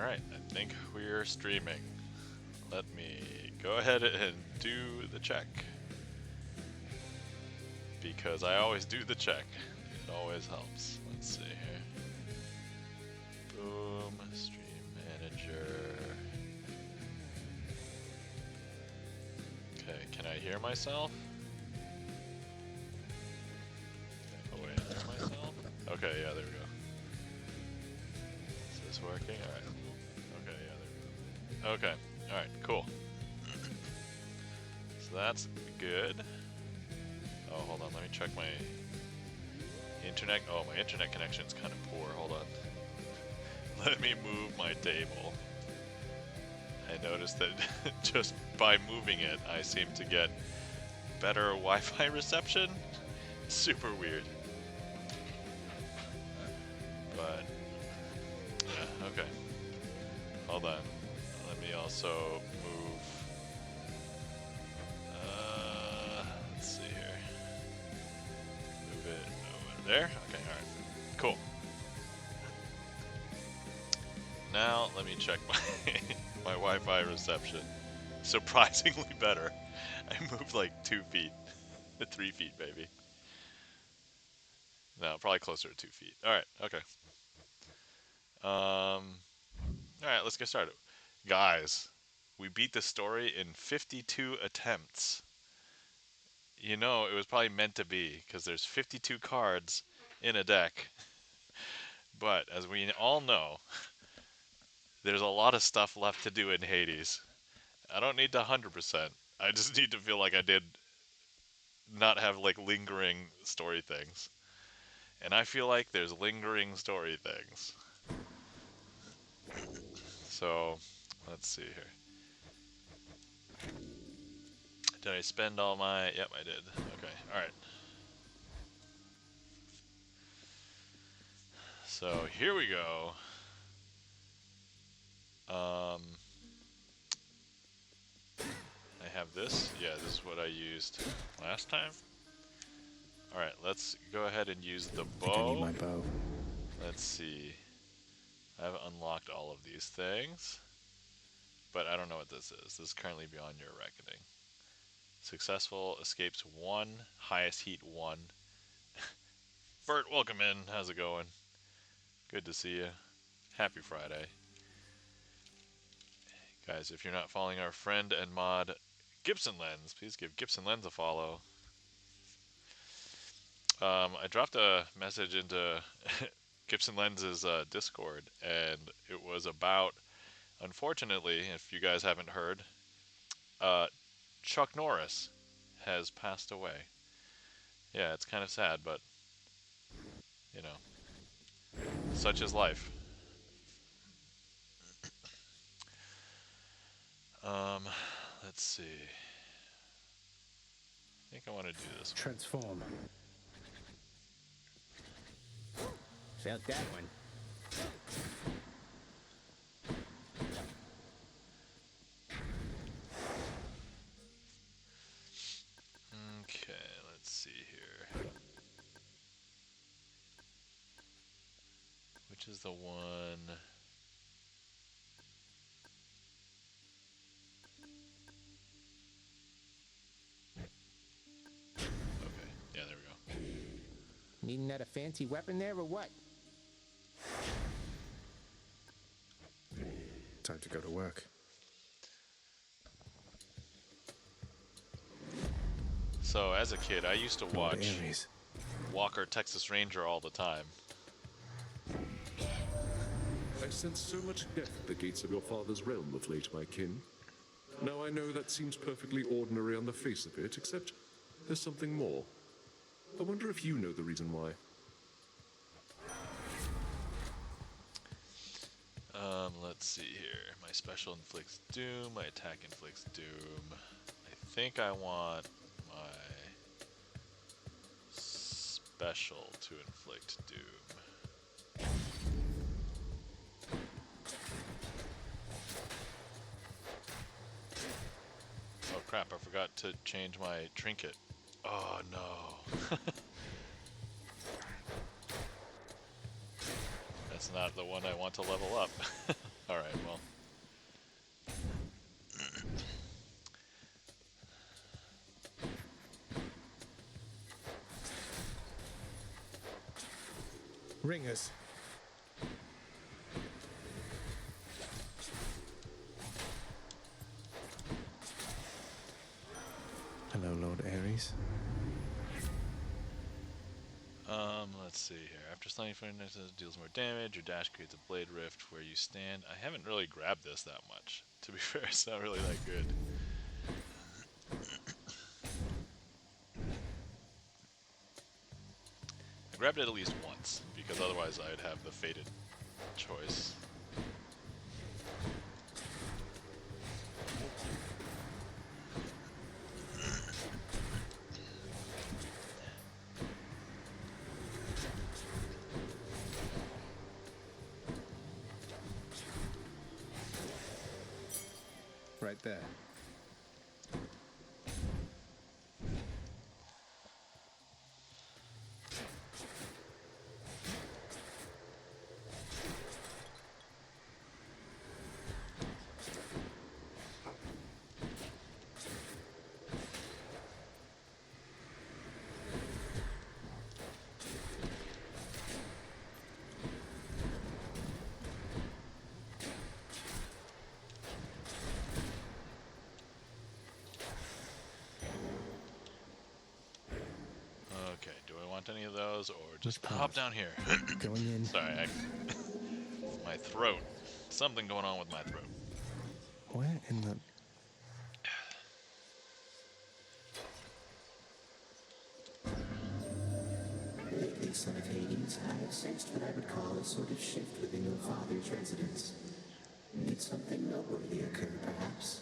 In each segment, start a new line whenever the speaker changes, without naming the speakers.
Alright, I think we're streaming. Let me go ahead and do the check. Because I always do the check. It always helps. Let's see here. Boom, stream manager. Okay, can I hear myself? Oh wait, hear myself? Okay, yeah, there we go. Is this working? Alright. Okay, yeah, there we go. Okay, alright, cool. So that's good. Oh, hold on, let me check my internet. Oh, my internet connection's kind of poor. Hold on. Let me move my table. I noticed that just by moving it, I seem to get better Wi-Fi reception. Super weird. But, yeah, okay. Hold on. Let me also move. Let's see here. Move it over there. Okay, alright. Cool. Now, let me check my, my Wi-Fi reception. Surprisingly better. I moved like 2 feet. 3 feet, maybe. No, probably closer to 2 feet. Alright, okay. Alright, let's get started. Guys, we beat the story in 52 attempts. You know, it was probably meant to be, because there's 52 cards in a deck. But, as we all know, there's a lot of stuff left to do in Hades. I don't need to 100%. I just need to feel like I did not have, like, lingering story things. And I feel like there's lingering story things. So, let's see here. Did I spend all my... Yep, I did. Okay, alright. So, here we go. I have this. Yeah, this is what I used last time. Alright, let's go ahead and use the bow.
I think I need my bow.
Let's see. I've unlocked all of these things. But I don't know what this is. This is currently beyond your reckoning. Successful escapes 1, highest heat 1. Bert, welcome in. How's it going? Good to see you. Happy Friday. Guys, if you're not following our friend and mod Gibson Lens, please give Gibson Lens a follow. I dropped a message into Gibson Lens's Discord, and it was about, unfortunately, if you guys haven't heard, Chuck Norris has passed away. Yeah, it's kind of sad, but, you know, such is life. Let's see. I think I want to do this one.
Transform.
Felt that one.
Okay, let's see here. Which is the one... Okay, yeah, there we go.
Needing that a fancy weapon there or what?
Time to go to work.
So, as a kid, I used to watch
Aries.
Walker Texas Ranger all the time.
I sense so much death at the gates of your father's realm of late, my kin. Now I know that seems perfectly ordinary on the face of it, except there's something more. I wonder if you know the reason why.
Let's see here. My special inflicts doom, my attack inflicts doom. I think I want my special to inflict doom. Oh crap, I forgot to change my trinket. Oh no. That's not the one I want to level up. All right, well.
Ringers.
Hello, Lord Ares.
Let's see here. After sliding for deals more damage, your dash creates a blade rift where you stand. I haven't really grabbed this that much. To be fair, it's not really that good. I grabbed it at least once, because otherwise I'd have the fated choice.
Right there.
Okay, do I want any of those, or just
Which
hop
part?
down here?
Going in.
Sorry, my throat. Something going on with my throat.
Where in the...
Lately, son of Hades, I have sensed what I would call a sort of shift within your father's residence. Did something noteworthy occur, perhaps?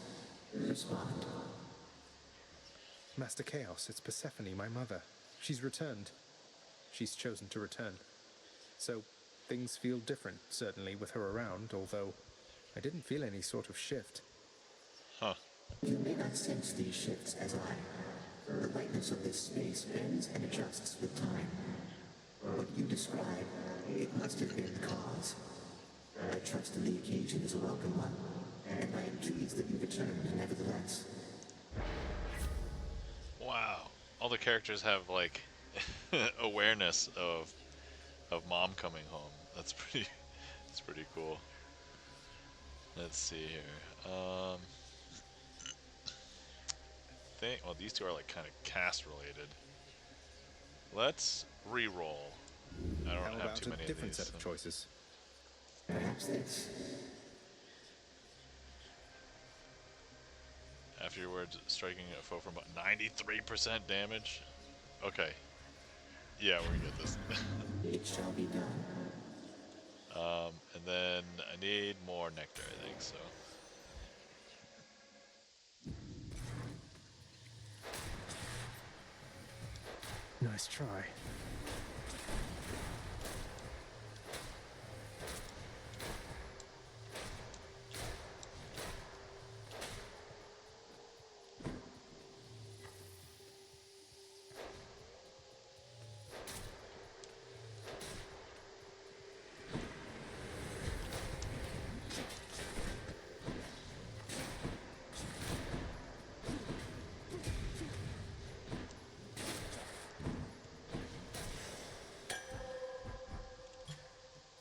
Respond.
Master Chaos, it's Persephone, my mother. She's returned. She's chosen to return. So, things feel different, certainly, with her around, although I didn't feel any sort of shift.
Huh.
You may not sense these shifts as I. The lightness of this space bends and adjusts with time. What you describe, it must have been the cause. I trust that the occasion is a welcome one, and I am pleased that you returned nevertheless.
Wow. All the characters have, like, awareness of mom coming home. That's pretty cool. Let's see here. Well, these two are like kind of cast related. Let's re-roll. I don't
How
have
about
too
a
many of
different
these.
set of choices?
Perhaps this.
Afterwards, striking a foe from about 93% damage. Okay. Yeah, we're gonna get this.
It shall be done.
And then I need more nectar, I think, so.
Nice try.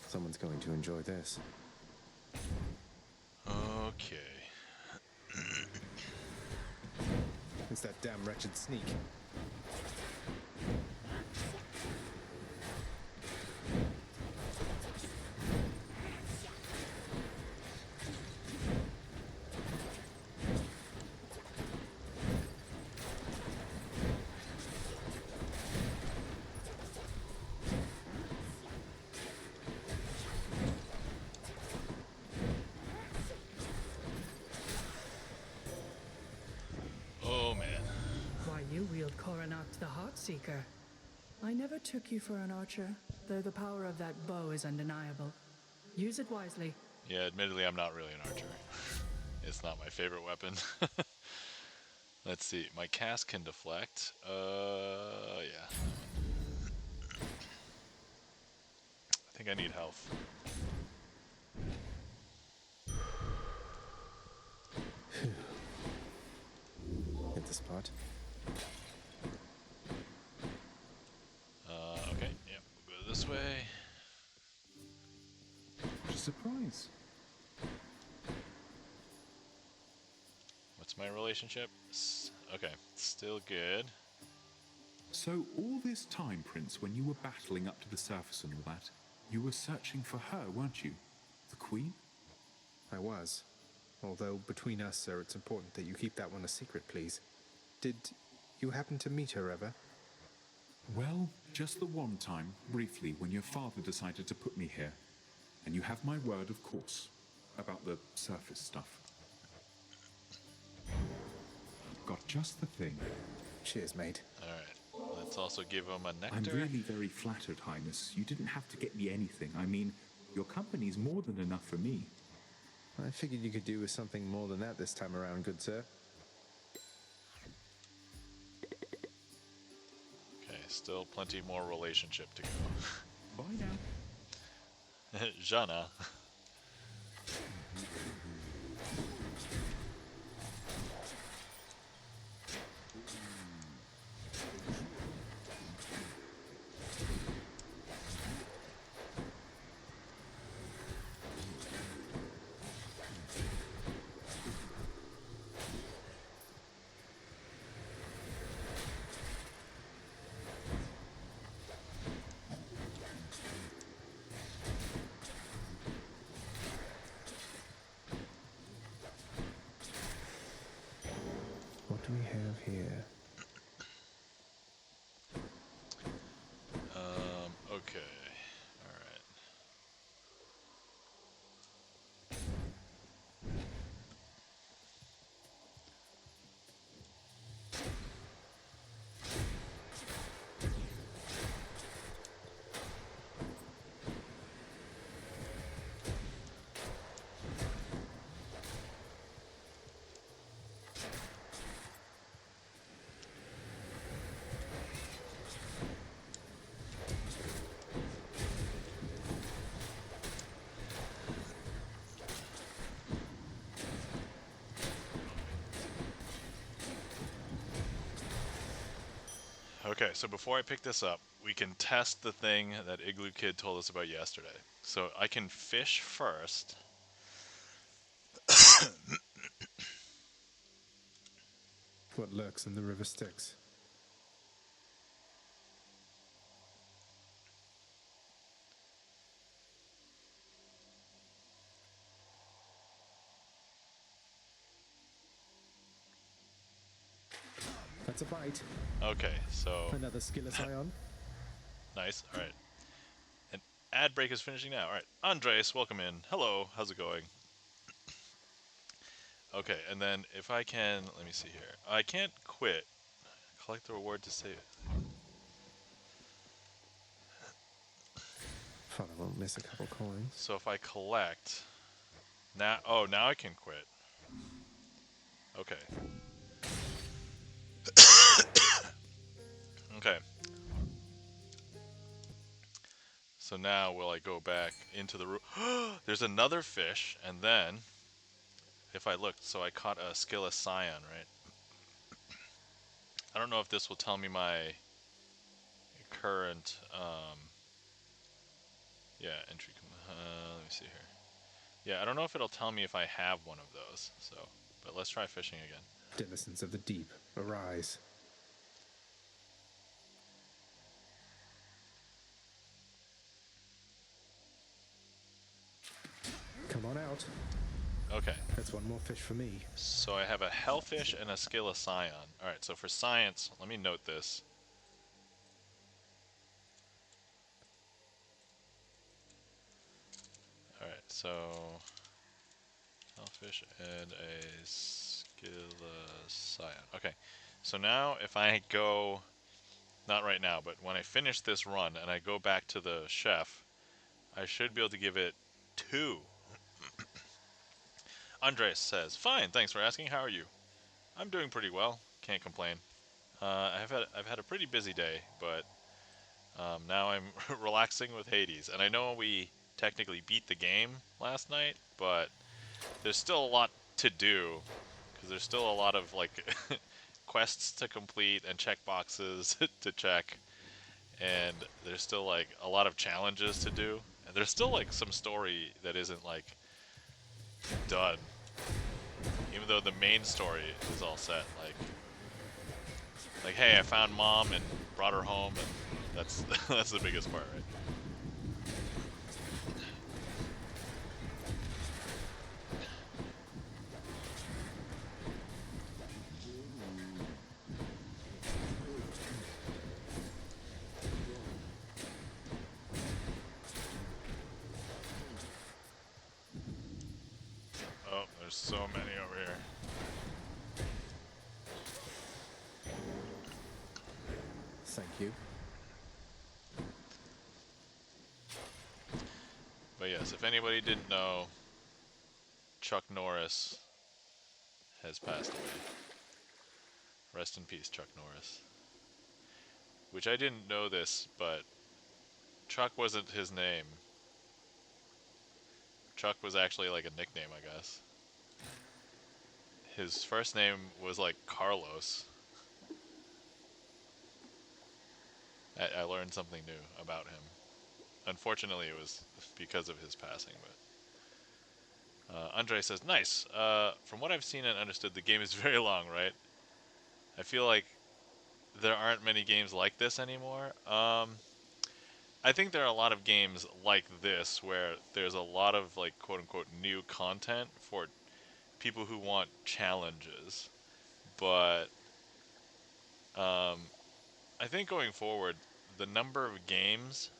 Someone's going to enjoy this.
Okay.
It's that damn wretched sneak.
Oh, man.
Why, you wield Coronac the Heartseeker. I never took you for an archer, though the power of that bow is undeniable. Use it wisely.
Yeah, admittedly, I'm not really an archer. It's not my favorite weapon. Let's see. My cast can deflect. Yeah. I think I need health.
this part.
Okay, yeah, we'll go this way.
What a surprise.
What's my relationship? Okay, still good.
So all this time, Prince, when you were battling up to the surface and all that, you were searching for her, weren't you? The Queen?
I was. Although, between us, sir, it's important that you keep that one a secret, please. Did you happen to meet her ever?
Well, just the one time, briefly, when your father decided to put me here. And you have my word, of course, about the surface stuff. Got just the thing.
Cheers, mate.
Alright, let's also give him a nectar.
I'm really very flattered, Highness. You didn't have to get me anything. I mean, your company's more than enough for me.
I figured you could do with something more than that this time around, good sir.
Okay, still plenty more relationship to go.
Bye now.
Jana.
What do we have here?
Okay. Alright. Okay, so before I pick this up, we can test the thing that Igloo Kid told us about yesterday. So I can fish first.
What lurks in the river Styx? That's a bite.
Okay, so
Another skillless ion.
nice. All right. And ad break is finishing now. All right. Andres, welcome in. Hello. How's it going? Okay, and then if I can, let me see here. I can't quit. Collect the reward to save.
Father won't miss a couple coins.
So if I collect now, oh, now I can quit. Okay. Okay. So now will I go back into the room? There's another fish, and then if I look, so I caught a skillless scion, right? I don't know if this will tell me my current, yeah, entry. Let me see here. Yeah, I don't know if it'll tell me if I have one of those. So, but let's try fishing again.
Denizens of the deep, arise. Come on out.
Okay.
That's one more fish for me.
So I have a hellfish and a skillless scion. All right. So for science, let me note this. All right. So hellfish and a skillless scion. Okay. So now if I go, not right now, but when I finish this run and I go back to the chef, I should be able to give it 2. Andres says, "Fine, thanks for asking. How are you?" I'm doing pretty well. Can't complain. I've had a pretty busy day, but now I'm relaxing with Hades. And I know we technically beat the game last night, but there's still a lot to do because there's still a lot of like quests to complete and check boxes to check, and there's still like a lot of challenges to do, and there's still like some story that isn't like done, even though the main story is all set. Like hey, I found mom and brought her home, and that's that's the biggest part, right? Oh, there's so many over here.
Thank you.
But yes, if anybody didn't know, Chuck Norris has passed away. Rest in peace, Chuck Norris. Which I didn't know this, but Chuck wasn't his name. Chuck was actually like a nickname, I guess. His first name was like Carlos. I learned something new about him. Unfortunately, it was because of his passing, but... Andre says, nice. From what I've seen and understood, the game is very long, right? I feel like there aren't many games like this anymore. I think there are a lot of games like this where there's a lot of like quote-unquote new content for people who want challenges. But I think going forward, the number of games,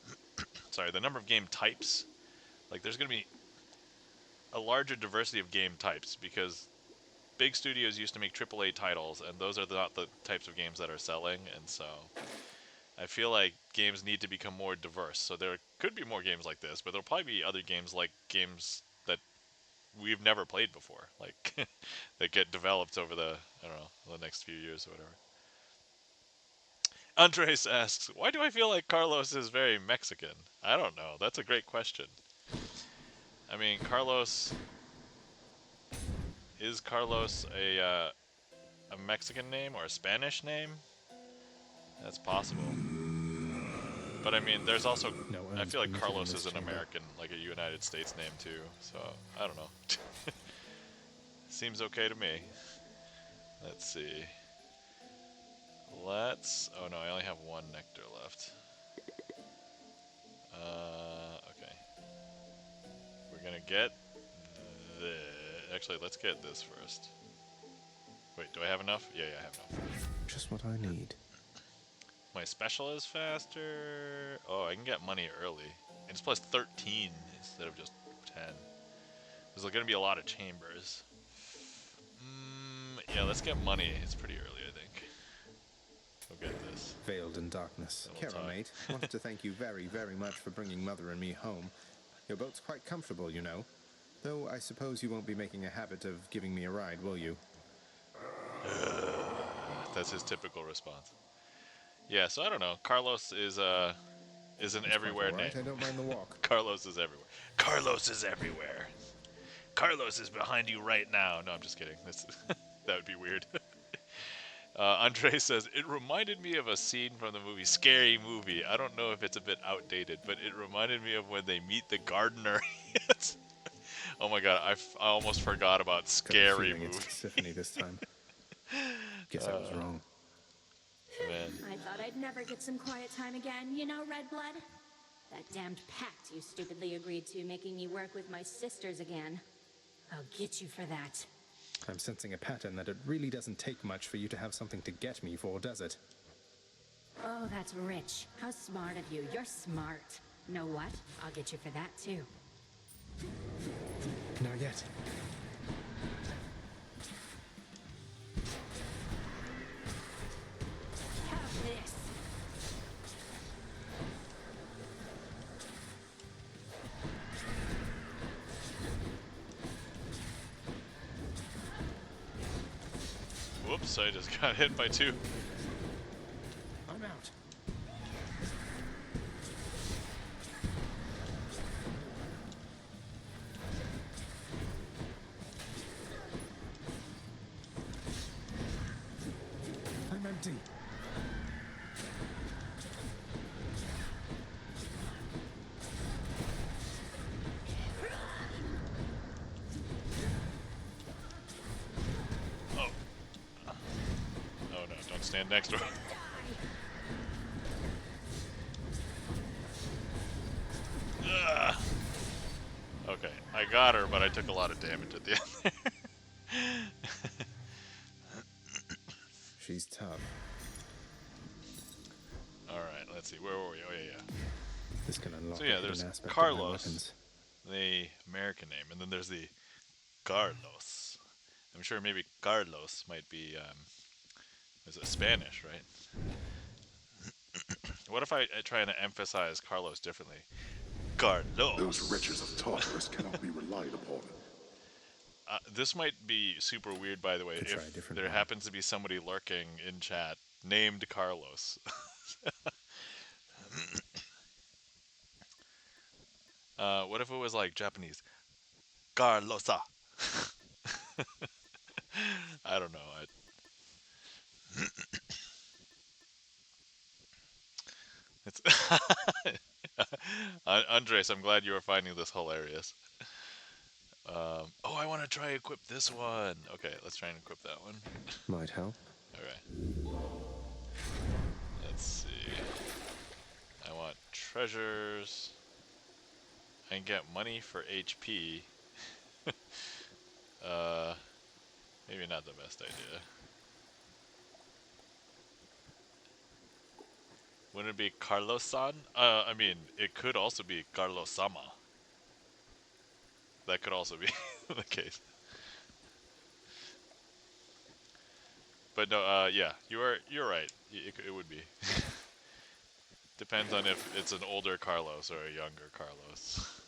sorry, the number of game types, like there's going to be a larger diversity of game types because big studios used to make AAA titles, and those are not the types of games that are selling, and so I feel like games need to become more diverse. So there could be more games like this, but there'll probably be other games like games that we've never played before, like that get developed over the, I don't know, the next few years or whatever. Andres asks, why do I feel like Carlos is very Mexican? I don't know. That's a great question. I mean, is Carlos a Mexican name or a Spanish name? That's possible. But I mean, there's also,
No
I
urns
feel like
permitted in
Carlos
this
is an
chamber.
American, like a United States name too, so I don't know. Seems okay to me. Let's see. Oh no, I only have one nectar left. Okay. We're gonna get actually, let's get this first. Wait, do I have enough? Yeah, I have enough.
Just what I need.
My special is faster. Oh, I can get money early. It's plus 13 instead of just 10. There's going to be a lot of chambers. Yeah, let's get money. It's pretty early, I think. We'll get this.
Veiled in darkness.
We'll
Kara, mate, wanted to thank you very, very much for bringing Mother and me home. Your boat's quite comfortable, you know. Though I suppose you won't be making a habit of giving me a ride, will you?
That's his typical response. Yeah, so I don't know. Carlos is an
It's
everywhere
quite all right.
name.
I don't mind the walk.
Carlos is everywhere. Carlos is everywhere. Carlos is behind you right now. No, I'm just kidding. That would be weird. Andre says, it reminded me of a scene from the movie Scary Movie. I don't know if it's a bit outdated, but it reminded me of when they meet the gardener. Oh my god, I almost forgot about Scary Movie.
It's Tiffany this time. Guess I was wrong.
Man.
I thought I'd never get some quiet time again, you know, Red Blood? That damned pact you stupidly agreed to, making me work with my sisters again. I'll get you for that.
I'm sensing a pattern that it really doesn't take much for you to have something to get me for, does it?
Oh, that's rich. How smart of you. You're smart. Know what? I'll get you for that, too.
Not yet.
Have this.
Whoops, I just got hit by two.
I'm out. empty.
Oh. Oh no, don't stand next to her. Ugh. Okay, I got her, but I took a lot of damage at the end.
She's tough.
Alright, let's see. Where were we? Oh, yeah.
This can unlock
So,
a
yeah,
hidden
there's
aspect of my
Carlos,
weapons.
the American name, and then there's the Carlos. I'm sure maybe Carlos might be, is it Spanish, right? What if I try to emphasize Carlos differently? Carlos.
Those wretches of Tartarus cannot be relied upon.
This might be super weird, by the way,
Could try a
if
different
there
one.
happens to be somebody lurking in chat named Carlos. What if it was like Japanese? Carlosa. I don't know. It's Andres, I'm glad you are finding this hilarious. Oh, I want to try equip this one. Okay, let's try and equip that one.
Might help.
Okay. Let's see. I want treasures. I can get money for HP. Maybe not the best idea. Wouldn't it be Carlos-san? I mean, it could also be Carlos-sama. That could also be the case. But no, yeah, you're right. It would be. Depends on if it's an older Carlos or a younger Carlos.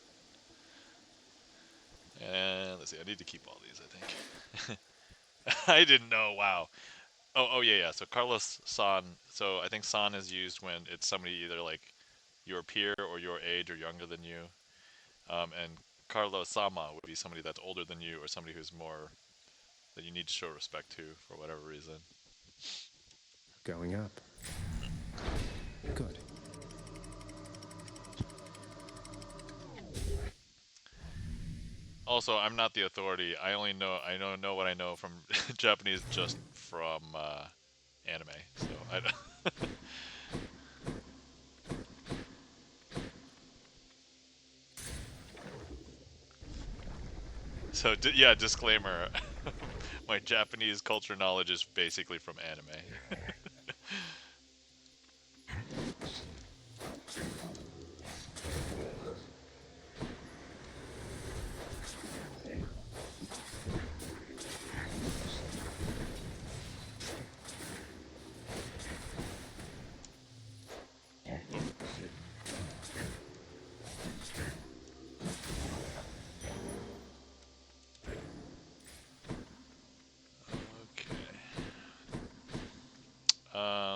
And let's see, I need to keep all these, I think. I didn't know, wow. Oh yeah. So Carlos San. So I think San is used when it's somebody either like your peer or your age or younger than you. And Carlos Sama would be somebody that's older than you or somebody who's more that you need to show respect to for whatever reason.
Going up. Good.
Also, I'm not the authority. I don't know what I know from Japanese just from anime. So I don't So yeah, disclaimer. My Japanese culture knowledge is basically from anime.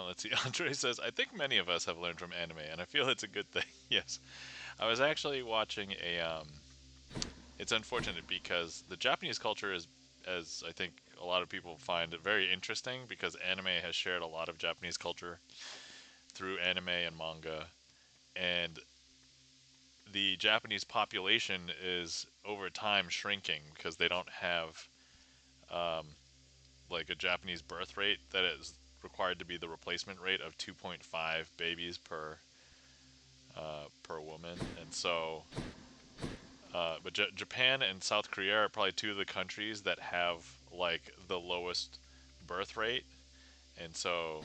Let's see. Andre says, I think many of us have learned from anime, and I feel it's a good thing. Yes. I was actually watching it's unfortunate because the Japanese culture is, as I think a lot of people find it very interesting, because anime has shared a lot of Japanese culture through anime and manga, and the Japanese population is over time shrinking because they don't have like a Japanese birth rate that is required to be the replacement rate of 2.5 babies per woman, and so but Japan and South Korea are probably two of the countries that have like the lowest birth rate, and so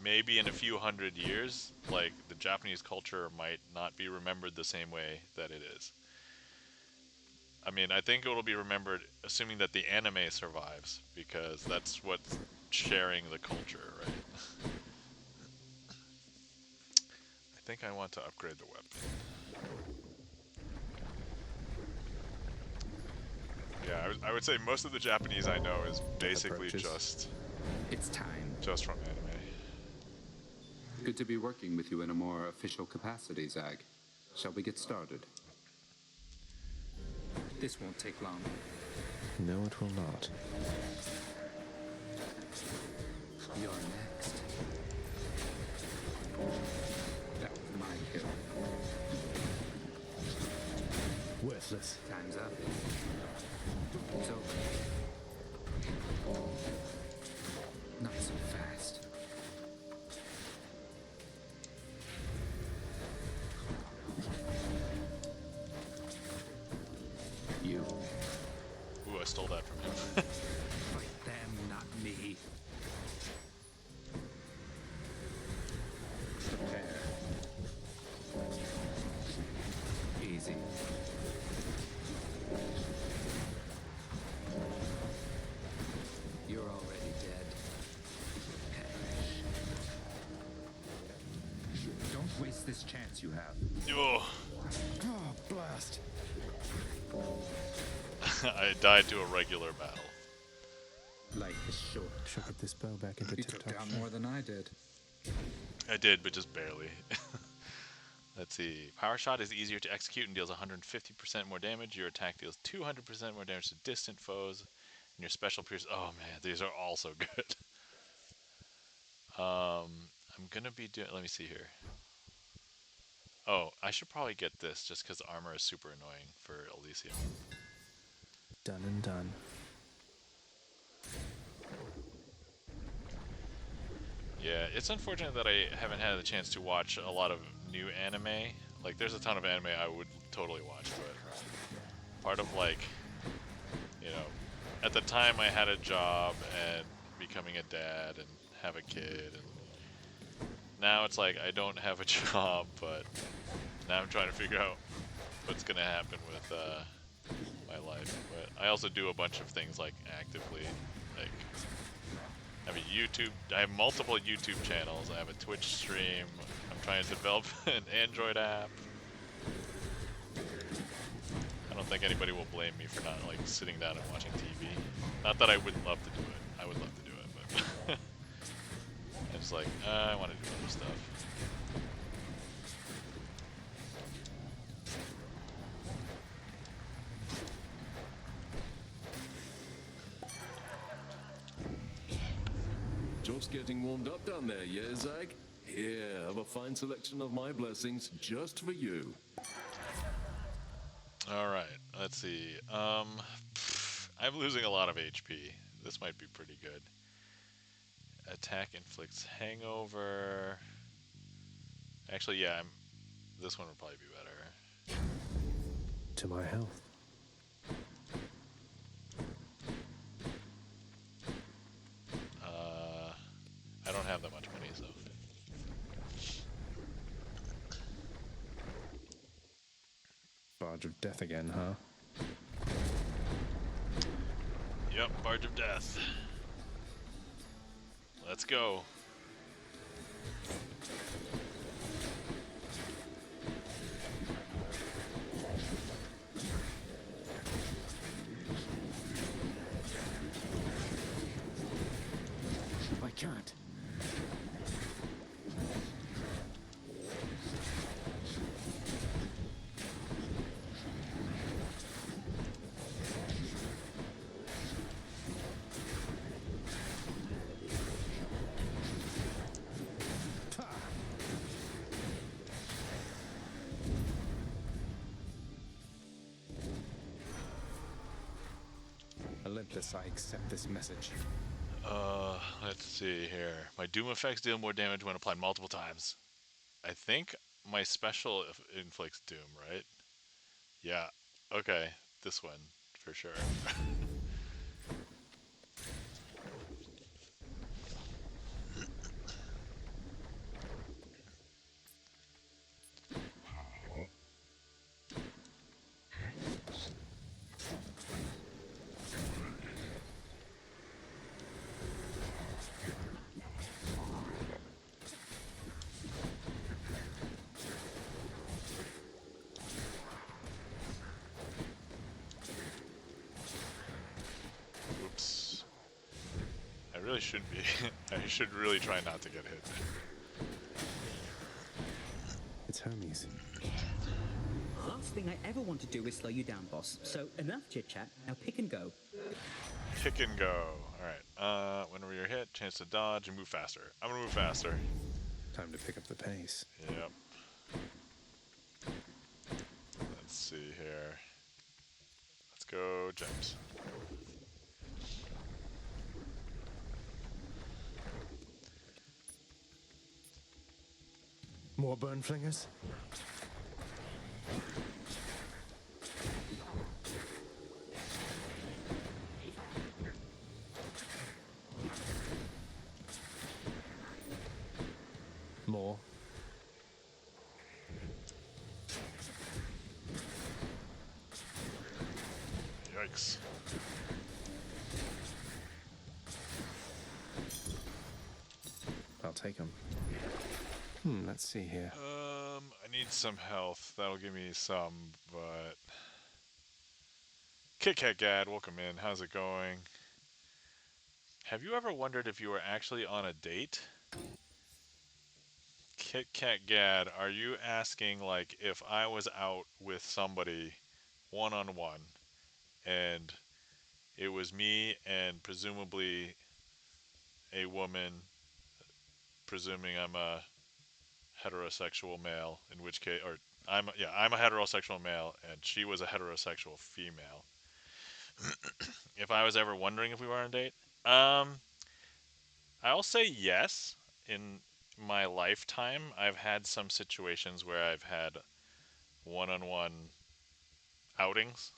maybe in a few hundred years, like the Japanese culture might not be remembered the same way that it is. I mean, I think it will be remembered assuming that the anime survives, because that's what's sharing the culture, right? I think I want to upgrade the weapon. Yeah, I would say most of the Japanese I know is basically
approaches.
It's time.
just from anime.
Good to be working with you in a more official capacity, Zag. Shall we get started? This won't take long.
No, it will not.
You're next. That was my kill.
Worthless.
Time's up. It's over. Not so fast. You.
Ooh, I stole that from him.
Fight them, not me.
Prepare.
Easy. You're already dead. Perish. Don't waste this chance you have.
Oh,
Oh, blast.
I died to a regular battle.
Life is short.
Should get this bow back into
You took
tip-top
down
shape.
more than I did.
I did, but just barely. Let's see. Power shot is easier to execute and deals 150% more damage. Your attack deals 200% more damage to distant foes. And your special pierce. Oh man, these are all so good. I'm gonna be doing. Let me see here. Oh, I should probably get this just because armor is super annoying for Elysium.
Done and done.
Yeah, it's unfortunate that I haven't had the chance to watch a lot of new anime. Like, there's a ton of anime I would totally watch, but part of, like, you know, at the time I had a job and becoming a dad and have a kid, and now it's like I don't have a job, but now I'm trying to figure out what's gonna happen with my life. But I also do a bunch of things, like, actively, like, I have a YouTube, I have multiple YouTube channels, I have a Twitch stream, I'm trying to develop an Android app. I don't think anybody will blame me for not, like, sitting down and watching TV. Not that I wouldn't love to do it, I would love to do it, but I'm just like, I want to do other stuff.
Just getting warmed up down there, yeah, Zag? Here, have a fine selection of my blessings just for you.
Alright, let's see. I'm losing a lot of HP. This might be pretty good. Attack inflicts hangover. Actually, yeah, this one would probably be better.
To my health.
I don't have that much money, so.
Barge of death again, huh?
Yep, Barge of Death. Let's go.
I can't.
Olympus, I accept this message.
Let's see here. My doom effects deal more damage when applied multiple times. I think my special inflicts doom, right? Yeah. Okay, this one for sure. Oops. I really shouldn't be. I should really try not to get hit.
It's Hermes.
Last thing I ever want to do is slow you down, boss. So enough chit-chat, now pick and go.
Kick and go. Alright. Whenever you're hit, chance to dodge and move faster. I'm gonna move faster.
Time to pick up the pace.
Yep. Let's see here. Let's go gems.
More burn flingers? More.
Yikes.
I'll take them. Let's see here.
I need some health. That'll give me some, but... Kit Kat Gad, welcome in. How's it going? Have you ever wondered if you were actually on a date? Kit Kat Gad, are you asking, like, if I was out with somebody one-on-one, and it was me and presumably a woman, presuming I'm a heterosexual male, in which case, or I'm a heterosexual male, and she was a heterosexual female. If I was ever wondering if we were on a date, I'll say yes. In my lifetime, I've had some situations where I've had one-on-one outings,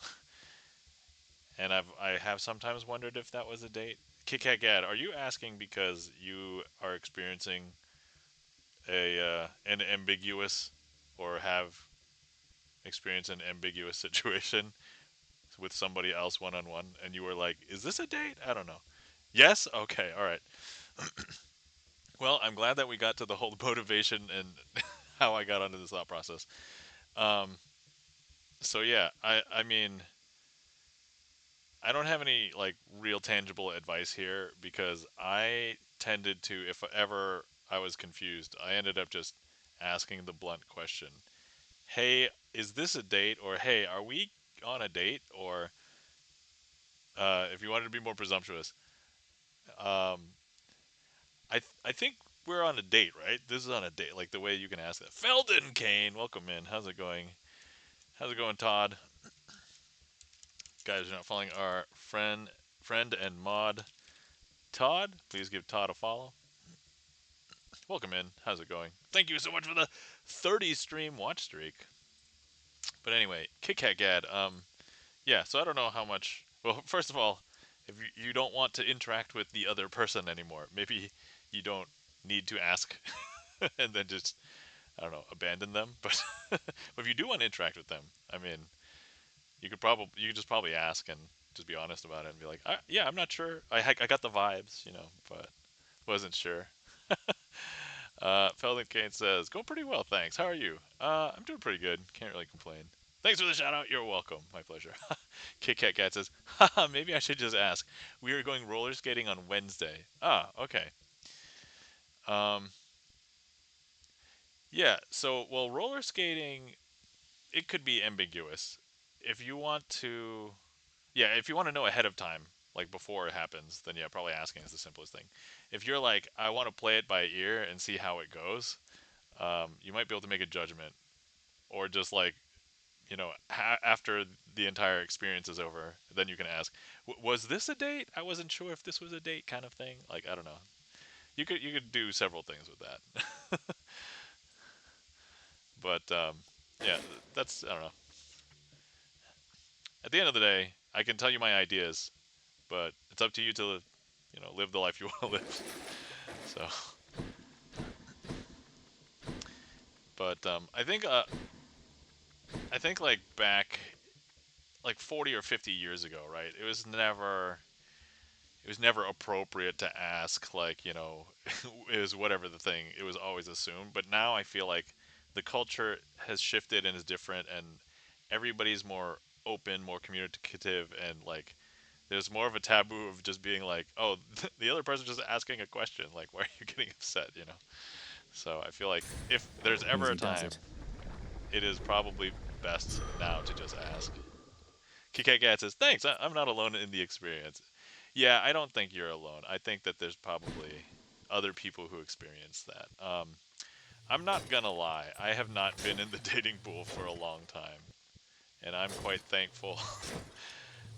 and I have sometimes wondered if that was a date. Kit Kat Gad, are you asking because you are experiencing an ambiguous, or have experienced an ambiguous situation with somebody else one-on-one, and you were like, is this a date? I don't know. Yes? Okay, alright. Well, I'm glad that we got to the whole motivation and how I got onto this thought process. Um, so yeah, I mean, I don't have any like real tangible advice here, because I tended to, if ever I was confused, I ended up just asking the blunt question. Hey, is this a date? Or hey, are we on a date? Or if you wanted to be more presumptuous, um, I think we're on a date, right? This is on a date, like the way you can ask that. Felden Kane, welcome in. How's it going? How's it going, Todd? Guys, you're not following our friend and mod Todd. Please give Todd a follow. Welcome in. How's it going? Thank you so much for the 30 stream watch streak. But anyway, Kit Kat Gad. Yeah. So I don't know how much. Well, first of all, if you don't want to interact with the other person anymore, maybe you don't need to ask, and then just, I don't know, abandon them. But if you do want to interact with them, I mean, you could just probably ask and just be honest about it and be like, yeah, I'm not sure. I got the vibes, but wasn't sure. Felden Kane says, going pretty well, thanks. How are you? I'm doing pretty good. Can't really complain. Thanks for the shout out. You're welcome. My pleasure. Kit Kat Cat says, haha, maybe I should just ask. We are going roller skating on Wednesday. Ah, okay. Um, yeah, so, well, roller skating, it could be ambiguous. If you want to, yeah, if you want to know ahead of time, like before it happens, then yeah, probably asking is the simplest thing. If you're like, I want to play it by ear and see how it goes, you might be able to make a judgment, or just like, after the entire experience is over, then you can ask, was this a date? I wasn't sure if this was a date, kind of thing. Like, I don't know. You could do several things with that. But yeah, that's, I don't know. At the end of the day, I can tell you my ideas, but it's up to you to, live the life you want to live. So, but I think like back like 40 or 50 years ago, right? It was never appropriate to ask, like, is whatever the thing. It was always assumed. But now I feel like the culture has shifted and is different, and everybody's more open, more communicative, and like there's more of a taboo of just being like, oh, the other person's just asking a question. Like, why are you getting upset? So I feel like if there's ever a
Easy does
time,
it.
it is probably best now to just ask. Kikak says, thanks, I'm not alone in the experience. Yeah, I don't think you're alone. I think that there's probably other people who experience that. I'm not gonna lie, I have not been in the dating pool for a long time, and I'm quite thankful.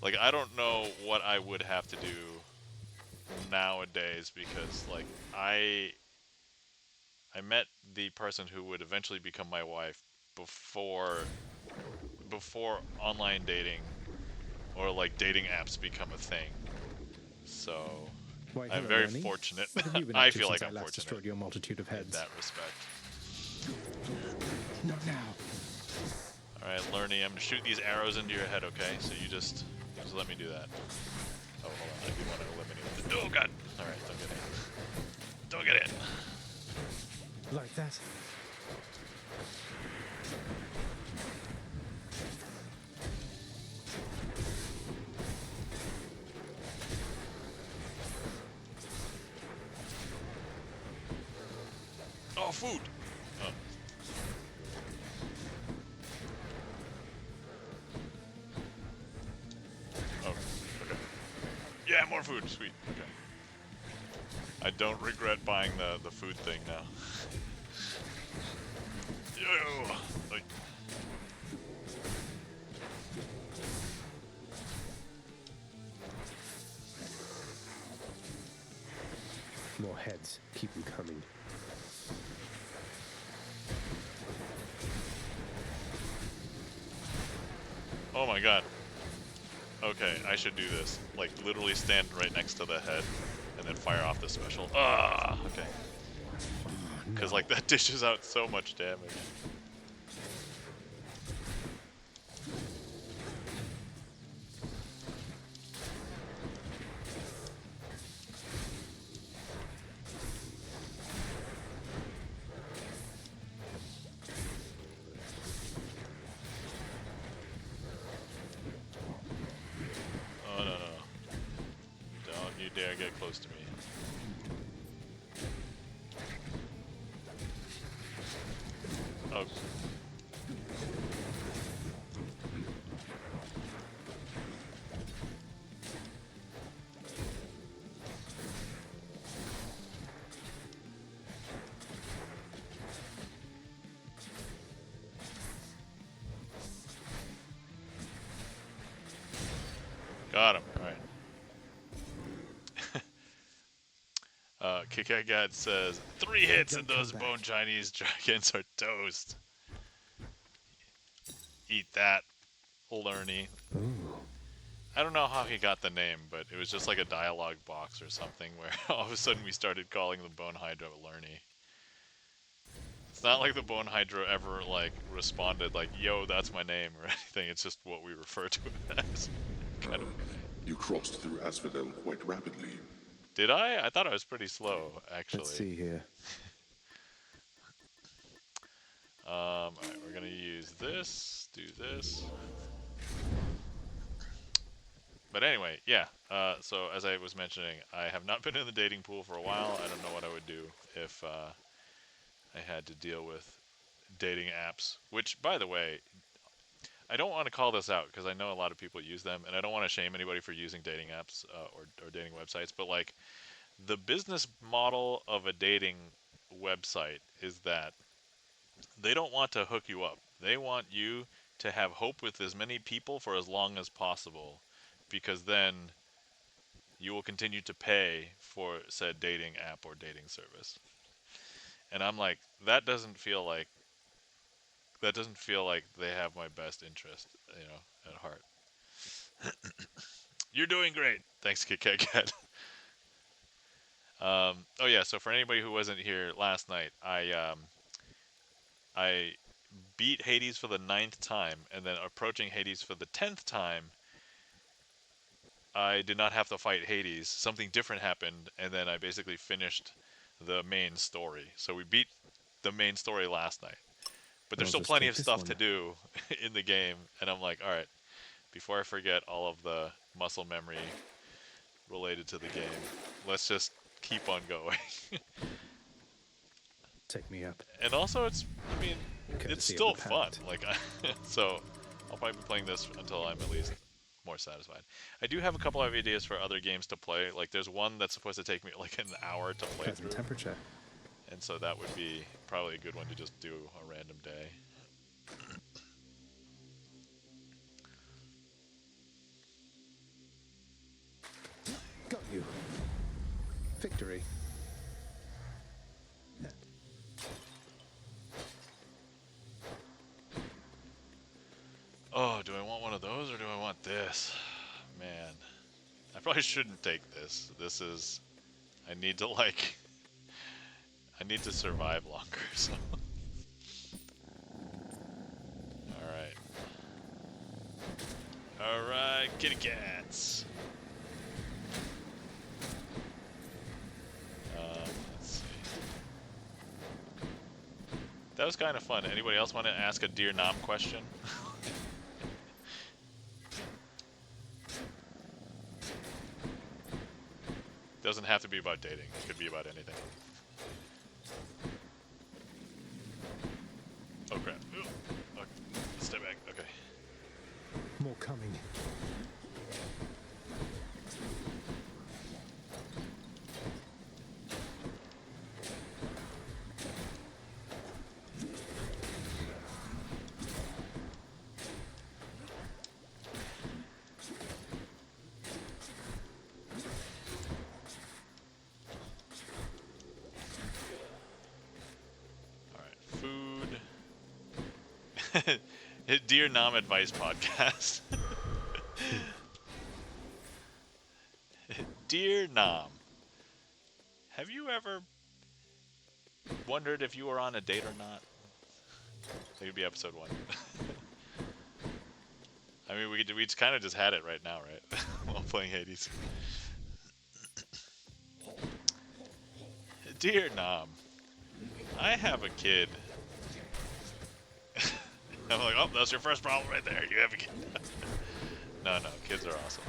Like, I don't know what I would have to do nowadays because, like, I met the person who would eventually become my wife before online dating or like dating apps become a thing. So
Why,
I'm
hello,
very
Ernie.
fortunate.
What have you been up
I
to
feel
since
like
I
I'm
last
fortunate
destroyed your multitude of
in
heads?
that respect.
Not now.
Alright, Lerny, I'm gonna shoot these arrows into your head, okay? So you just let me do that. Oh, hold on, I do want to eliminate the— oh god! Alright, don't get in. Don't get in.
Like that.
Oh, food! Oh. Oh, okay. Yeah, more food, sweet, okay. I don't regret buying the food thing now. Yo! Like,
More heads. Keep them coming.
oh my god. Okay, I should do this. Like, literally stand right next to the head and then fire off the special. Ah, okay. Because, like, that dishes out so much damage. Oh, no, no. Don't you dare get close to me. Oh. Got him. Alright. Kikagad says, 3 hits and those bone Chinese dragons are toast. Eat that, Lerny. I don't know how he got the name, but it was just like a dialogue box or something where all of a sudden we started calling the Bone Hydra Lerny. It's not like the Bone Hydra ever like responded like, yo, that's my name or anything. It's just what we refer to it as. Kind of.
You crossed through Asphodel quite rapidly.
Did I? I thought I was pretty slow, actually.
Let's see here.
Alright, we're gonna use this, do this. But anyway, yeah, so as I was mentioning, I have not been in the dating pool for a while. I don't know what I would do if I had to deal with dating apps. Which, by the way, I don't want to call this out because I know a lot of people use them, and I don't want to shame anybody for using dating apps or dating websites, but like, the business model of a dating website is that they don't want to hook you up. They want you to have hope with as many people for as long as possible, because then you will continue to pay for said dating app or dating service. And I'm like, that doesn't feel like they have my best interest, at heart. You're doing great. Thanks, KitKat. Oh yeah, so for anybody who wasn't here last night, I beat Hades for the 9th time, and then approaching Hades for the 10th time, I did not have to fight Hades. Something different happened, and then I basically finished the main story. So we beat the main story last night. But there's still plenty of stuff to do in the game, and I'm like, alright, before I forget all of the muscle memory related to the game, let's just keep on going.
Take me up.
And also, it's
Courtesy
it's
of
still
the
fun.
pact.
Like, so I'll probably be playing this until I'm at least more satisfied. I do have a couple of ideas for other games to play. Like there's one that's supposed to take me like an hour to play
Pleasant
through,
temperature.
and so that would be probably a good one to just do a random day.
Got you. Victory.
Oh, do I want one of those or do I want this? Man, I probably shouldn't take this. This is, I need to like, I need to survive longer. So, all right, kitty cats. Let's see. That was kind of fun. Anybody else want to ask a Dear Nom question? Doesn't have to be about dating. It could be about anything. Oh crap. Ooh. Okay. Step back. Okay.
More coming.
Food. Dear Nom Advice Podcast. Dear Nom, have you ever wondered if you were on a date or not? That could be episode 1. I mean, we kind of just had it right now, right? While playing Hades. Dear Nom, I have a kid. I'm like, oh, that's your first problem right there. You have a kid. No, kids are awesome.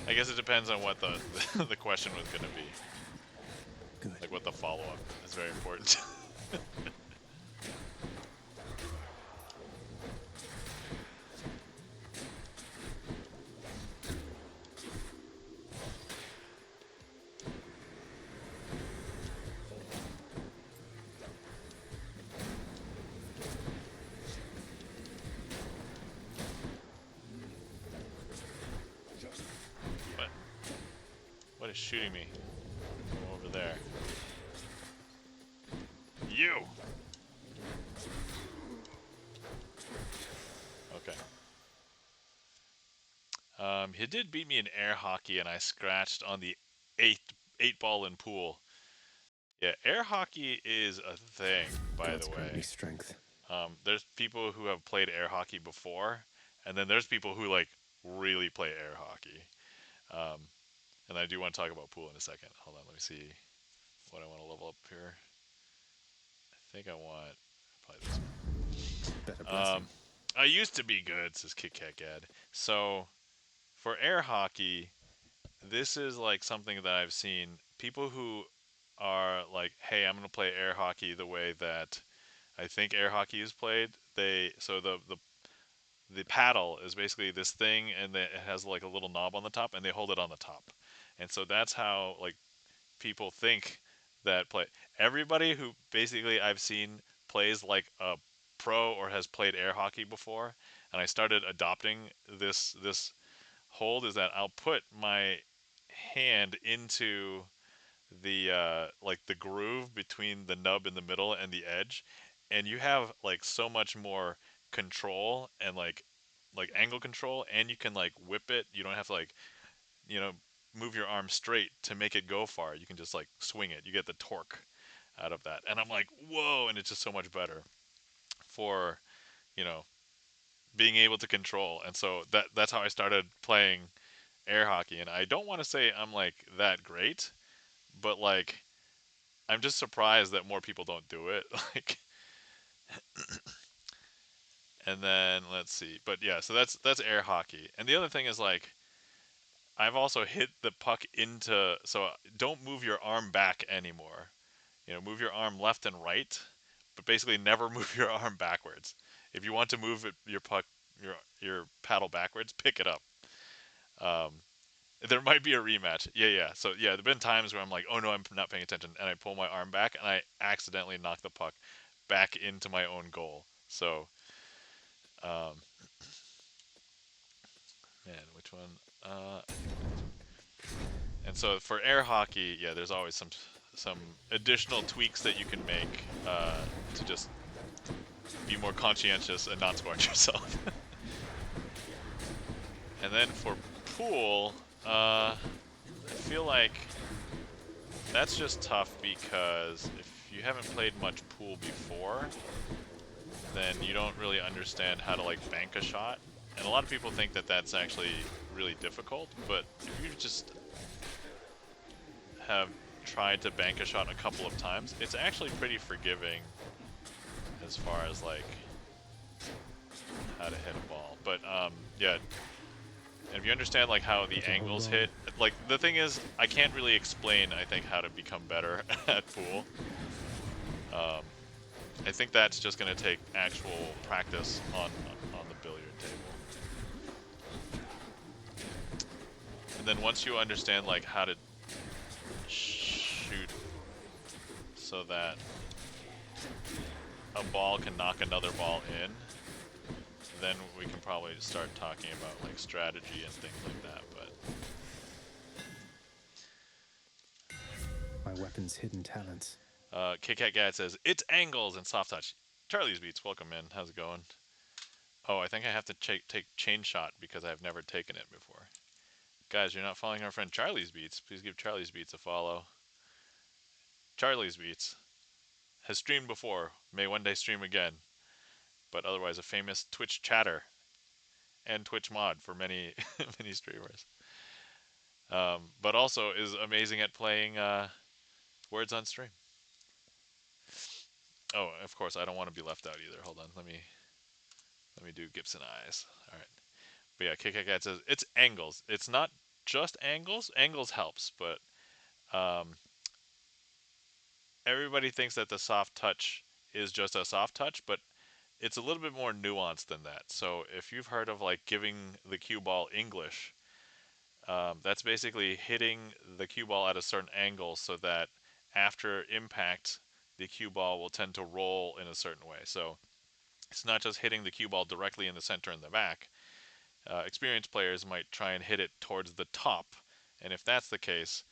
I guess it depends on what the the question was going to be.
Good.
Like what the follow-up is very important. What is shooting me? Go over there. You! Okay. He did beat me in air hockey, and I scratched on the eight ball in pool. Yeah, air hockey is a thing, by
God's
the
grant me
way.
strength.
There's people who have played air hockey before, and then there's people who like really play air hockey. And I do want to talk about pool in a second. Hold on, let me see what I want to level up here. I think I want probably this one.
Better blessing.
I used to be good, says Kit Kat Gad. So for air hockey, this is like something that I've seen people who are like, hey, I'm gonna play air hockey the way that I think air hockey is played. The paddle is basically this thing, and it has like a little knob on the top, and they hold it on the top, and so that's how like people think that play. Everybody who basically I've seen plays like a pro or has played air hockey before, and I started adopting this hold is that I'll put my hand into the like the groove between the nub in the middle and the edge, and you have like so much more control and like angle control, and you can like whip it. You don't have to like you know move your arm straight to make it go far. You can just like swing it. You get the torque out of that, and I'm like, whoa, and it's just so much better for you know being able to control. And so that's how I started playing air hockey. And I don't want to say I'm like that great, but like I'm just surprised that more people don't do it. Like, and then let's see. But yeah, so that's air hockey. And the other thing is like I've also hit the puck into so don't move your arm back anymore. Move your arm left and right, but basically never move your arm backwards. If you want to move your puck, your paddle backwards, pick it up. Um, there might be a rematch. Yeah. So yeah, there've been times where I'm like, oh no, I'm not paying attention, and I pull my arm back, and I accidentally knock the puck back into my own goal. So, um, man, which one? And so for air hockey, yeah, there's always some additional tweaks that you can make to just be more conscientious and not scorch yourself. And then for pool, I feel like that's just tough because if you haven't played much pool before, then you don't really understand how to like bank a shot. And a lot of people think that that's actually really difficult, but if you just have tried to bank a shot a couple of times, it's actually pretty forgiving as far as like how to hit a ball. But yeah, and if you understand like how the angles hit, like the thing is, I can't really explain, I think, how to become better at pool. I think that's just going to take actual practice on the billiard table. And then once you understand like how to shoot so that a ball can knock another ball in, then we can probably start talking about like strategy and things like that. But
My weapon's hidden talents.
KCat Gad says it's angles and soft touch. Charlie's Beats, welcome in. How's it going? Oh, I think I have to take chain shot because I've never taken it before. Guys, you're not following our friend Charlie's Beats. Please give Charlie's Beats a follow. Charlie's Beats has streamed before, may one day stream again, but otherwise a famous Twitch chatter and Twitch mod for many many streamers. But also is amazing at playing words on stream. Oh, of course, I don't want to be left out either. Hold on, let me do Gibson eyes. All right, but yeah, KKCat says it's angles. It's not just angles. Angles helps, but everybody thinks that the soft touch is just a soft touch, but it's a little bit more nuanced than that. So if you've heard of like giving the cue ball English, that's basically hitting the cue ball at a certain angle so that after impact, the cue ball will tend to roll in a certain way. So it's not just hitting the cue ball directly in the center and the back. Experienced players might try and hit it towards the top, and if that's the case,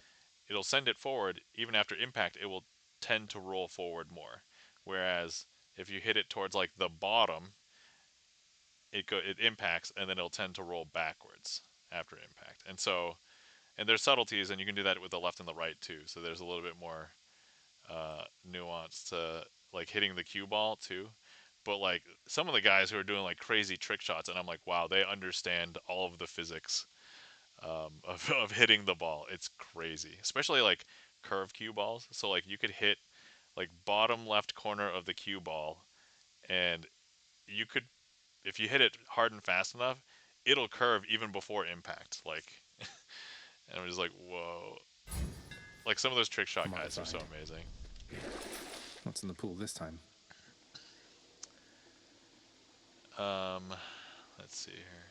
it'll send it forward. Even after impact, it will tend to roll forward more. Whereas if you hit it towards like the bottom, it impacts and then it'll tend to roll backwards after impact. And so, and there's subtleties, and you can do that with the left and the right too. So there's a little bit more nuance to like hitting the cue ball too. But like some of the guys who are doing like crazy trick shots, and I'm like, wow, they understand all of the physics of hitting the ball. It's crazy, especially like curve cue balls. So like you could hit like bottom left corner of the cue ball, and you could, if you hit it hard and fast enough, it'll curve even before impact. Like, and I'm just like, whoa. Like some of those trick shot guys are so amazing.
What's in the pool this time?
Let's see here.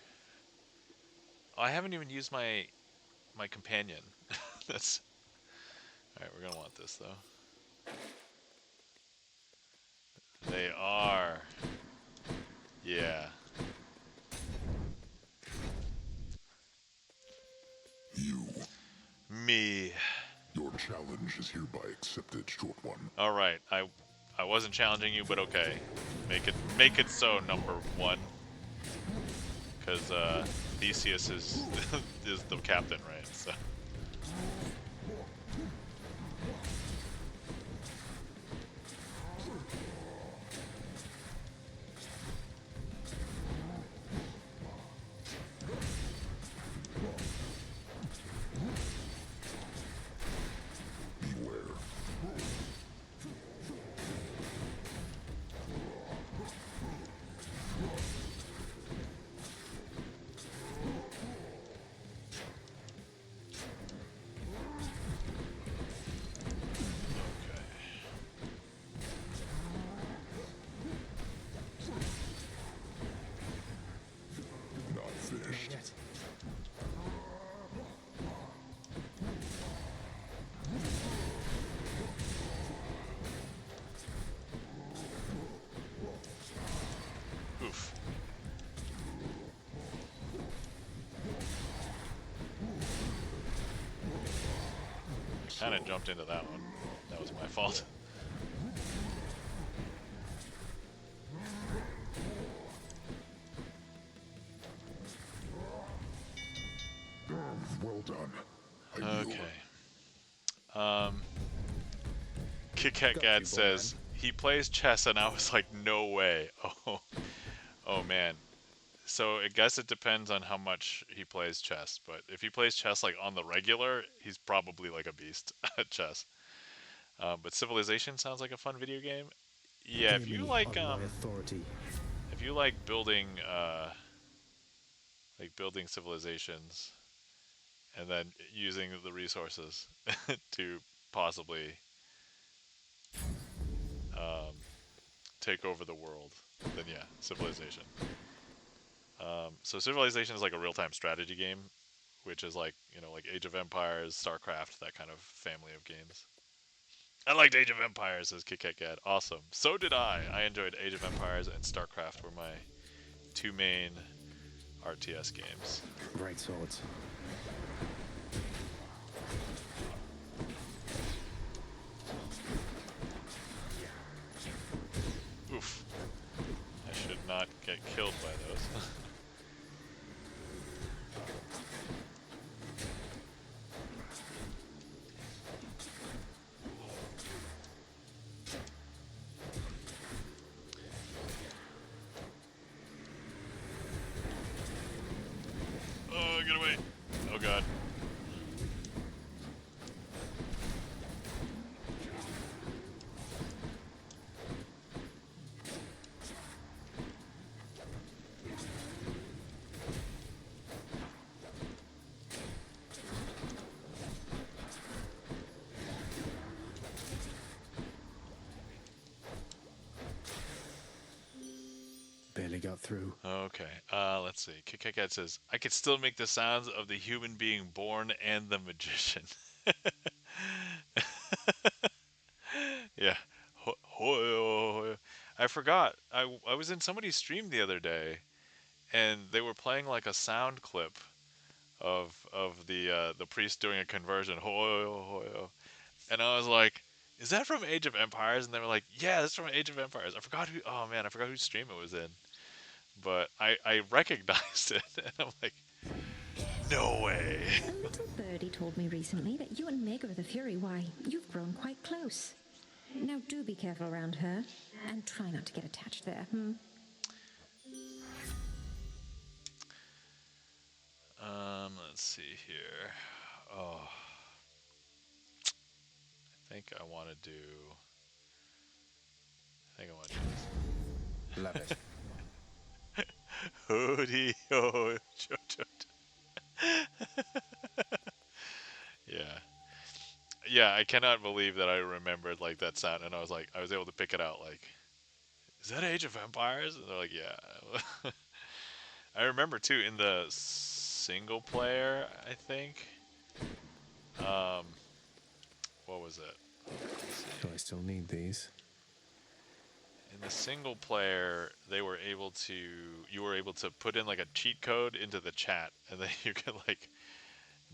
Oh, I haven't even used my companion. That's all right. We're gonna want this though. They are. Yeah.
You.
Me.
Your challenge is hereby accepted, short one.
All right. I wasn't challenging you, but okay. Make it so, number one. Because Theseus is is the captain, right? So.
Beware.
Kind of jumped into that one. That was my fault.
Well done.
Okay. Kit Kat
Got
Gad
you,
says he plays chess, and I was like, no way. Oh, oh man. So I guess it depends on how much he plays chess. But if he plays chess like on the regular, he's probably like a beast at chess. But Civilization sounds like a fun video game. Yeah,
Hear me on my authority.
if you like building civilizations and then using the resources to possibly take over the world, then yeah, Civilization. So Civilization is like a real-time strategy game, which is like, you know, like Age of Empires, StarCraft, that kind of family of games. I liked Age of Empires, says Kit Kat Gad. Awesome. So did I. I enjoyed Age of Empires and StarCraft were my two main RTS games.
Right swords.
Oof. I should not get killed by those. Oh, get away. Oh god.
Barely got through.
Okay, let's see. Kit Kat Kat says, I could still make the sounds of the human being born and the magician. Yeah. I forgot. I was in somebody's stream the other day, and they were playing like a sound clip of the priest doing a conversion. And I was like, is that from Age of Empires? And they were like, yeah, that's from Age of Empires. I forgot who. Oh man, I forgot whose stream it was in. But I recognized it, and I'm like, no way.
A little birdie told me recently that you and Maker the Fury, why, you've grown quite close. Now do be careful around her, and try not to get attached there,
Let's see here. Oh. I think I want to do this.
Love it.
Hootie ho, Yeah. Yeah, I cannot believe that I remembered like that sound, and I was like, I was able to pick it out. Like, is that Age of Empires? And they're like, yeah. I remember too in the single player, I think. What was it?
Do I still need these?
In the single player, you were able to put in like a cheat code into the chat, and then you could like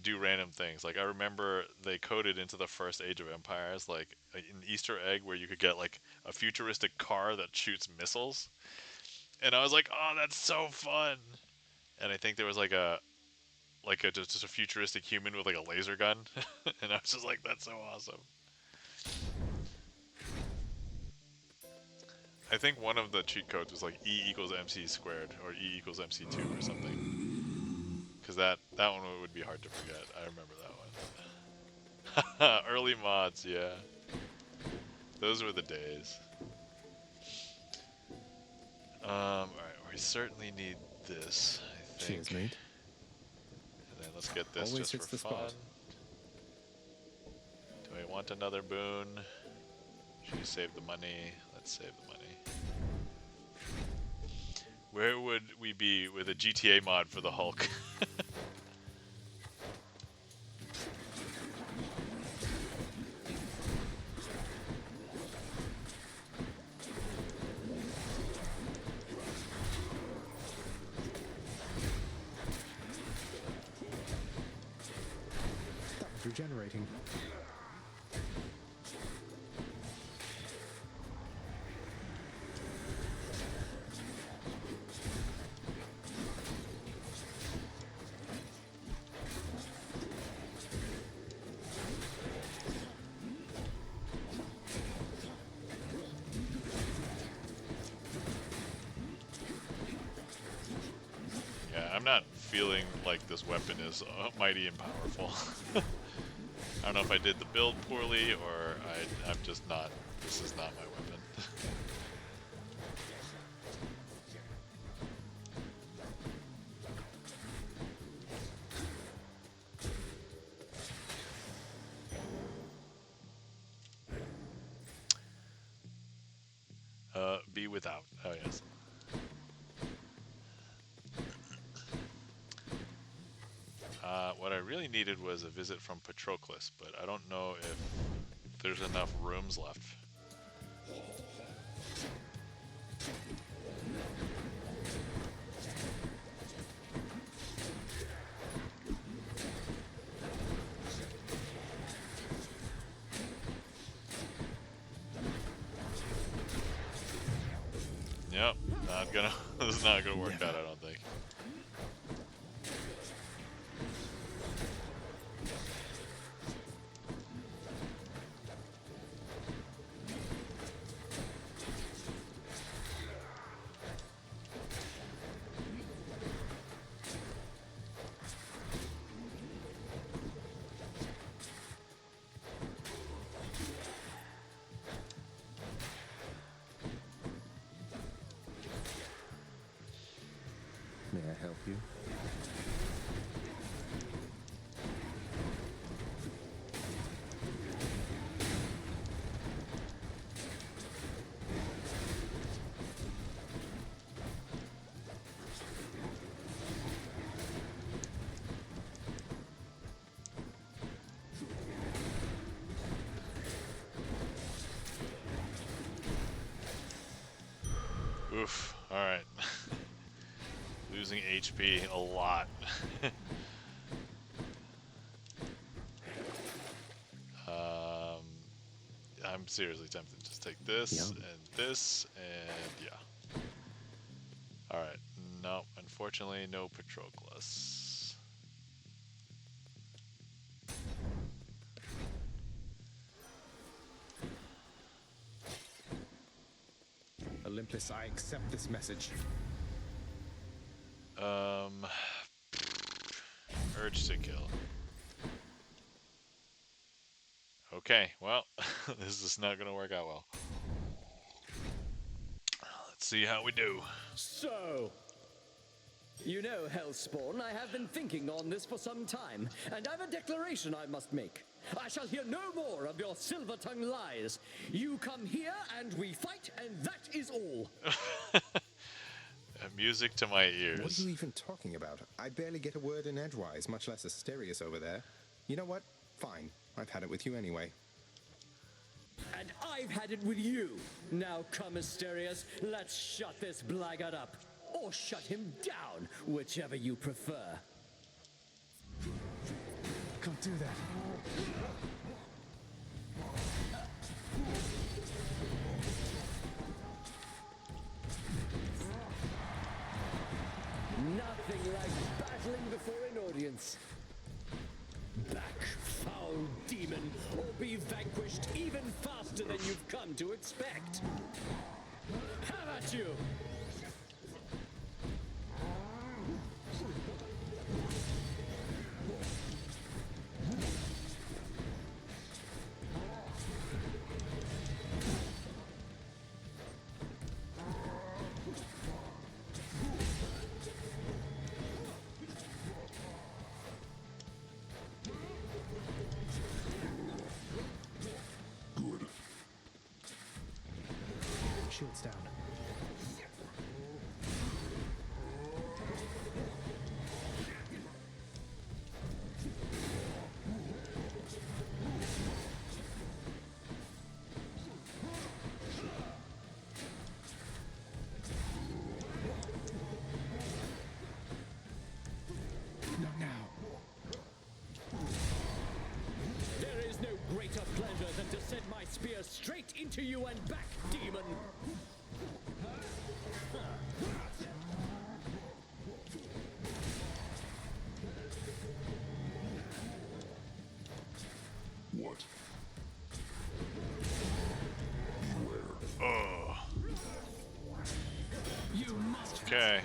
do random things. Like I remember they coded into the first Age of Empires like an Easter egg where you could get like a futuristic car that shoots missiles, and I was like, oh, that's so fun. And I think there was like a just a futuristic human with like a laser gun, and I was just like, that's so awesome. I think one of the cheat codes was like E equals MC squared or E equals MC2 or something. Because that one would be hard to forget. I remember that one. Early mods, yeah. Those were the days. Alright, we certainly need this, I think.
Cheers, mate.
And then let's get this
Always
just
hits
for
the
fun.
spot.
Do I want another boon? Should we save the money? Let's save the money. Where would we be with a GTA mod for the Hulk?
That was regenerating.
I'm not feeling like this weapon is mighty and powerful. I don't know if I did the build poorly or I'm just not. This is not my weapon. Be without. Oh, yes. What I really needed was a visit from Patroclus, but I don't know if there's enough rooms left. Yep, not gonna. This is not gonna work out, I don't think.
May I help you?
Oof. All right. Losing HP a lot. I'm seriously tempted to just take this and this and yeah. Alright, no, unfortunately no Patroclus.
Olympus, I accept this message.
Urge to kill. Okay, well, this is not gonna work out well. Let's see how we do.
So, you know, Hellspawn, I have been thinking on this for some time, and I've a declaration I must make. I shall hear no more of your silver-tongued lies. You come here and we fight, and that is all.
Music to my ears.
What are you even talking about? I barely get a word in edgewise, much less Asterius over there. You know what? Fine. I've had it with you anyway.
And I've had it with you. Now come, Asterius, let's shut this blackguard up. Or shut him down, whichever you prefer.
Can't do that.
Nothing like battling before an audience. Back, foul demon, or be vanquished even faster than you've come to expect. Have at you!
Shields down.
Not now. There is no greater pleasure than to send my spear straight into you and back, demon.
What?
Oh.
You must.
Okay.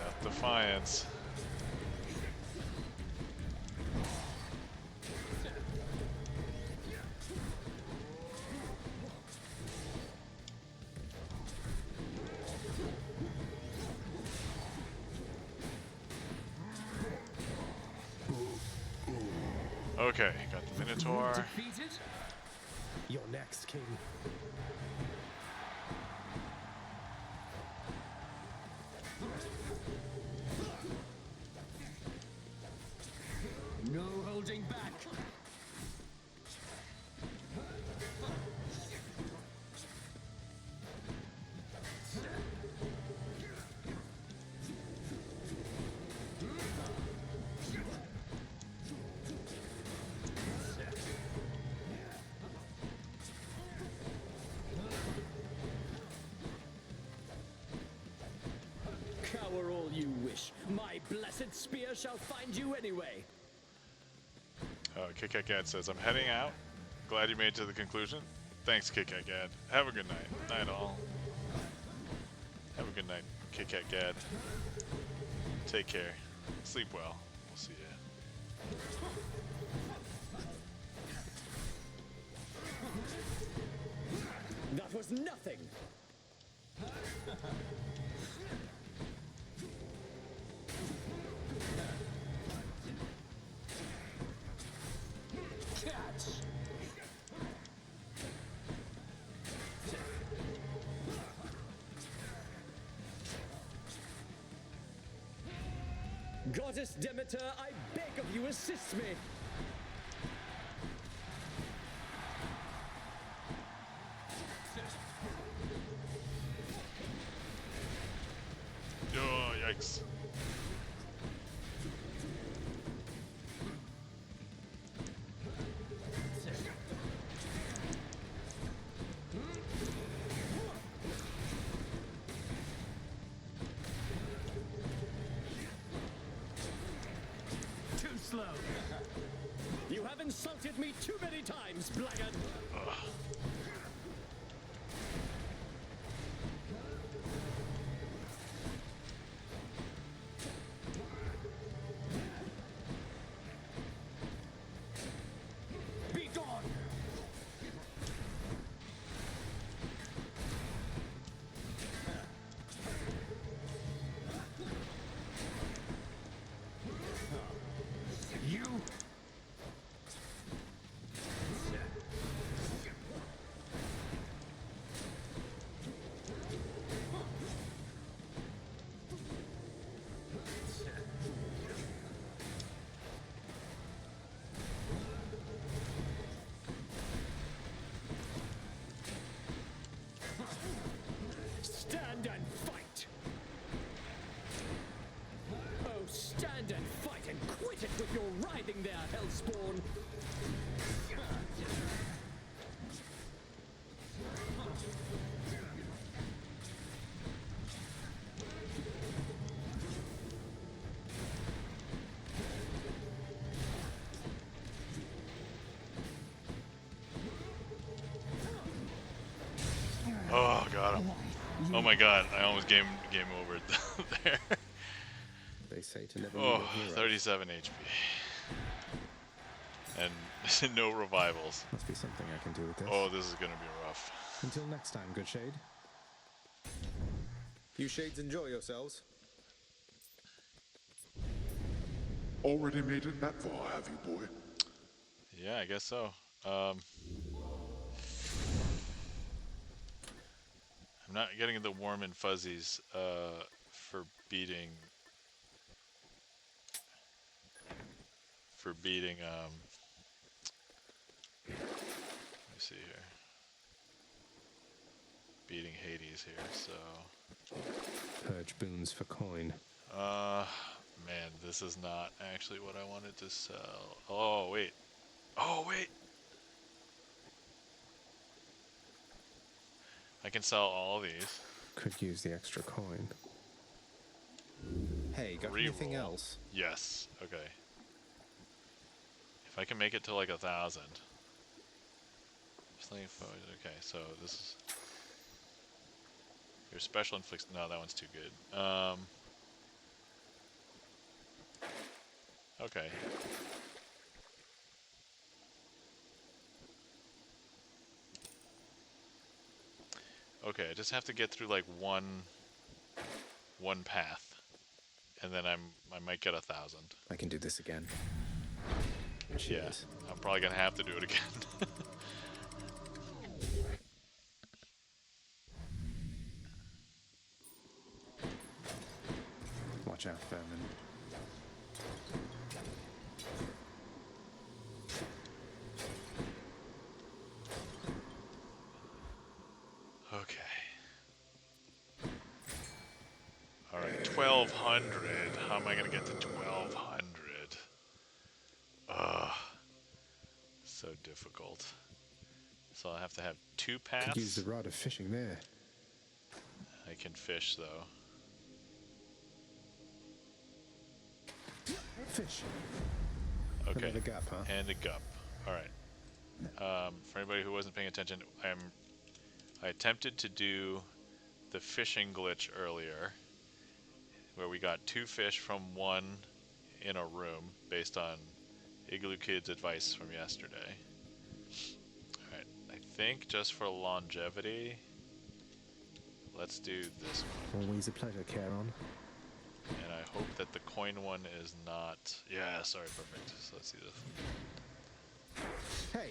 Got Defiance. Okay, got the Minotaur.
Defeated?
You're next, King.
No holding back. Cower all you wish. My blessed spear shall find you anyway.
Kit Kat Gad says, I'm heading out. Glad you made it to the conclusion. Thanks, Kit Kat Gad. Have a good night. Night all. Have a good night, Kit Kat Gad. Take care. Sleep well. We'll see ya.
That was nothing. Catch. Goddess Demeter, I beg of you, assist me.
Oh, yikes.
Too slow. You have insulted me too many times, blackguard. Be gone. You. Stand and fight! Oh, stand and fight and quit it with your writhing there, Hellspawn!
Oh, got him. Oh my god, I almost game over there.
They say to never leave
Oh,
a hero.
37 HP. And no revivals.
Must be something I can do with this.
Oh, this is gonna be rough.
Until next time, good shade. You shades enjoy yourselves.
Already made it that far, have you, boy?
Yeah, I guess so. I'm not getting the warm and fuzzies for beating let me see here. Beating Hades here, so
Purge boons for coin.
man, this is not actually what I wanted to sell. Oh wait. Oh wait. I can sell all these.
Could use the extra coin. Hey, got anything
Reroll.
else?
Yes. Okay. If I can make it to like 1,000. Okay, so this is your special inflicts. No, that one's too good. Okay. Okay, I just have to get through like one path, and then I might get 1,000.
I can do this again. Cheers.
Yeah, I'm probably gonna have to do it again.
Watch out, vermin.
Okay. All right, 1200. How am I gonna get to 1200? Ugh, so difficult. So I have to have 2
Could use the
paths.
rod of fishing there.
I can fish though.
Fish.
Okay.
Another gap, huh?
And a gup. All right. For anybody who wasn't paying attention, I attempted to do the fishing glitch earlier, where we got 2 fish from 1 in a room based on Igloo Kid's advice from yesterday. All right. I think just for longevity, let's do this one.
Always a pleasure, Charon.
And I hope that the coin one is not... Yeah, sorry, perfect. So let's see this.
Hey!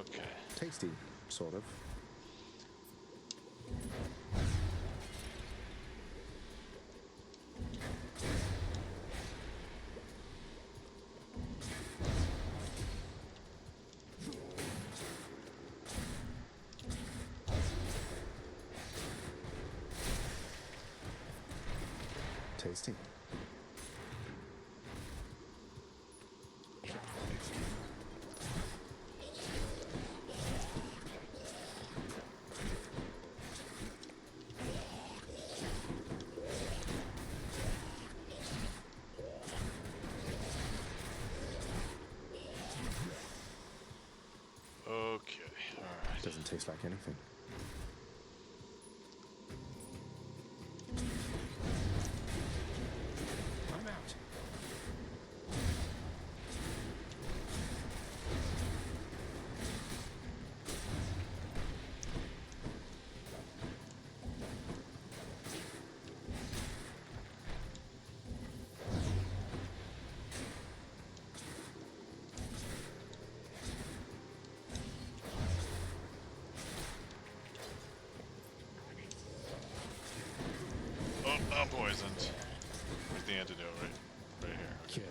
Okay.
Tasty, sort of. Tasty.
Okay, alright.
Doesn't taste like anything. I'm out.
Oh, I'm poisoned. Where's the antidote? Right here.
Killed.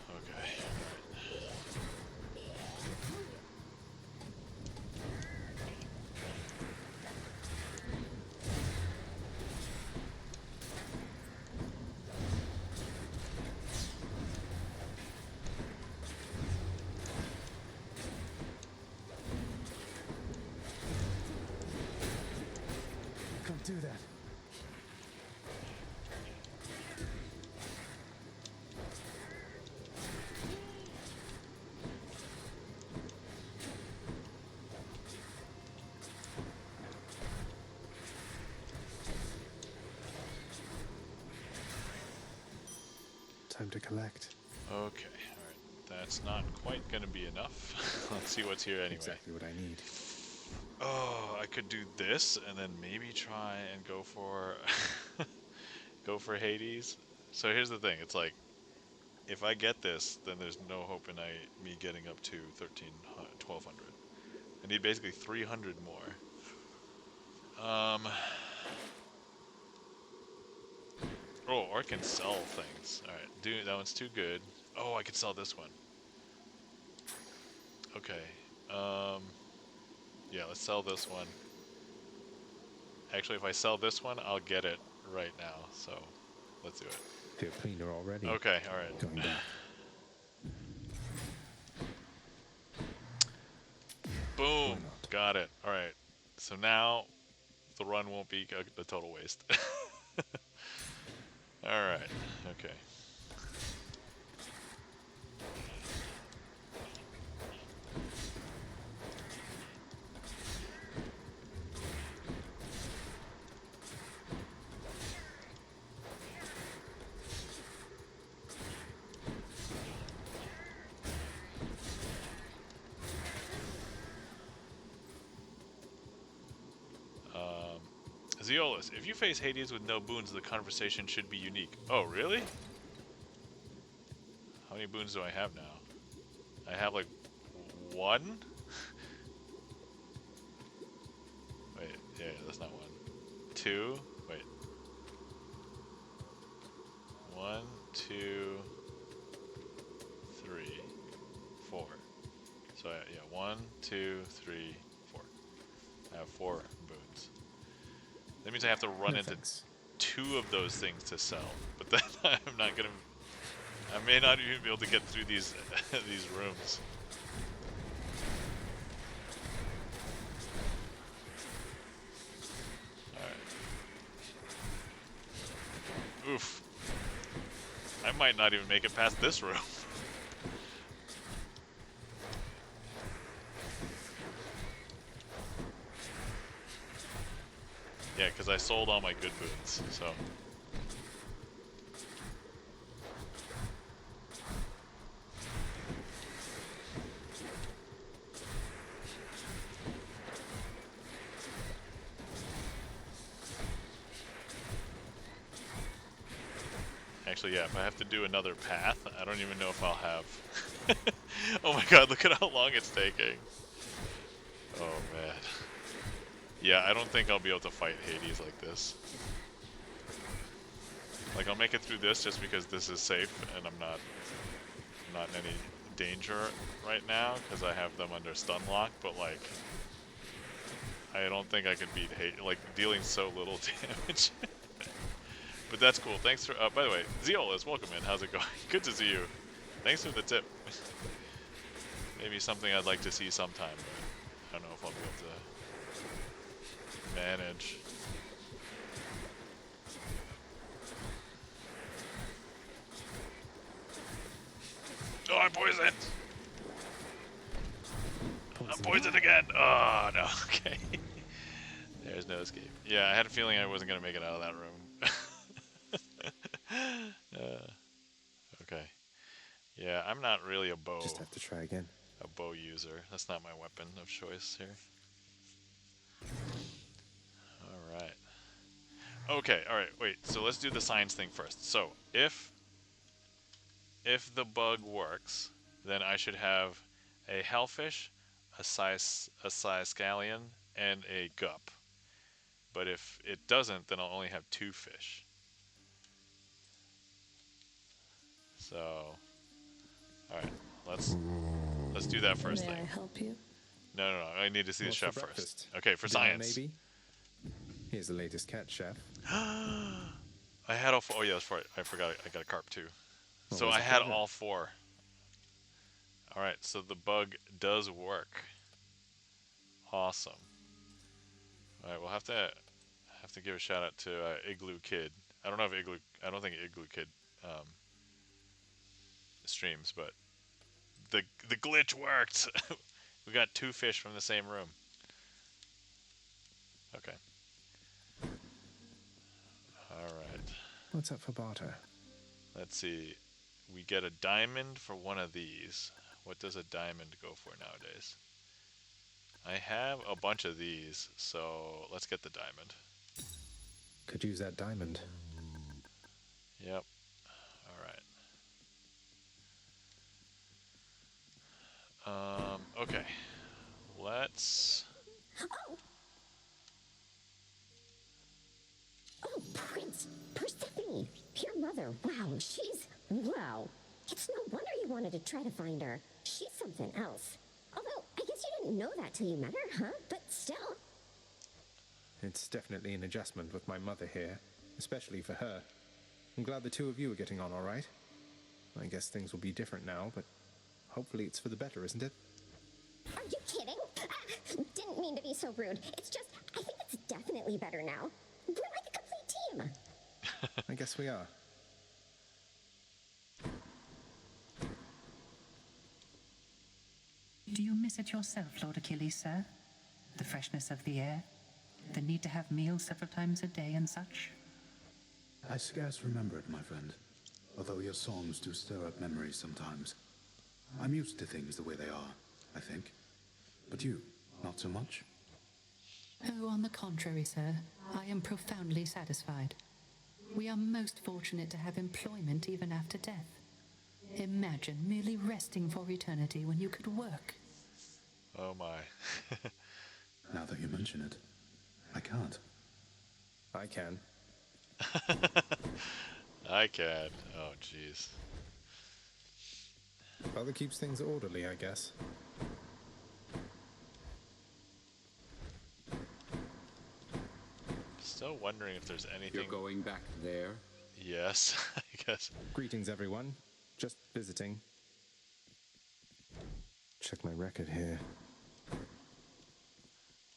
Okay.
Can't do that. Time to collect.
Okay, alright. That's not quite gonna be enough. Let's see what's here anyway.
Exactly what I need.
Oh, I could do this and then maybe try and go for go for Hades. So here's the thing, it's like if I get this, then there's no hope in me getting up to 1200. I need basically 300 more. Oh, or I can sell things. Alright, dude, that one's too good. Oh, I could sell this one. Okay. Yeah, let's sell this one. Actually, if I sell this one, I'll get it right now. So, let's do it.
Feel cleaner already.
Okay, alright.
Going back.
Boom! Got it. Alright. So now, the run won't be a total waste. Alright. Okay. Zeolus, if you face Hades with no boons, the conversation should be unique. Oh, really? How many boons do I have now? I have like 1? Wait, yeah, that's not 1. 2? Wait. 1, 2, 3, 4. So yeah, 1, 2, 3, 4. I have 4 boons. That means I have to run into 2 of those things to sell. But then I'm not gonna. I may not even be able to get through these these rooms. All right. Oof. I might not even make it past this room. Yeah, because I sold all my good boons, so. Actually, yeah, if I have to do another path, I don't even know if I'll have. Oh my god, look at how long it's taking. Oh man. Yeah, I don't think I'll be able to fight Hades like this. Like, I'll make it through this just because this is safe and I'm not in any danger right now because I have them under stun lock, but like, I don't think I could beat Hades, like, dealing so little damage. But that's cool. Thanks for, by the way, Zeolus, welcome in. How's it going? Good to see you. Thanks for the tip. Maybe something I'd like to see sometime, but I don't know if I'll be able to manage. Oh, I'm poisoned! I'm poisoned again! Oh, no. Okay. There's no escape. Yeah, I had a feeling I wasn't going to make it out of that room. Okay. Yeah, I'm not really a bow.
Just have to try again.
A bow user. That's not my weapon of choice here. Alright. Okay, alright, wait. So let's do the science thing first. So, if the bug works, then I should have a hellfish, a scallion, and a gup. But if it doesn't, then I'll only have 2 fish. So, alright, let's do that first thing.
May I help you?
No, I need to see the chef
for
first.
breakfast?
Okay, for
Dinner,
science.
maybe? Here's the latest cat, chef.
I had all 4. Oh yeah, that's right. I forgot. I got a carp too. So
Always
I
a
had
pleasure.
all 4. All right, so the bug does work. Awesome. All right, we'll have to give a shout out to Igloo Kid. I don't know if I don't think Igloo Kid streams, but the glitch worked. We got 2 fish from the same room. Okay. All right.
What's up for barter?
Let's see. We get a diamond for one of these. What does a diamond go for nowadays? I have a bunch of these, so let's get the diamond.
Could use that diamond.
Yep. Alright. Okay. Let's...
Oh, Prince! Persephone! Pure mother! Wow, she's... Wow! It's no wonder you wanted to try to find her. She's something else. Although, I guess you didn't know that till you met her, huh? But still...
It's definitely an adjustment with my mother here, especially for her. I'm glad the 2 of you are getting on all right. I guess things will be different now, but hopefully it's for the better, isn't it?
Are you kidding? Didn't mean to be so rude. It's just, I think it's definitely better now. We're like a complete team.
I guess we are.
Do you miss it yourself, Lord Achilles, sir? The freshness of the air? The need to have meals several times a day and such?
I scarce remember it, my friend. Although your songs do stir up memories sometimes. I'm used to things the way they are, I think. But you, not so much?
Oh, on the contrary, sir, I am profoundly satisfied. We are most fortunate to have employment even after death. Imagine merely resting for eternity when you could work.
Oh my.
Now that you mention it, I can't.
I can.
I can. Oh, jeez.
Father keeps things orderly, I guess.
Still wondering if there's anything.
You're going back there?
Yes, I guess.
Greetings, everyone. Just visiting. Check my record here.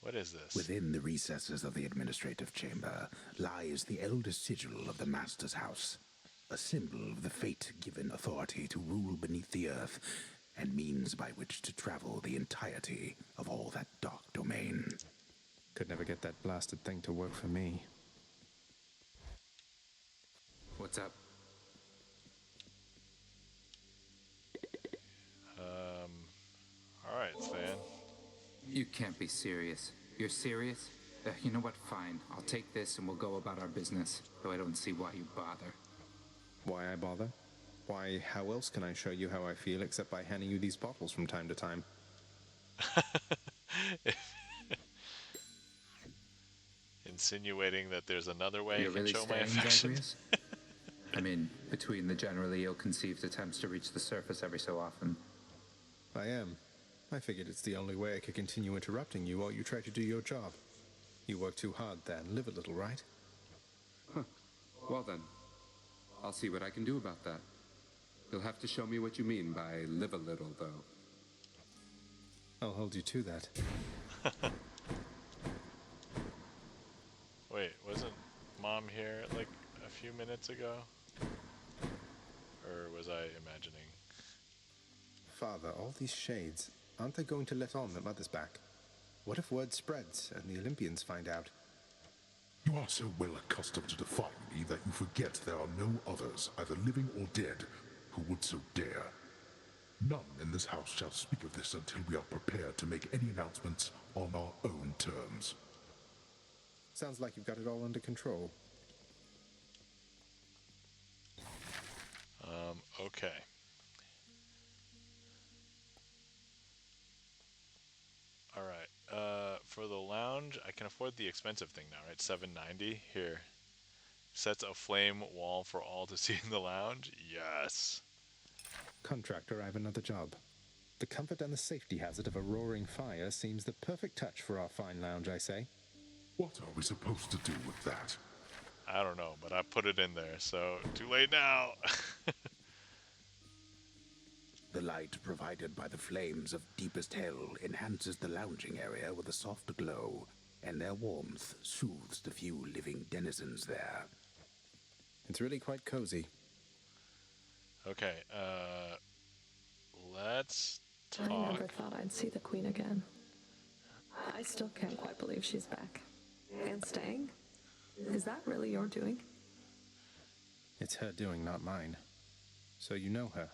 What is this?
Within the recesses of the administrative chamber lies the elder sigil of the Master's House, a symbol of the fate-given authority to rule beneath the earth, and means by which to travel the entirety of all that dark domain.
Could never get that blasted thing to work for me.
What's up?
Alright, Stan.
You can't be serious. You're serious? You know what? Fine. I'll take this and we'll go about our business, though I don't see why you bother.
Why I bother? Why, how else can I show you how I feel except by handing you these bottles from time to time?
Insinuating that there's another way
You're
I can
really
show my
staying,
affection.
Zagreus? I mean, between the generally ill-conceived attempts to reach the surface every so often.
I am. I figured it's the only way I could continue interrupting you while you try to do your job. You work too hard then. Live a little, right?
Huh. Well then, I'll see what I can do about that. You'll have to show me what you mean by live a little, though.
I'll hold you to that.
Wait, wasn't Mom here like a few minutes ago? Or was I imagining?
Father, all these shades, aren't they going to let on that Mother's back? What if word spreads and the Olympians find out?
You are so well accustomed to defying me that you forget there are no others, either living or dead, who would so dare. None in this house shall speak of this until we are prepared to make any announcements on our own terms.
Sounds like you've got it all under control.
Okay. Alright, for the lounge, I can afford the expensive thing now, right? $7.90. Here. Sets a flame wall for all to see in the lounge. Yes.
Contractor, I have another job. The comfort and the safety hazard of a roaring fire seems the perfect touch for our fine lounge, I say.
What are we supposed to do with that?
I don't know, but I put it in there, so too late now.
The light provided by the flames of deepest hell enhances the lounging area with a soft glow, and their warmth soothes the few living denizens there.
It's really quite cozy.
Okay, let's talk.
I never thought I'd see the Queen again. I still can't quite believe she's back. And staying? Is that really your doing?
It's her doing, not mine. So you know her.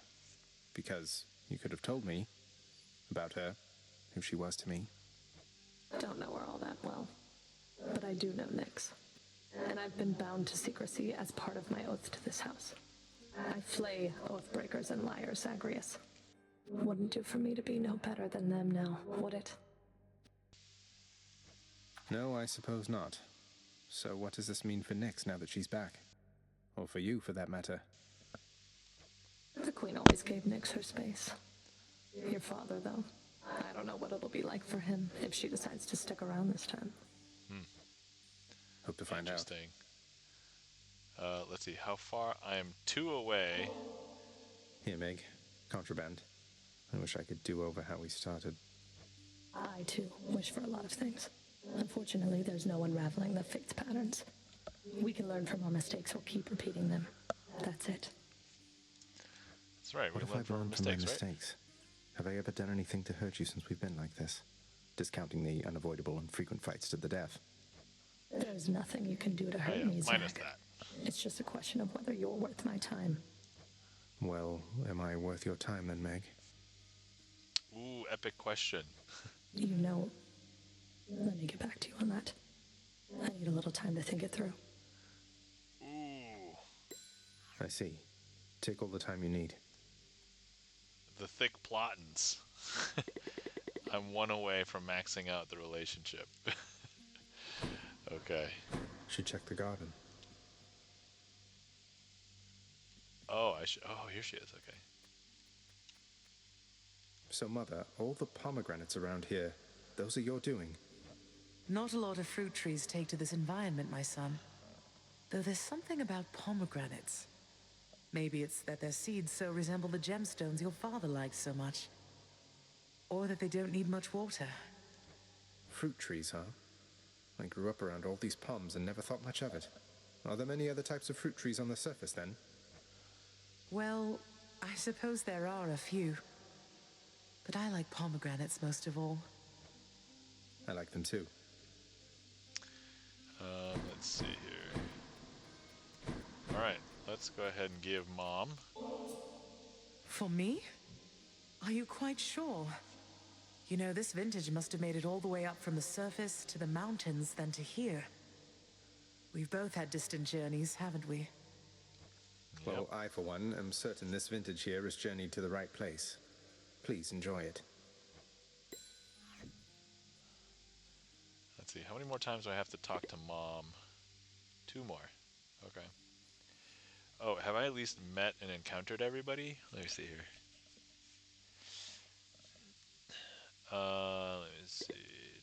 Because you could have told me about her, who she was to me.
Don't know her all that well. But I do know Nyx. And I've been bound to secrecy as part of my oath to this house. I flay oath breakers and liars, Zagreus. Wouldn't do for me to be no better than them now, would it?
No, I suppose not. So what does this mean for Nyx now that she's back? Or for you, for that matter?
The Queen always gave Nyx her space. Your father, though. I don't know what it'll be like for him if she decides to stick around this time.
Hope to find out.
Interesting. Let's see, how far? I am 2 away.
Here, Meg. Contraband. I wish I could do over how we started.
I, too, wish for a lot of things. Unfortunately, there's no unraveling the fate's patterns. We can learn from our mistakes or keep repeating them. That's it.
That's right, we
What if
learn
I've
from our
learned from my
mistakes, right?
mistakes? Have I ever done anything to hurt you since we've been like this? Discounting the unavoidable and frequent fights to the death.
There's nothing you can do to hurt me,
minus
Zach.
that.
It's just a question of whether you're worth my time.
Well, am I worth your time then, Meg?
Ooh, epic question.
You know, Let me get back to you on that. I need a little time to think it through.
Ooh.
I see. Take all the time you need.
The thick plottins. I'm one away from maxing out the relationship. Okay.
Should check the garden.
Oh, I should. Oh, here she is. Okay.
So, Mother, all the pomegranates around here, those are your doing?
Not a lot of fruit trees take to this environment, my son. Though there's something about pomegranates. Maybe it's that their seeds so resemble the gemstones your father liked so much. Or that they don't need much water.
Fruit trees, huh? I grew up around all these palms and never thought much of it. Are there many other types of fruit trees on the surface, then?
Well, I suppose there are a few. But I like pomegranates most of all.
I like them too.
Let's see here. Alright, let's go ahead and give Mom.
For me? Are you quite sure? You know, this vintage must have made it all the way up from the surface to the mountains, then to here. We've both had distant journeys, haven't we?
Well, I, for one, am certain this vintage here has journeyed to the right place. Please enjoy it.
Let's see, how many more times do I have to talk to Mom? 2 more. Okay. Oh, have I at least met and encountered everybody? Let me see here. Let me see.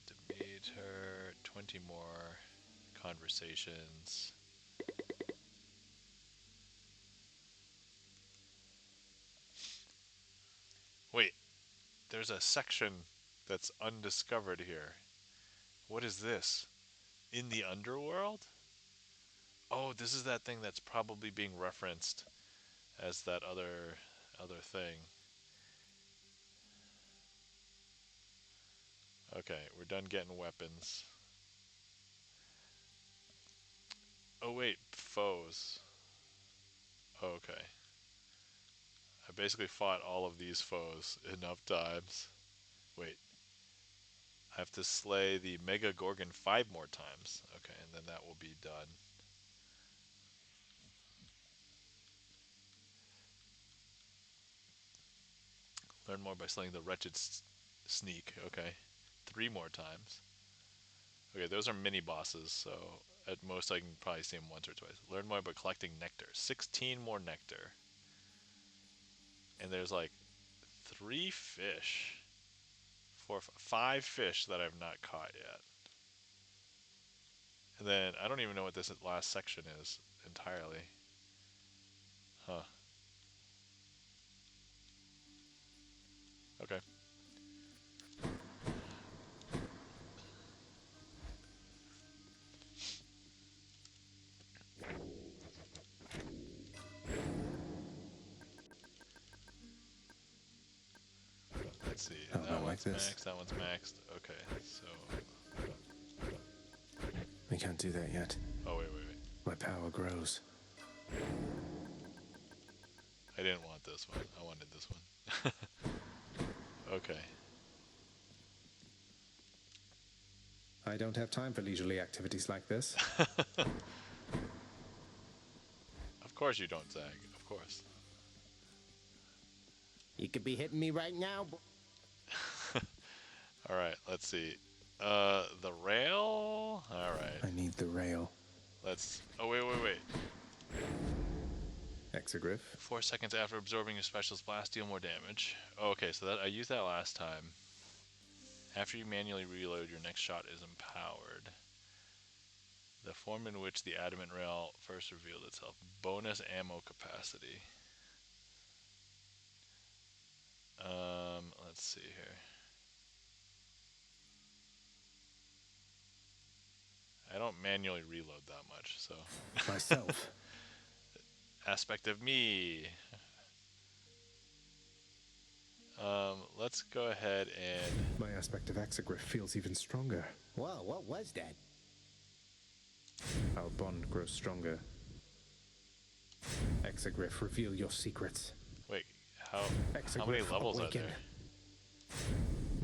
To meet her, 20 more conversations. Wait, there's a section that's undiscovered here. What is this? In the underworld? Oh, this is that thing that's probably being referenced as that other thing. Okay, we're done getting weapons. Oh wait, foes. Okay. I basically fought all of these foes enough times. Wait. I have to slay the Mega Gorgon 5 more times. Okay, and then that will be done. Learn more by slaying the wretched sneak. Okay. 3 more times. Okay, those are mini bosses, so at most I can probably see them once or twice. Learn more by collecting nectar. 16 more nectar. And there's like 3 fish. 5 fish that I've not caught yet. And then I don't even know what this last section is entirely. Huh. Okay. Let's see.
Oh,
That
not like
one's
this.
maxed. That one's maxed. Okay, so.
We can't do that yet.
Oh, wait.
My power grows.
I didn't want this one. I wanted this one. Okay.
I don't have time for leisurely activities like this.
Of course you don't, Zag. Of course.
You could be hitting me right now.
Alright, let's see. The rail? Alright.
I need the rail.
Let's... Oh, wait.
Exegriff.
4 seconds after absorbing your special's blast, deal more damage. Oh, okay, so that I used that last time. After you manually reload, your next shot is empowered. The form in which the adamant rail first revealed itself. Bonus ammo capacity. Let's see here. I don't manually reload that much, so.
Myself.
Aspect of me. Let's go ahead and...
My aspect of Exegriff feels even stronger.
Whoa, what was that?
Our bond grows stronger. Exegriff, reveal your secrets.
Wait, how many levels are there?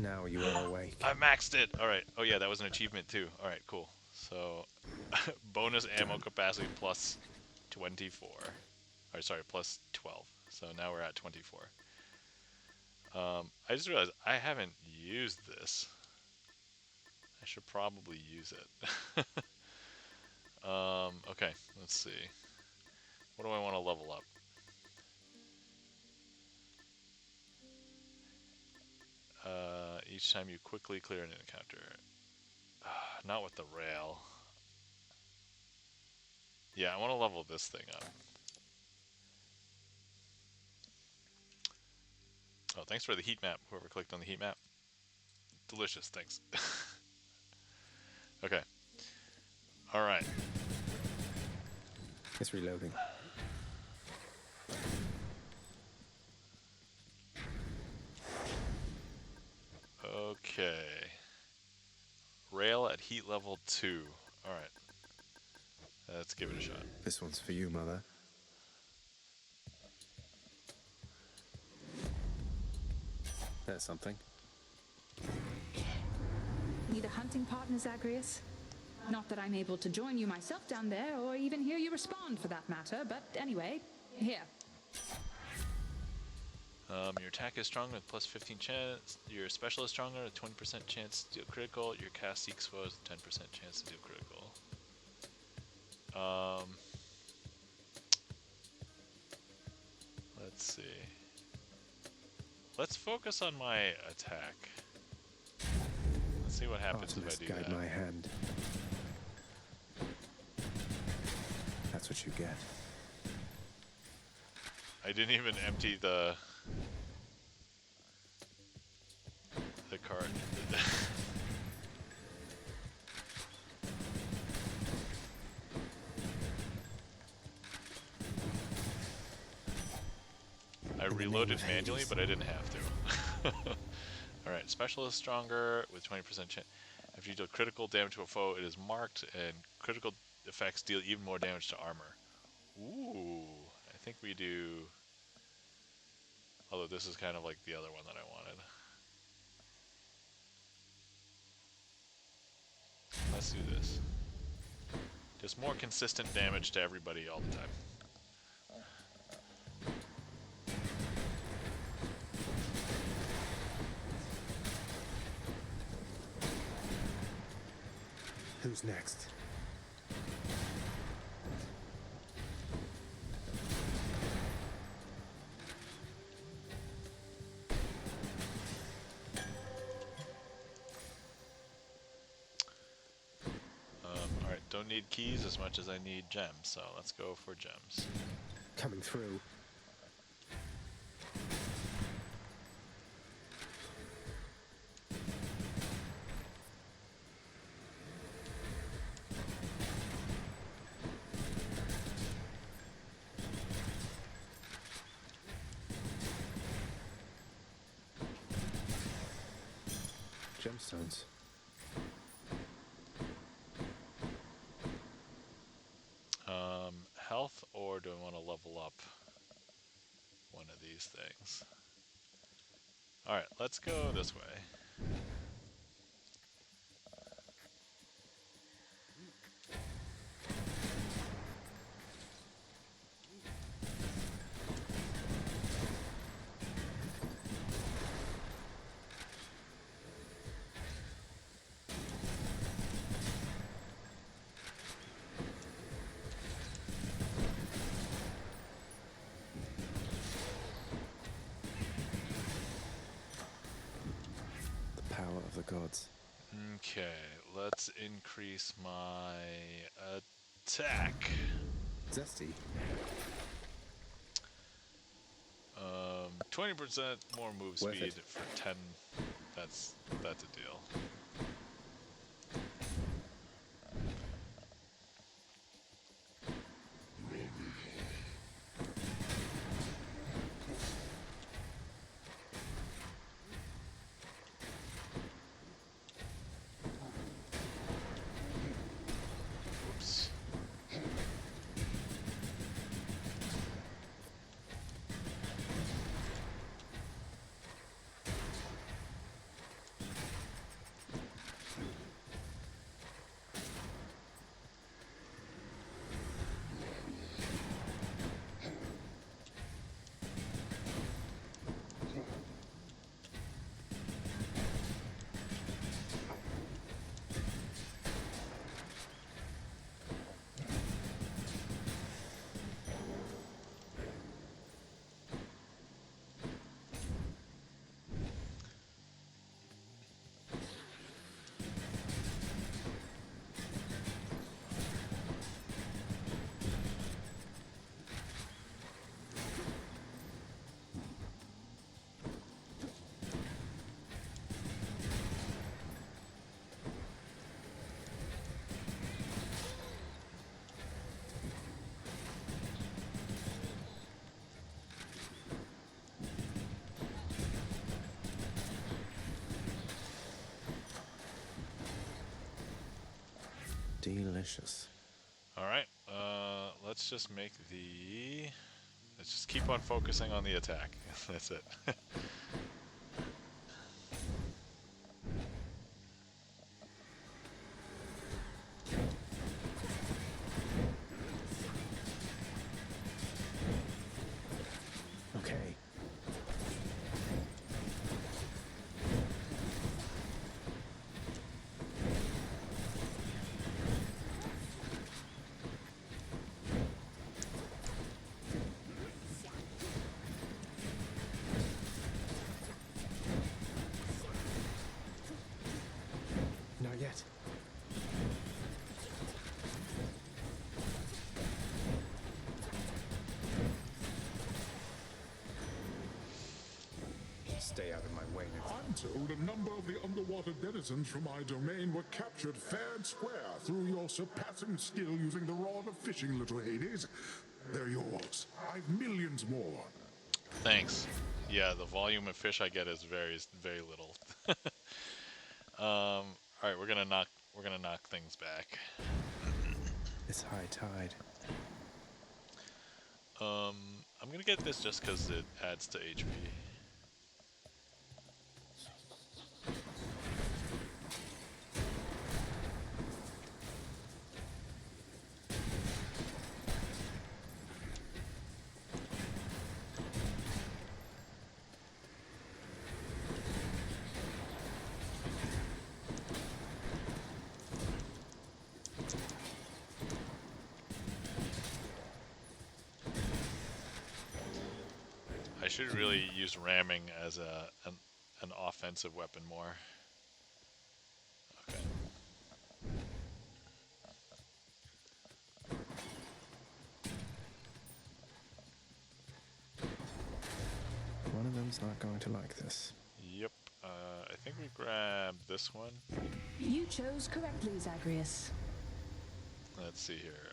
Now you are awake.
I maxed it. All right. Oh yeah, that was an achievement too. All right, cool. So bonus ammo capacity plus 24. Or sorry, plus 12. So now we're at 24. I just realized I haven't used this. I should probably use it. Okay, let's see. What do I want to level up? Each time you quickly clear an encounter. Not with the rail. Yeah, I want to level this thing up. Oh, thanks for the heat map, whoever clicked on the heat map. Delicious, thanks. Okay. Alright.
It's reloading.
Okay. Rail at heat level 2. Alright. Let's give it a shot.
This one's for you, Mother. There's something.
Need a hunting partner, Zagreus? Not that I'm able to join you myself down there, or even hear you respond for that matter, but anyway, here.
Your attack is stronger with plus 15 chance. Your special is stronger with 20% chance to deal critical. Your cast seeks foes with 10% chance to deal critical. Let's see. Let's focus on my attack. Let's see what happens if I do
guide
that.
my hand. That's what you get.
I didn't even empty the card. I reloaded manually, but I didn't have to. Alright, special is stronger with 20% chance. If you deal critical damage to a foe, it is marked, and critical effects deal even more damage to armor. Ooh, I think we do... Although this is kind of like the other one that I wanted. Let's do this. Just more consistent damage to everybody all the time.
Who's next?
Alright, don't need keys as much as I need gems, so let's go for gems.
Coming through. Gemstones.
Health, or do I want to level up one of these things? Alright, let's go this way.
Of the gods.
Okay, let's increase my attack.
Zesty.
20% more move
Worth
speed
it.
for 10. That's a deal.
Delicious.
All right. Let's just make the. Let's just keep on focusing on the attack. That's it.
Okay. Not yet. Stay out of my way.
I'm told a number of the underwater denizens from my domain were captured fair and square through your surpassing skill using the rod of fishing, little Hades. They're yours. I've millions more.
Thanks. Yeah, the volume of fish I get is very little. All right, we're gonna knock things back.
It's high tide.
I'm gonna get this just because it adds to HP. I should really use ramming as an offensive weapon more. Okay.
One of them's not going to like this.
Yep. I think we grabbed this one.
You chose correctly, Zagreus.
Let's see here.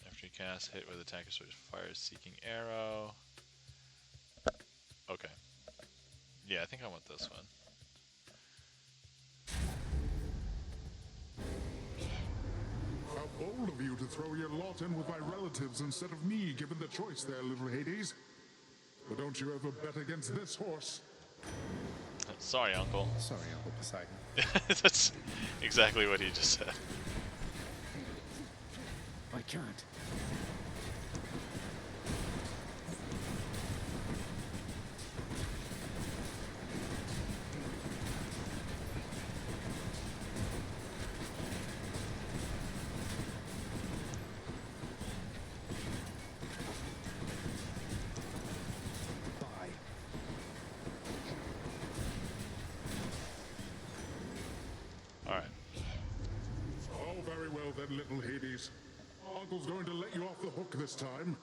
After you cast, hit with attacker switch fire seeking arrow. Okay. Yeah, I think I want this one.
How bold of you to throw your lot in with my relatives instead of me, given the choice there, little Hades. But don't you ever bet against this horse.
Sorry, Uncle.
Sorry, Uncle Poseidon.
That's exactly what he just said.
I can't.
Little Hades. Uncle's going to let you off the hook this time.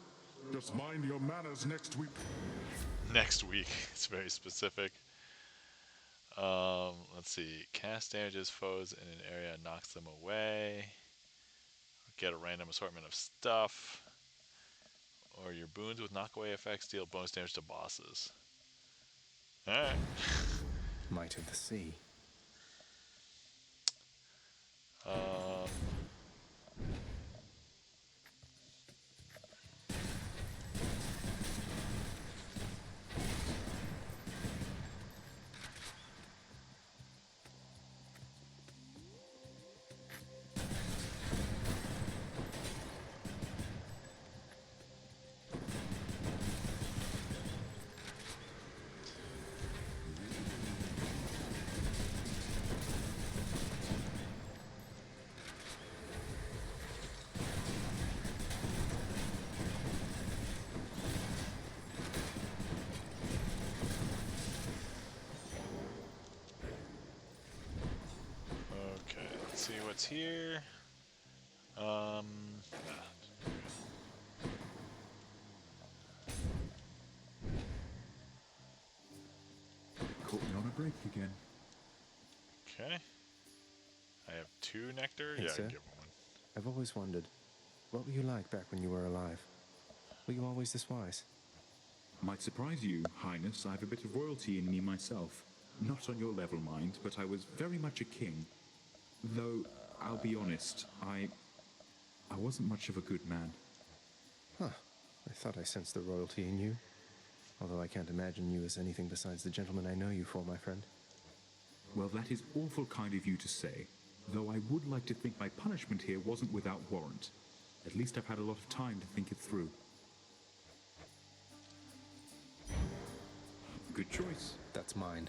Just mind your manners next week.
Next week. It's very specific. Let's see. Cast damages foes in an area, knocks them away. Get a random assortment of stuff. Or your boons with knockaway effects deal bonus damage to bosses. Alright.
Might of the sea.
See what's here.
Caught me on a break again.
Okay. I have 2 nectar.
Hey,
yeah,
sir.
I can give one.
I've always wondered, what were you like back when you were alive? Were you always this wise?
Might surprise you, Highness. I have a bit of royalty in me myself. Not on your level, mind, but I was very much a king. Though, I'll be honest, I wasn't much of a good man.
Huh. I thought I sensed the royalty in you. Although I can't imagine you as anything besides the gentleman I know you for, my friend.
Well, that is awful kind of you to say, though I would like to think my punishment here wasn't without warrant. At least I've had a lot of time to think it through. Good choice.
That's mine.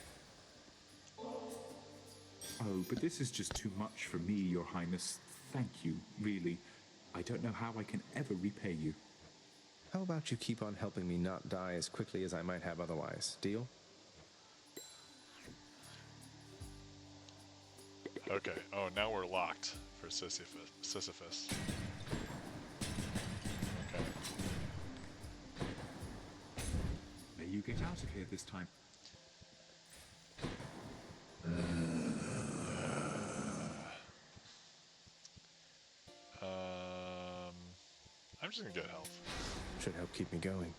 Oh, but this is just too much for me, Your Highness. Thank you, really. I don't know how I can ever repay you.
How about you keep on helping me not die as quickly as I might have otherwise? Deal?
Okay. Oh, now we're locked for Sisyphus. Okay.
May you get out of here this time.
I'm just gonna get health.
Should help keep me going.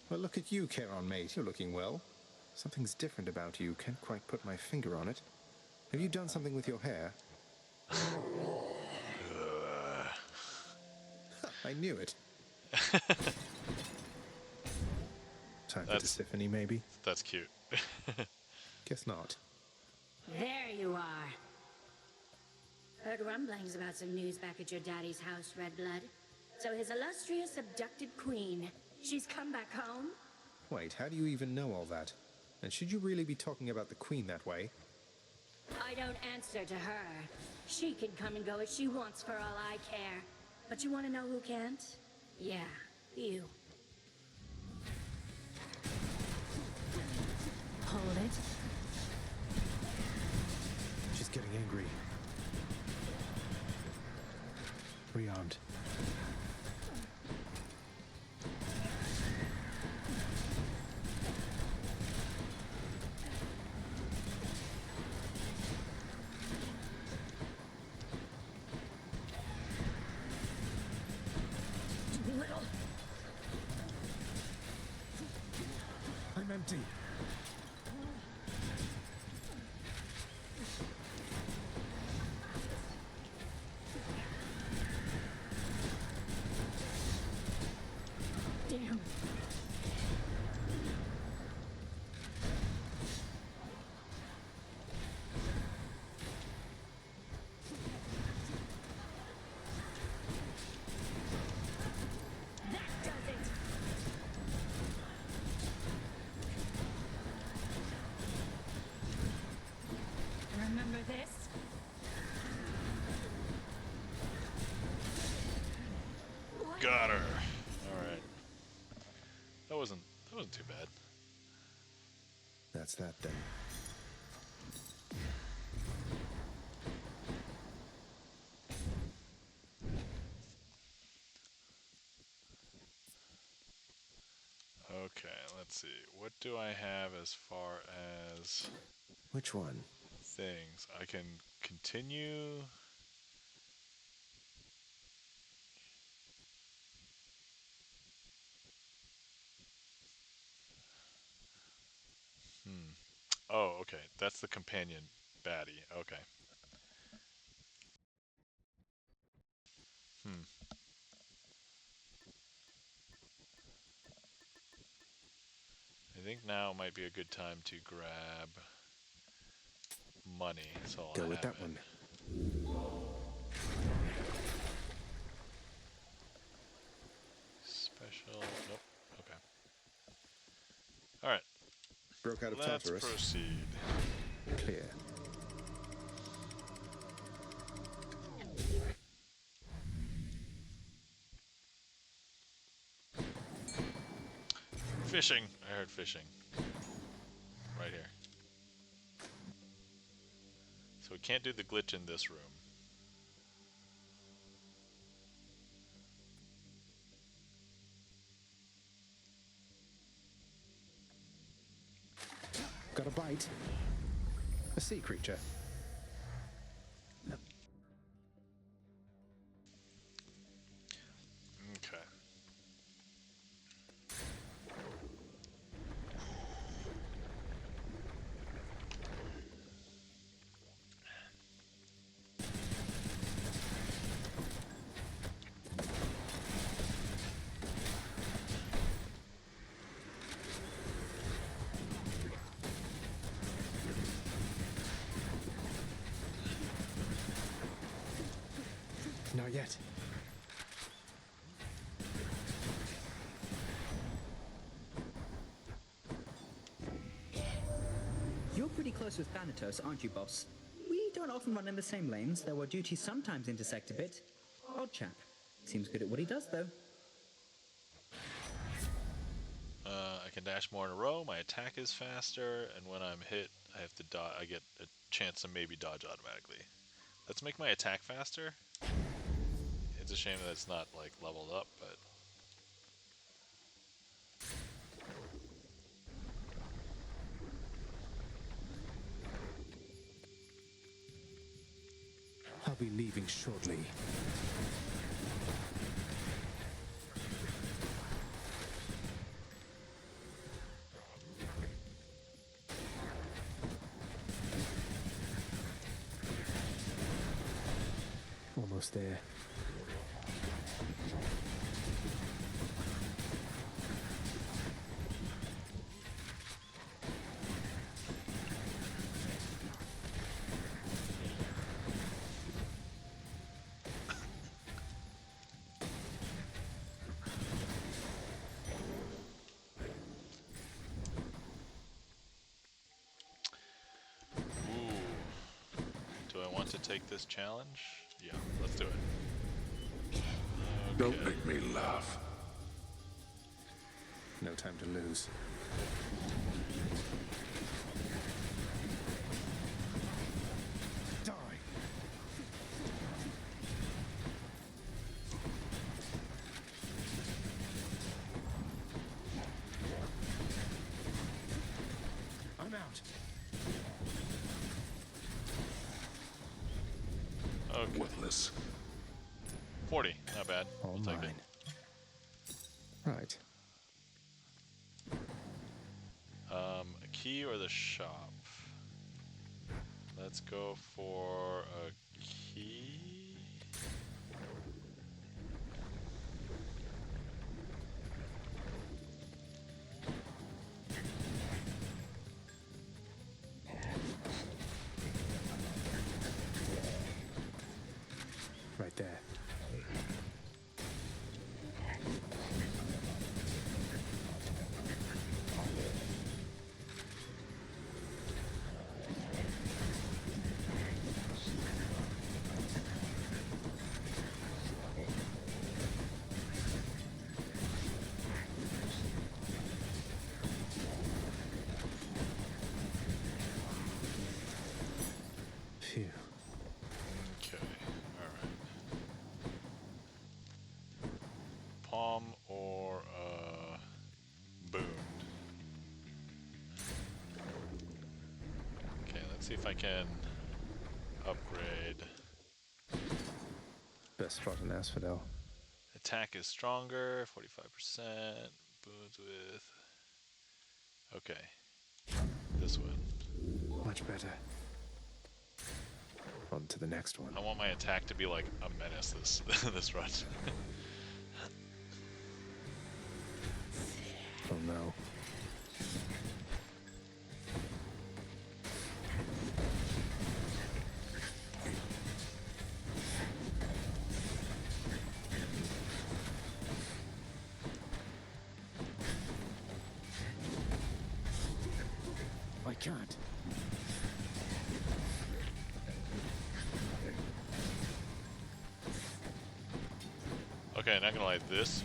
Well, look at you, Charon, mate. You're looking well. Something's different about you. Can't quite put my finger on it. Have you done something with your hair? I knew it. Time for Tisiphone, maybe?
That's cute.
Guess not.
There you are. Heard rumblings about some news back at your daddy's house, Redblood. So his illustrious abducted queen, she's come back home?
Wait, how do you even know all that? And should you really be talking about the queen that way?
I don't answer to her. She can come and go as she wants for all I care. But you want to know who can't? Yeah, you.
Hold it.
She's getting angry. Rearmed.
Too little.
I'm empty.
Damn. That does it. Remember this?
Got her. All right. That wasn't too bad.
That's that then.
Okay, let's see. What do I have as far as
Which one?
things? I can continue. Oh, okay. That's the companion baddie. Okay. I think now might be a good time to grab money. So I'll
Go with
have
that one.
Special. Nope. Okay. All right.
Broke out of
Let's
Tartarus.
proceed.
Clear.
Fishing. I heard fishing. Right here. So we can't do the glitch in this room.
Got a bite. A sea creature.
Okay.
Not yet.
You're pretty close with Thanatos, aren't you, boss? We don't often run in the same lanes, though our duties sometimes intersect a bit. Odd chap. Seems good at what he does, though.
I can dash more in a row, my attack is faster, and when I'm hit, I have to dodge. I get a chance to maybe dodge automatically. Let's make my attack faster. It's a shame that it's not, like, leveled up, but...
I'll be leaving shortly. Almost there.
Do I want to take this challenge? Yeah, let's do it. Okay.
Don't make me laugh.
No time to lose. Die! I'm out.
Okay.
Worthless.
40, not bad.
All
We'll take
mine.
it.
Right.
A key or the shop? Let's go for a key.
Right there. Phew.
Okay, alright. Palm or boon. Okay, let's see if I can upgrade.
Best spot in Asphodel.
Attack is stronger, 45%. Boons with... Okay. This one.
Much better. On to the next one.
I want my attack to be like a menace this this run.
Oh no. I can't.
Okay, not gonna lie, this...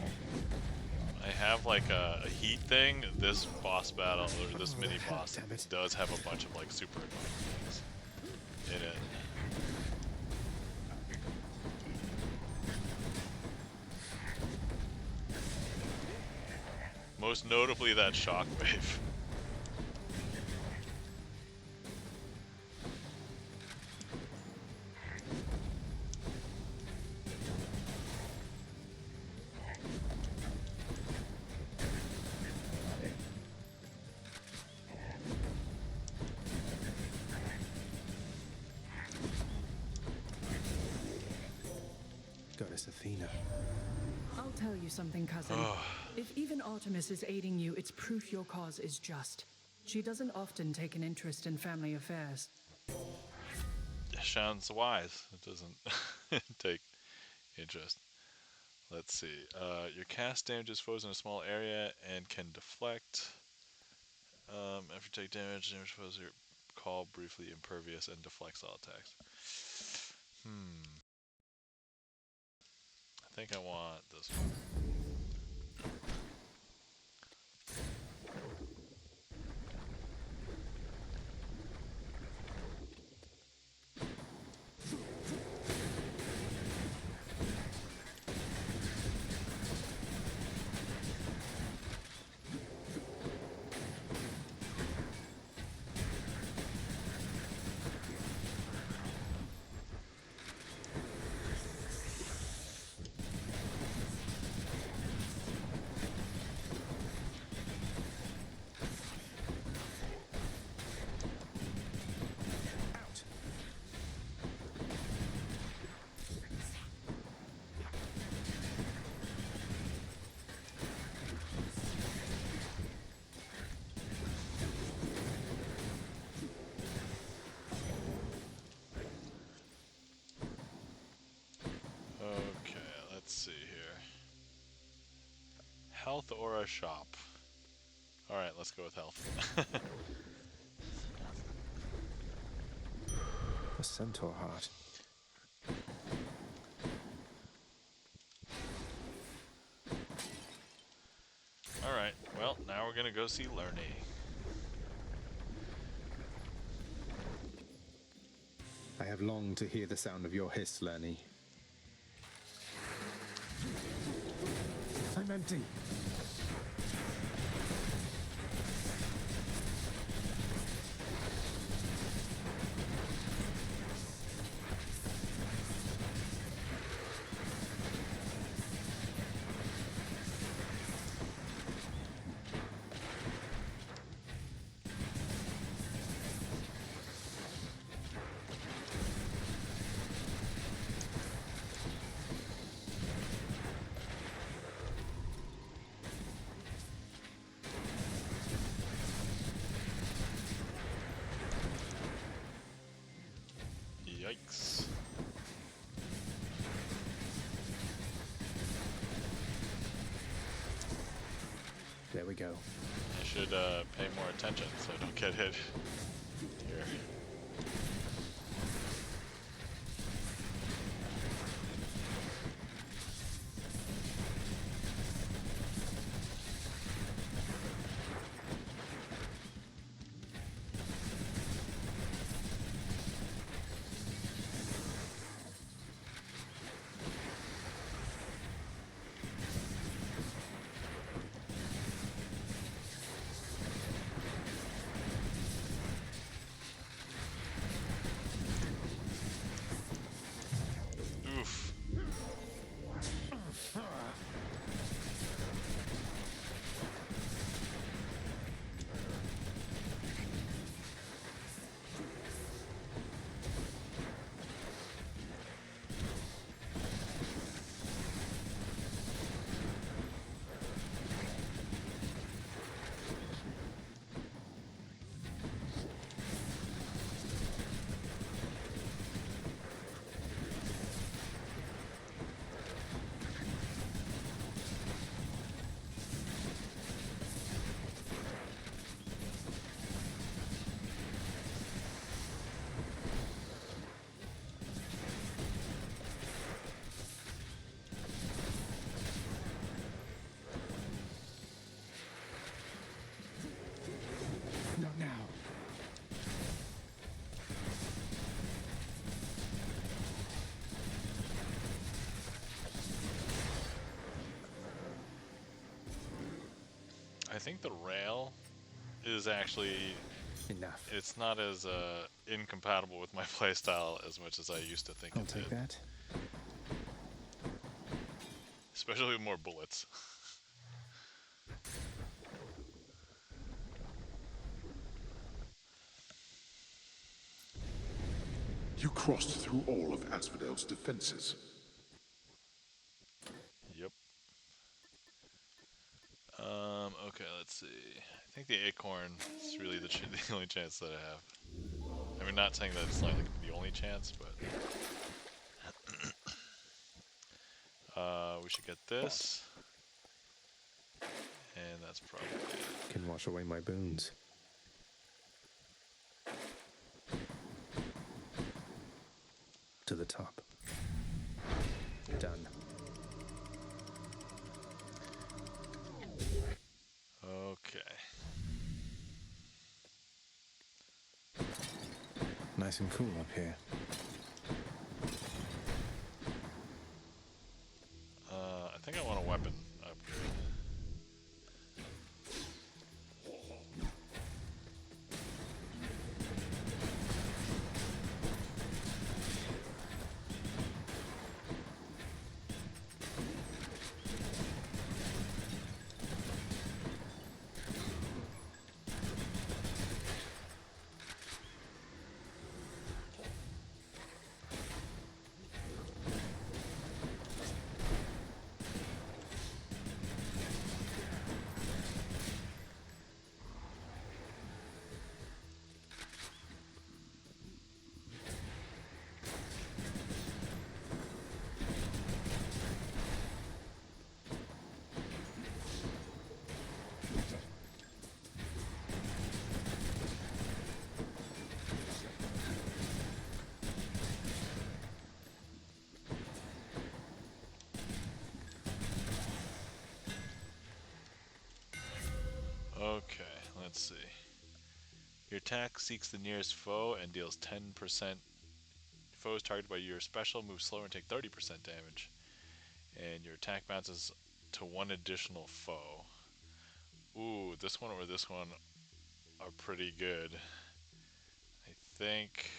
I have like a heat thing. This boss battle, or this mini boss, does have a bunch of like super annoying things in it. Most notably that shockwave.
Goddess Athena.
I'll tell you something, cousin. If even Artemis is aiding you, it's proof your cause is just. She doesn't often take an interest in family affairs.
Sounds wise. It doesn't take Interest. Let's see. Your cast damages foes in a small area and can deflect. After you take damage, damage foes are called briefly impervious and deflects all attacks. I think I want this one. Okay, let's see here. Health or a shop? Alright, let's go with health.
A centaur heart.
Alright, well, now we're gonna go see Lerny.
I have longed to hear the sound of your hiss, Lerny. I'm empty.
Yikes.
There we go.
I should pay more attention so I don't get hit here. Oof.
Not now.
I think the rail is actually
enough.
It's not as incompatible with my playstyle as much as I used to think
I'll
it
take
did.
that.
Especially with more bullets.
You crossed through all of Asphodel's defenses.
Yep. Okay, let's see. I think the acorn is really the only chance that I have. I mean, not saying that it's like the only chance, but We should get this. And that's probably...
Can wash away my boons. To the top. Done.
Okay.
Nice and cool up here.
I think I want a weapon upgrade. Okay, let's see. Your attack seeks the nearest foe and deals 10%. Foes targeted by your special move slower and take 30% damage. And your attack bounces to one additional foe. Ooh, this one or this one are pretty good. I think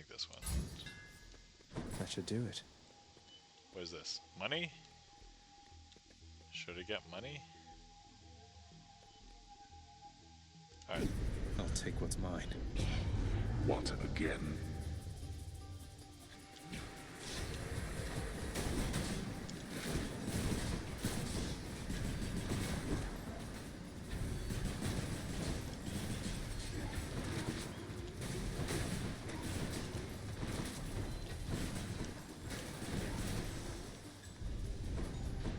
this one.
That should do it.
What is this? Money? Should I get money? Alright.
I'll take what's mine.
What again?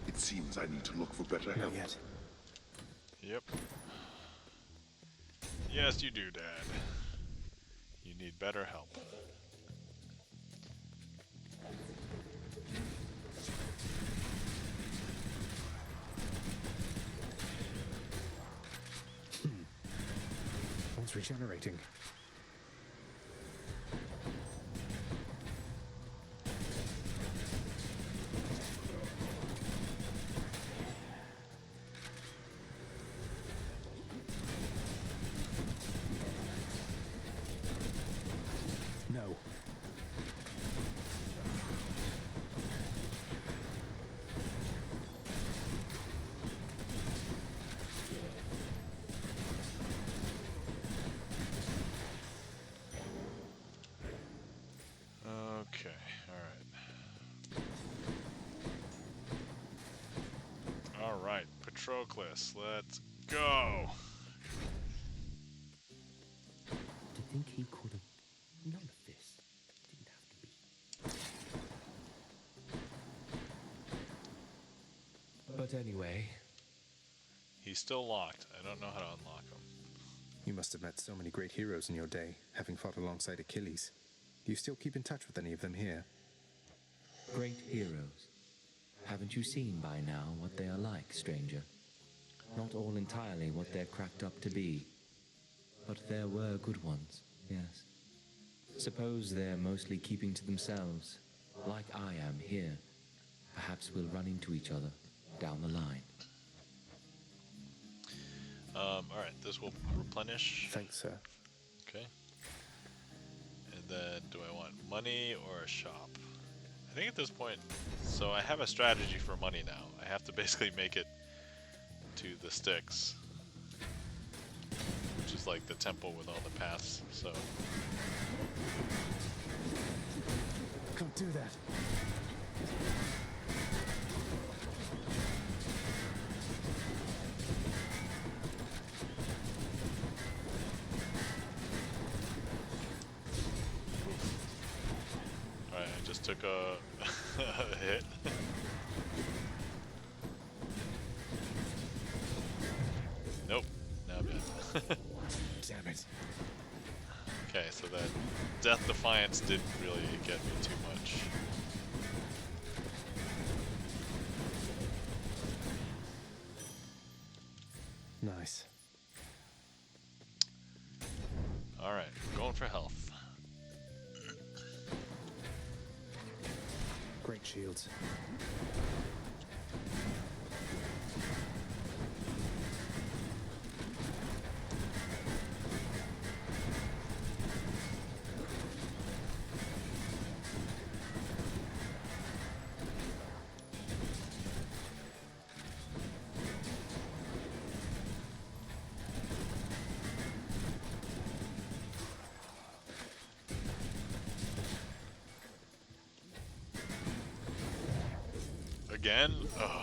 It seems I need to look for better help.
Not yet.
Yep. Yes, you do, Dad. You need better help.
One's regenerating. No.
Okay, alright. Alright, Patroclus, let's go!
To think he could have... None of this didn't have to be. But anyway...
He's still locked. I don't know how to unlock him.
You must have met so many great heroes in your day, having fought alongside Achilles. Do you still keep in touch with any of them here?
Great heroes. Haven't you seen by now what they are like, stranger? Not all entirely what they're cracked up to be. But there were good ones, yes. Suppose they're mostly keeping to themselves, like I am here. Perhaps we'll run into each other down the line.
Alright, this will replenish.
Thanks, sir.
Okay. And then, do I want money or a shop? I think at this point, so I have a strategy for money now. I have to basically make it to the sticks, which is like the temple with all the paths, so.
Can't do that.
Alright, I just took a Hit. Nope. Now bad.
Damn it.
Okay, so that Death Defiance didn't really get me too much.
Nice.
Alright, going for health.
Great shields.
Again? Ugh.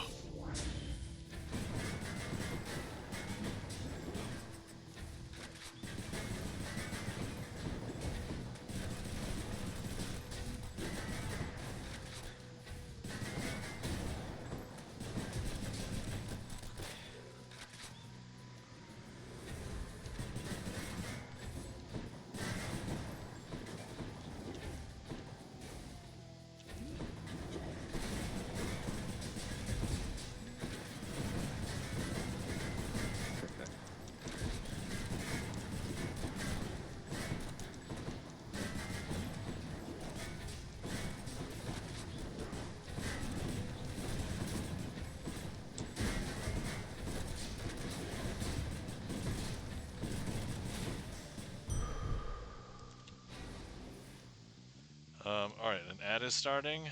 Alright, an ad is starting.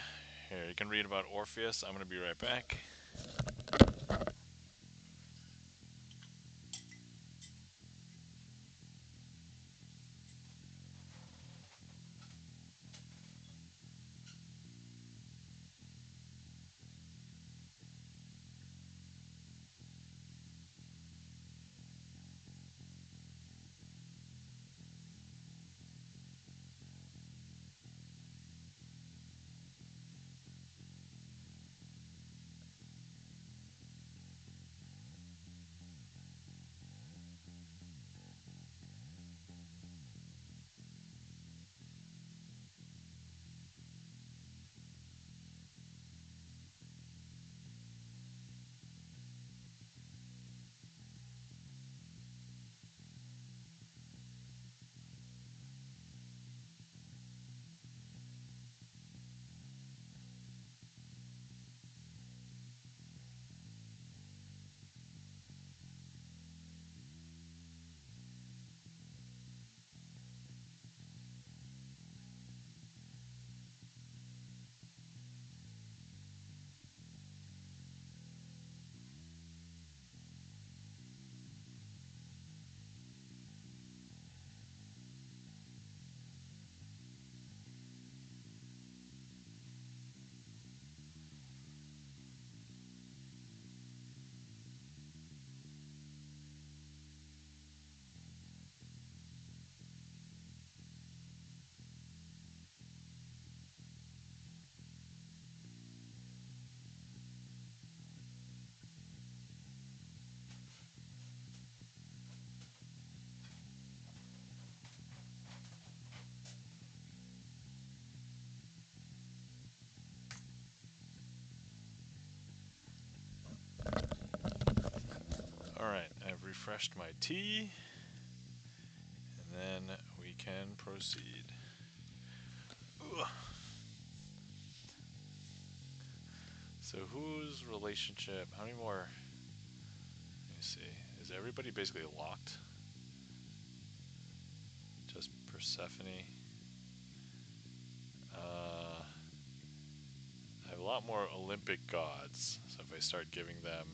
Here, you can read about Orpheus. I'm gonna be right back. Alright, I've refreshed my tea. And then we can proceed. Ugh. So whose relationship, how many more? Let me see. Is everybody basically locked? Just Persephone. I have a lot more Olympic gods, so if I start giving them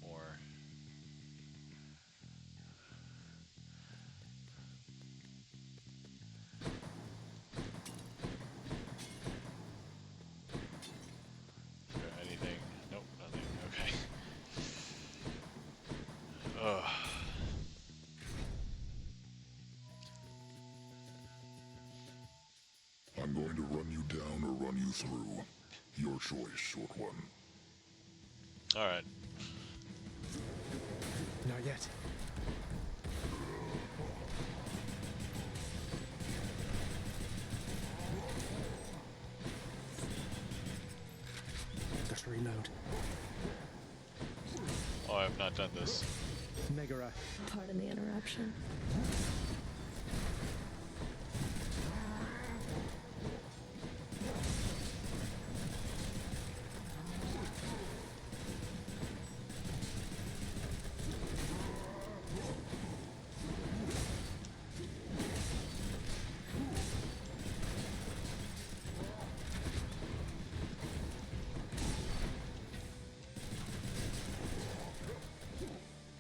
more... Is there anything? Nope, nothing. Okay. Ugh.
I'm going to run you down or run choice, short one.
Alright.
Not yet. Just reload.
Oh, I have not done this.
Megara.
Pardon the interruption.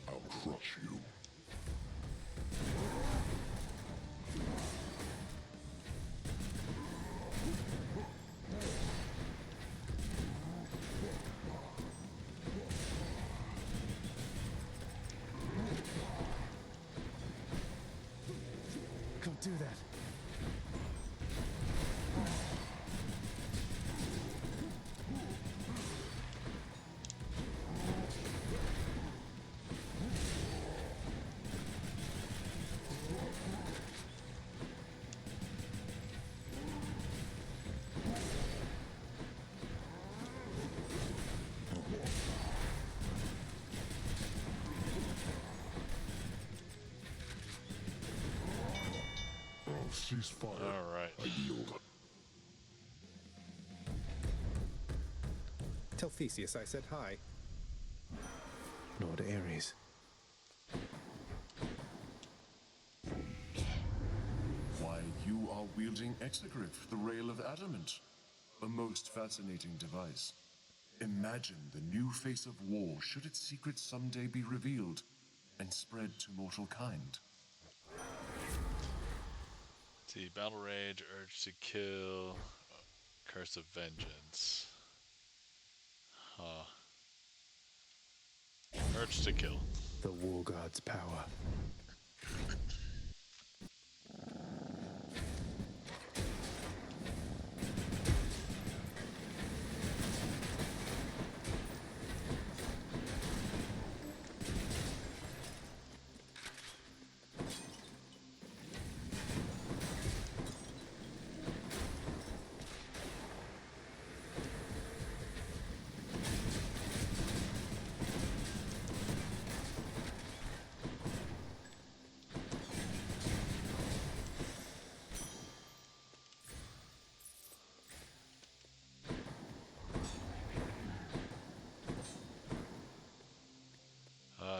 I'll crush you.
Can't do that.
Ceasefire.
Alright.
I yield.
Tell Theseus I said hi. Lord Ares.
Why, you are wielding Exegryph, the Rail of Adamant. A most fascinating device. Imagine the new face of war should its secrets someday be revealed and spread to mortal kind.
See, Battle Rage, Urge to Kill, Curse of Vengeance. Huh. Urge to Kill.
The War God's power.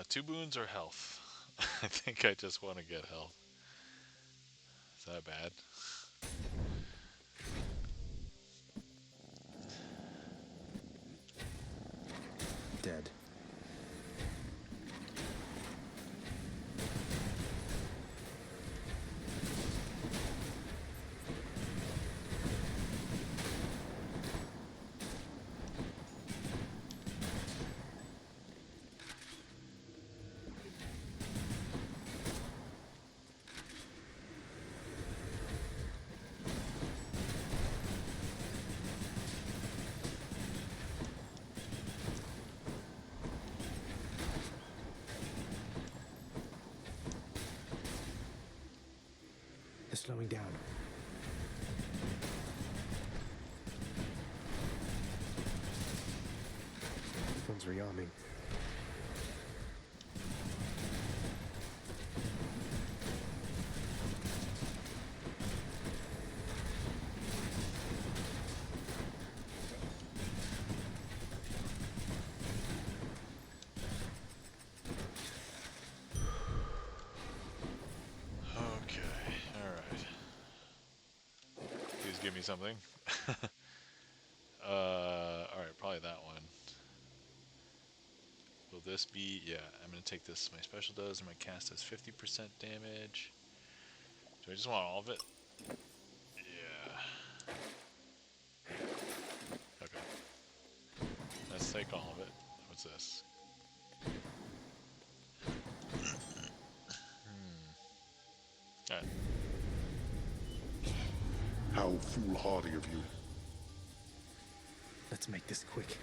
Two boons or health? I think I just want to get health. Is that bad?
Dead. They're slowing down. One's rearming.
Give me something. Alright, probably that one. Will this be... Yeah, I'm going to take this. My special does, and my cast has 50% damage. Do I just want all of it? Yeah. Okay. Let's take all of it. What's this? Alright.
How foolhardy of you.
Let's make this quick.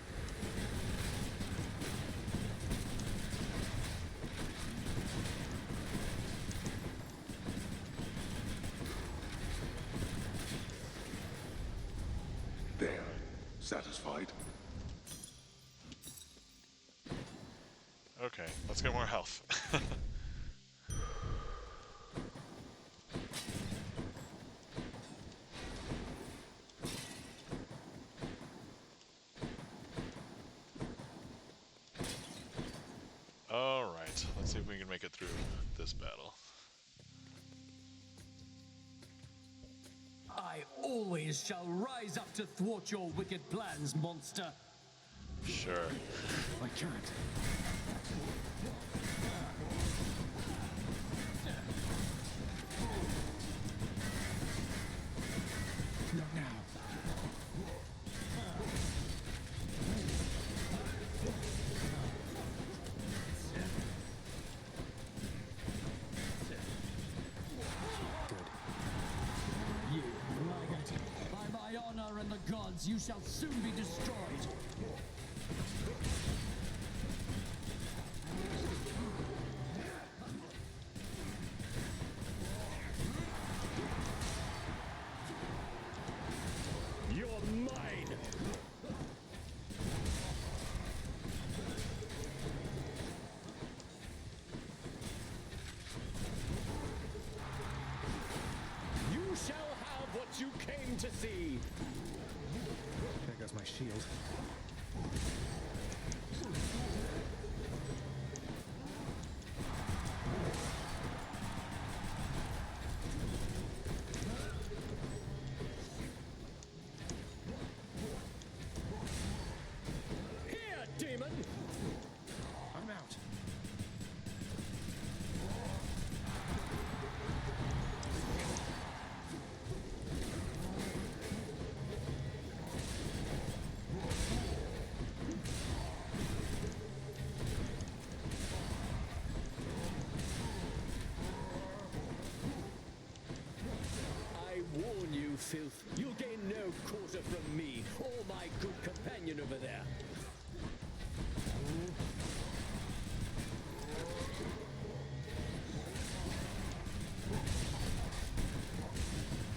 There. Satisfied?
Okay, let's get more health. Alright, let's see if we can make it through this battle.
I always shall rise up to thwart your wicked plans, monster.
Sure.
I can't. Not now.
You, braggart, by my honor and the gods, you shall soon be destroyed. You're mine! You shall have what you came to see!
There goes my shield.
Here, demon!
I'm out.
I warn you, filth. You'll gain no quarter from me, or my good companion over there.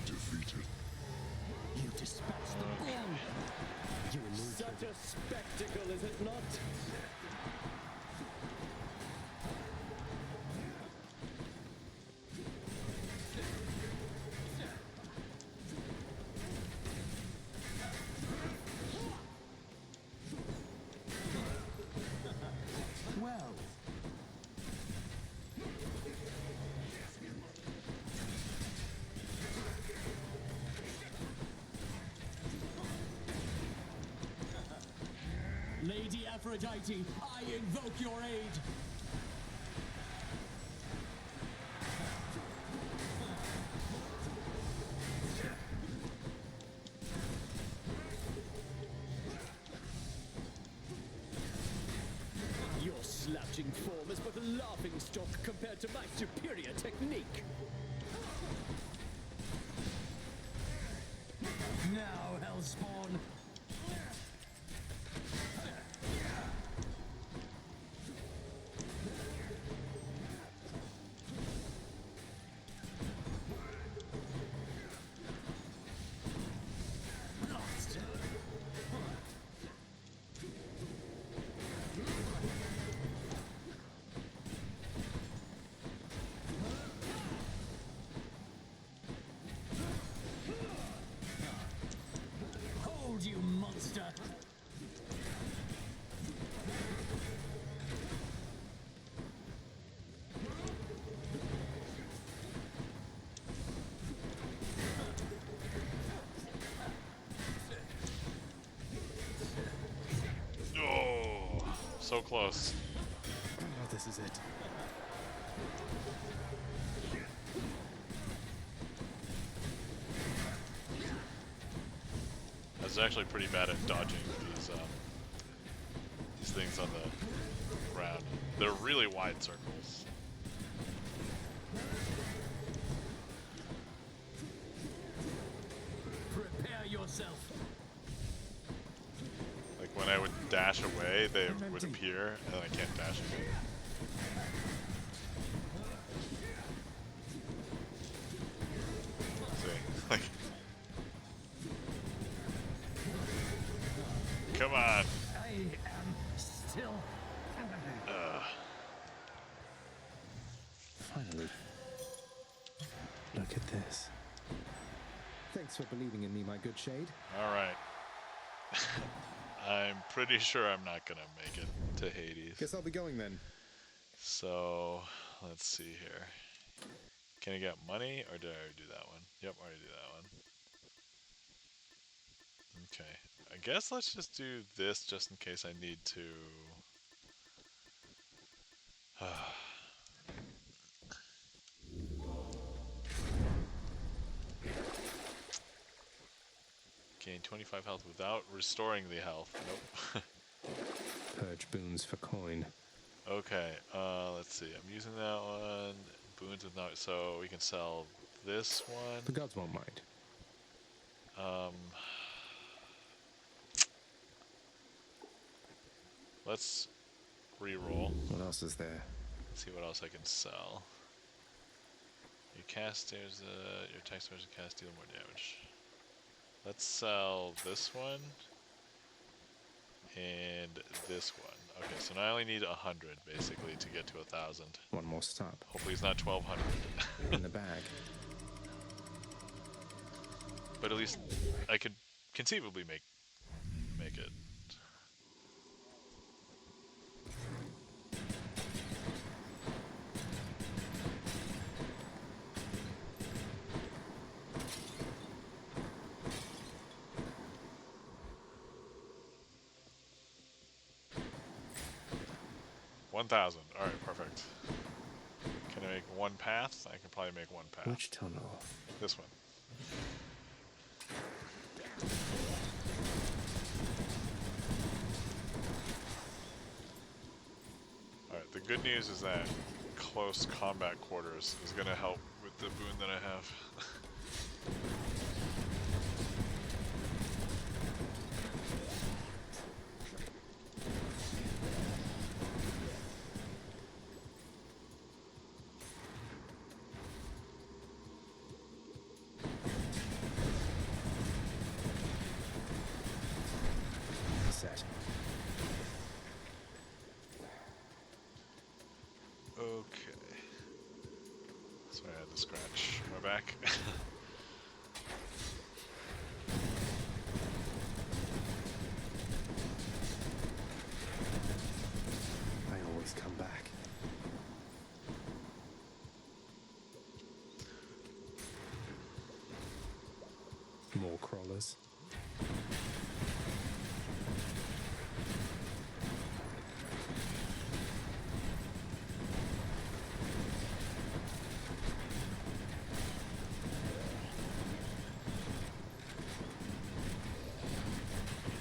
Defeated.
You dispatched the bull! Such a spectacle, is it not? Well. Lady Aphrodite, I invoke your aid! Your slouching form is but a laughing stock compared to my superior technique. Now, Hellspawn. Blast! Hold, you monster!
Oh, so close.
Oh, this is it.
I was actually pretty bad at dodging these things on the ground. They're really wide circles.
Prepare yourself.
when I would dash away, they would appear, and I can't dash away. See, like, come on.
I am still.
Finally. Look at this. Thanks for believing in me, my good shade.
All right. I'm pretty sure I'm not gonna make it to Hades.
Guess I'll be going then.
So, let's see here. Can I get money, or did I already do that one? Yep, I already did that one. Okay. I guess let's just do this just in case I need to... Gain 25 health without restoring the health. Nope.
Purge boons for coin.
Okay, let's see. I'm using that one. Boons with not... So we can sell this one.
The gods won't mind.
Let's re-roll.
What else is there?
See what else I can sell. Your casters, your attack stars and cast deal more damage. Let's sell this one and this one. Okay, so now I only need 100 basically to get to 1,000.
One more stop.
Hopefully it's not 1,200.
In the bag.
But at least I could conceivably make it. $1,000. All right, perfect. Can I make one path? I can probably make one path.
Which tunnel?
This one. Alright, the good news is that close combat quarters is going to help with the boon that I have.
Set.
Okay. So I had to scratch my back.
I always come back. More crawlers.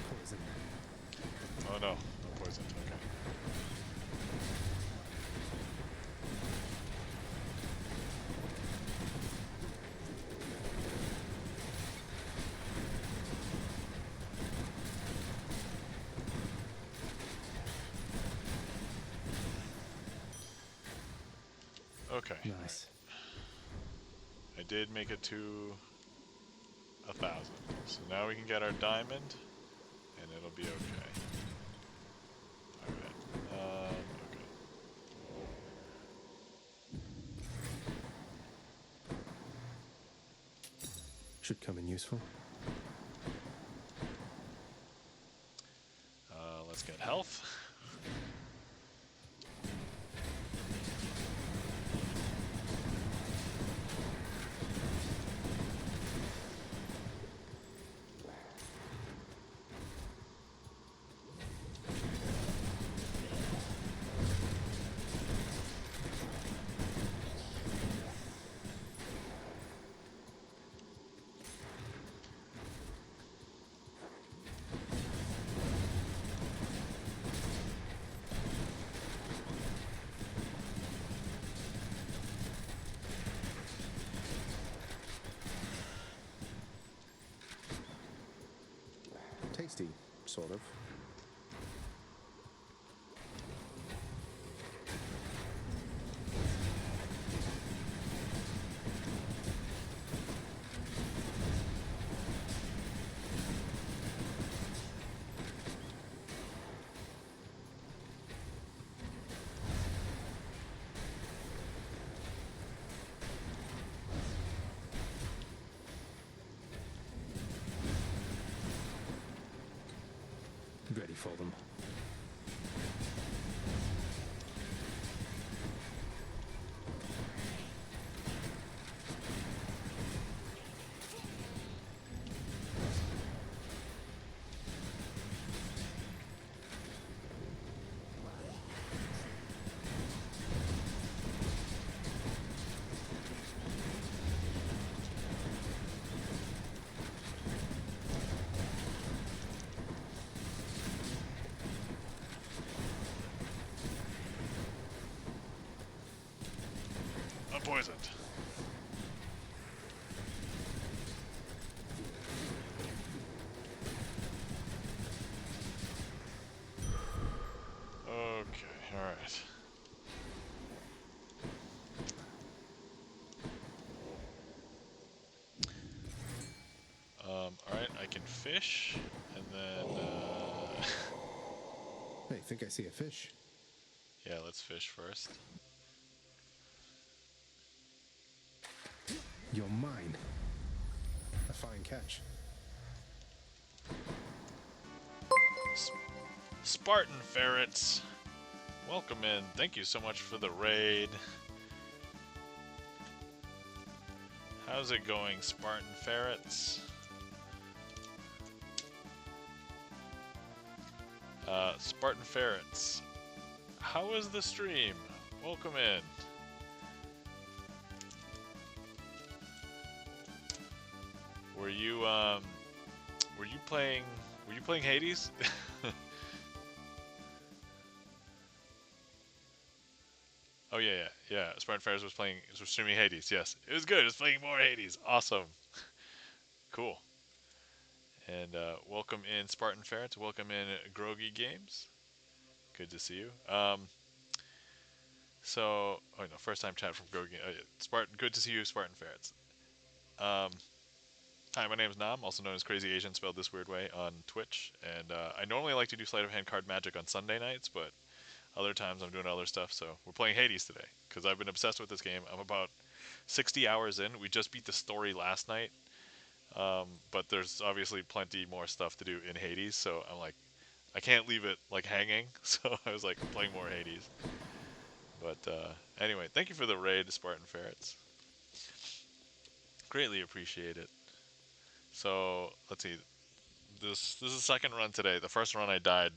Poison.
Oh no, no poison. Okay. Okay.
Nice.
I did make it to 1,000. So now we can get our diamond, and it'll be okay. Alright. Okay.
Should come in useful.
Let's get health.
Tasty, sort of. ready for them.
I'm poisoned. Okay, alright. Alright, I can fish, and then,
I think I see a fish.
yeah, let's fish first.
You're mine. A fine catch.
Spartan ferrets, welcome in. Thank you so much for the raid. How's it going, Spartan ferrets? Spartan ferrets, how is the stream? Welcome in. Were you playing Hades? Oh yeah. Spartan Ferrets was streaming Hades. Yes, it was good. It was playing more Hades. Awesome. Cool. And welcome in Spartan Ferrets. Welcome in Groggy Games. Good to see you. So, oh no, first time chat from Groggy. Spartan. Good to see you, Spartan Ferrets. Hi, my name is Nam, also known as Crazy Asian, spelled this weird way, on Twitch. And I normally like to do sleight of hand card magic on Sunday nights, but other times I'm doing other stuff. So we're playing Hades today because I've been obsessed with this game. I'm about 60 hours in. We just beat the story last night. But there's obviously plenty more stuff to do in Hades, so I'm like, I can't leave it like hanging, so I was like playing more Hades. But anyway, thank you for the raid, Spartan Ferrets. Greatly appreciate it. So let's see, this is the second run today. The first run I died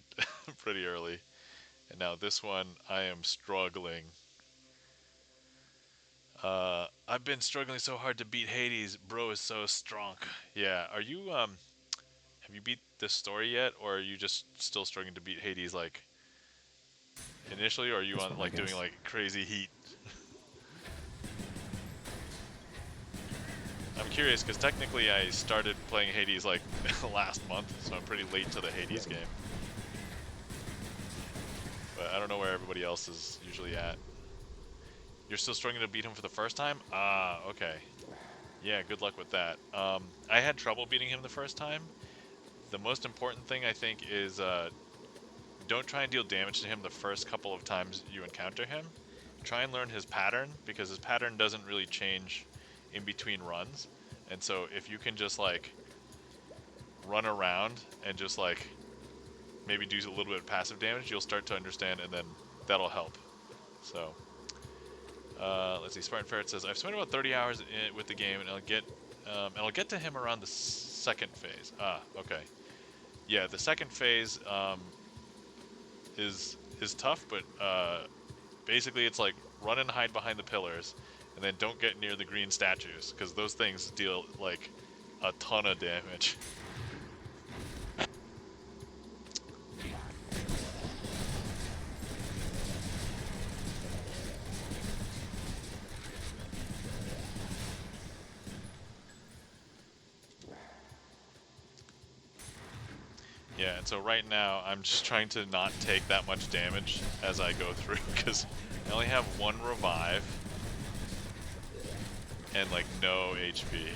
pretty early, and now this one I am struggling. I've been struggling so hard to beat Hades. Bro is so strong. Yeah, are you have you beat this story yet, or are you just still struggling to beat Hades like initially, or are you on like doing like crazy heat? I'm curious because technically I started playing Hades like last month, so I'm pretty late to the Hades game. But I don't know where everybody else is usually at. You're still struggling to beat him for the first time? Ah, okay. Yeah, good luck with that. I had trouble beating him the first time. The most important thing, I think, is don't try and deal damage to him the first couple of times you encounter him. Try and learn his pattern, because his pattern doesn't really change in between runs. And so if you can just, like, run around and just, like, maybe do a little bit of passive damage, you'll start to understand, and then that'll help. So... let's see. Spartan Ferret says, I've spent about 30 hours with the game, and I'll get to him around the second phase. Ah, okay. Yeah, the second phase is tough, but basically it's like run and hide behind the pillars, and then don't get near the green statues, because those things deal like a ton of damage. Yeah, and so right now I'm just trying to not take that much damage as I go through, because I only have one revive and like no HP.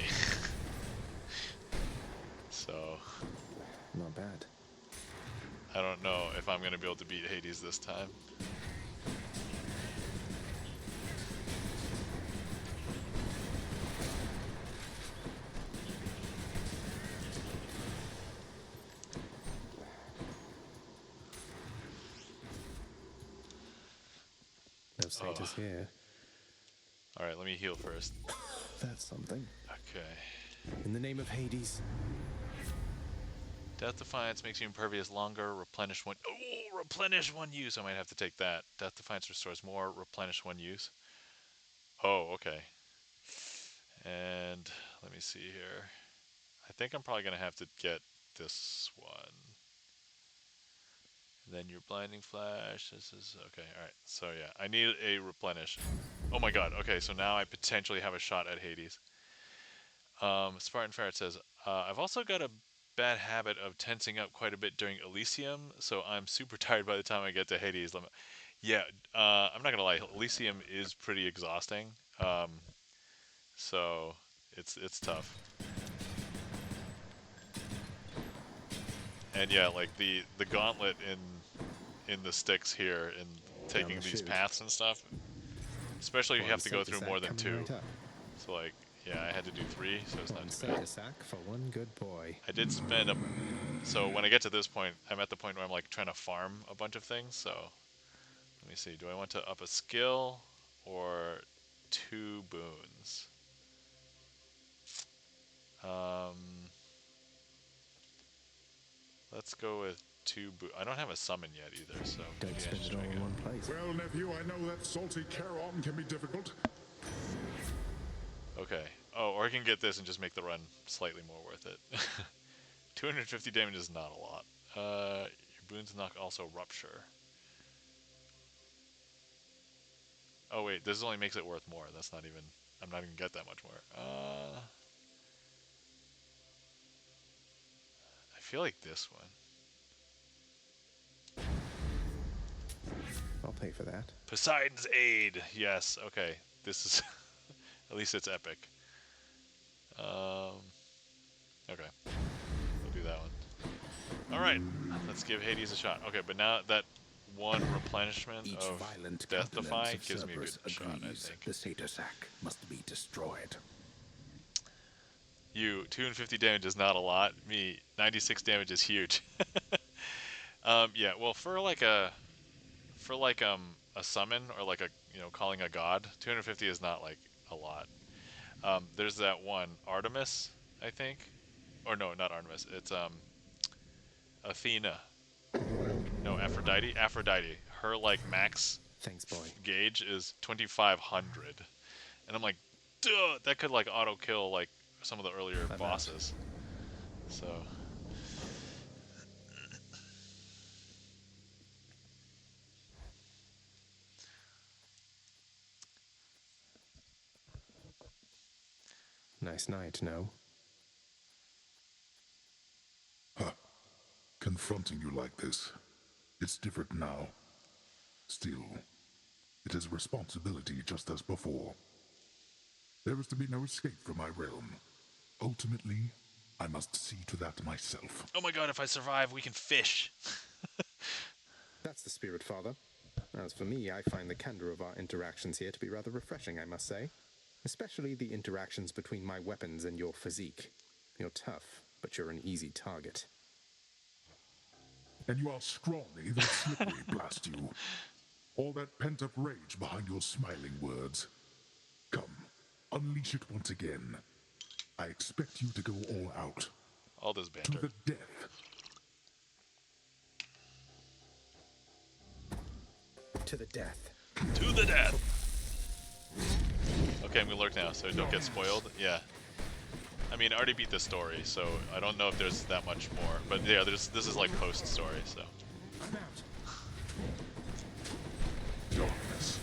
So
not bad.
I don't know if I'm gonna be able to beat Hades this time.
no satyrs here.
Alright, let me heal first.
That's something.
Okay.
In the name of Hades.
Death Defiance makes you impervious longer. Replenish one. Oh, replenish one use. I might have to take that. Death Defiance restores more. Replenish one use. Oh, okay. And let me see here. I think I'm probably going to have to get this one. Then your Blinding Flash. This is okay. All right. So yeah, I need a replenish. Oh my God. Okay, so now I potentially have a shot at Hades. Spartan Ferret says, I've also got a bad habit of tensing up quite a bit during Elysium, so I'm super tired by the time I get to Hades. Yeah, I'm not gonna lie, Elysium is pretty exhausting. So it's tough. And yeah, like the gauntlet in the sticks here and taking these paths and stuff, especially if you have to go through more than 2.
Right,
so like, yeah, I had to do 3, so it's not too bad.
Sack for one good boy.
I did spend so when I get to this point, I'm at the point where I'm like trying to farm a bunch of things. So let me see. Do I want to up a skill or 2 boons? Let's go with 2 boons. I don't have a summon yet either, so
don't spend it all in one place.
Well, nephew, I know that salty Charon can be difficult.
Okay. Oh, or I can get this and just make the run slightly more worth it. 250 damage is not a lot. Your boons knock also rupture. Oh wait, this only makes it worth more. That's not even. I'm not even get that much more. I feel like this one.
I'll pay for that.
Poseidon's Aid. Yes. Okay. This is. At least it's epic. Okay. We'll do that one. All right. Let's give Hades a shot. Okay, but now that one replenishment of Death Defy gives me a good shot, I think.
The satyr sack must be destroyed.
You, 250 damage is not a lot. Me, 96 damage is huge. Yeah, well, for a summon or like a, calling a god, 250 is not like a lot. There's that one, Artemis, I think. Or no, not Artemis. It's Athena. No, Aphrodite. Aphrodite. Her like max gauge is 2,500, and I'm like, duh, that could like auto kill like some of the earlier bosses. So.
Nice night, no?
Huh. Confronting you like this. It's different now. Still, it is a responsibility just as before. There is to be no escape from my realm. Ultimately, I must see to that myself.
Oh my God, if I survive, we can fish.
That's the spirit, Father. As for me, I find the candor of our interactions here to be rather refreshing, I must say. Especially the interactions between my weapons and your physique. You're tough, but you're an easy target.
And you are scrawny, though slippery, blast you. All that pent-up rage behind your smiling words. Come, unleash it once again. I expect you to go all out.
All this banter.
To the death.
To the death.
To the death. Okay, I'm gonna lurk now, so don't get spoiled. Yeah. I mean, I already beat the story, so I don't know if there's that much more. But yeah, this is like post-story, so.
I'm out. Darkness.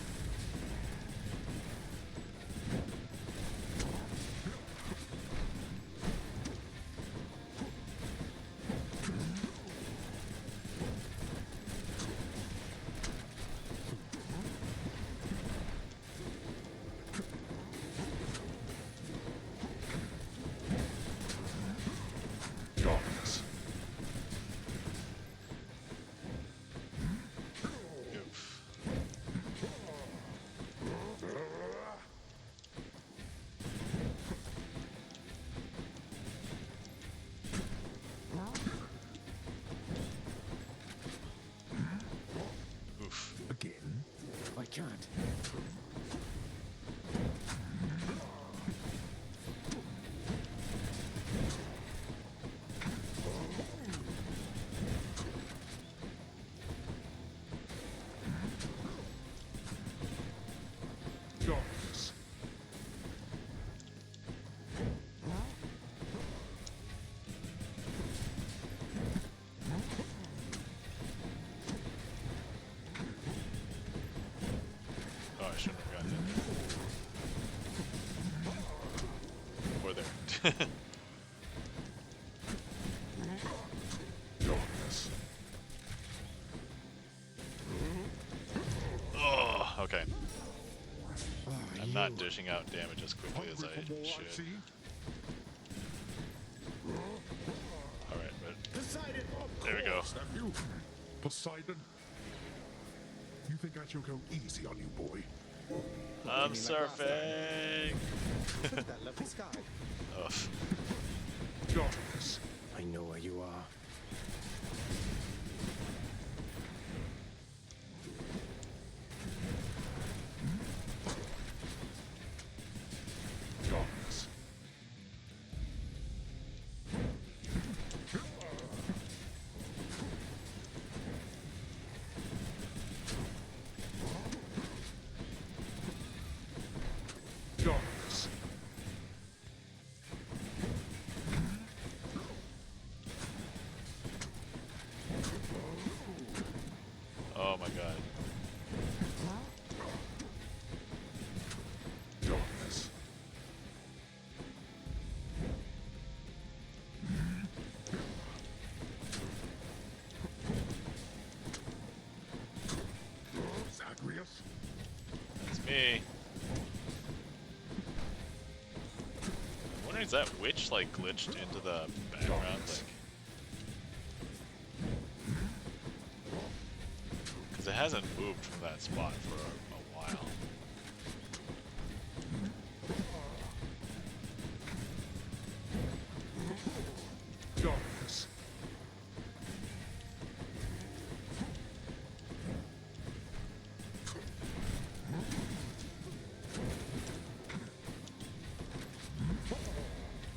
if I can't.
Darkness.
Oh, I shouldn't have gotten it. Or there.
Darkness.
Oh, okay. I'm not dishing out damage as quickly as I should. Alright, but there we go.
Nephew. Poseidon. You think I shall go easy on you, boy?
I'm surfing!
That lovely sky.
Ugh.
Darkness.
I know where you are.
Darkness. Darkness.
Oh my god.
Darkness. Zagreus?
That's me. I'm wondering, is that witch like glitched into the background? Like, because it hasn't moved from that spot for a while.
Darkness.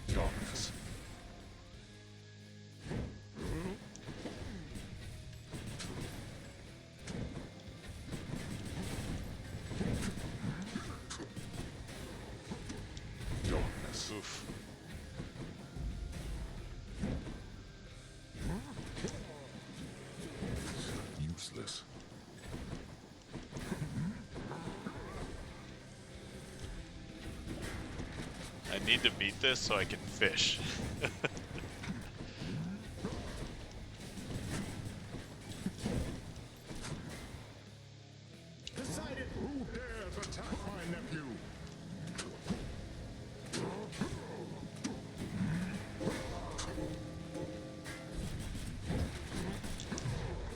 Darkness. Darkness.
Oof.
Useless.
I need to beat this so I can fish.
Poseidon! Who dares attack my nephew?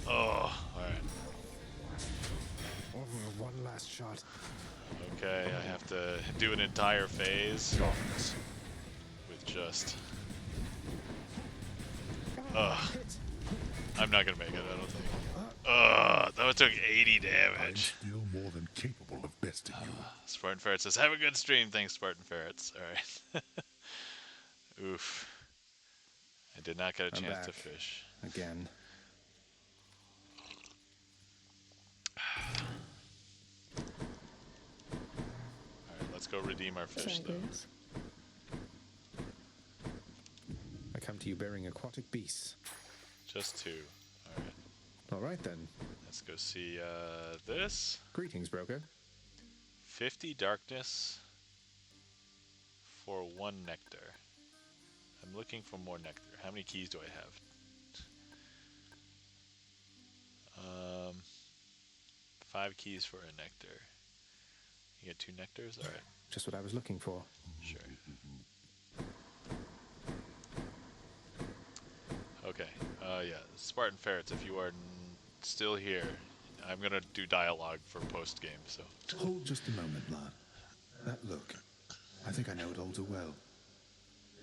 Oh, alright.
Oh, one last shot.
Okay, I have to do an entire phase
Darkness.
with just... Ugh. I'm not gonna make it, I don't think. Ugh, that one took 80
I'm
damage.
still more than capable of besting you.
Spartan Ferret says, have a good stream. Thanks, Spartan Ferrets. Alright. Oof. I did not get a
I'm
chance to
back.
fish.
Again.
Alright, let's go redeem our fish, though.
Zagreus.
I come to you bearing aquatic beasts.
Just two. Alright.
All right then.
Let's go see this.
Greetings, broker.
50 darkness for 1 nectar. I'm looking for more nectar. How many keys do I have? 5 keys for a nectar. You get 2 nectars? Alright.
Just what I was looking for.
Sure. Okay. Yeah. Spartan Ferrets, if you are still here, I'm gonna do dialogue for post game. So.
Hold just a moment, lad. That look. I think I know it all too well.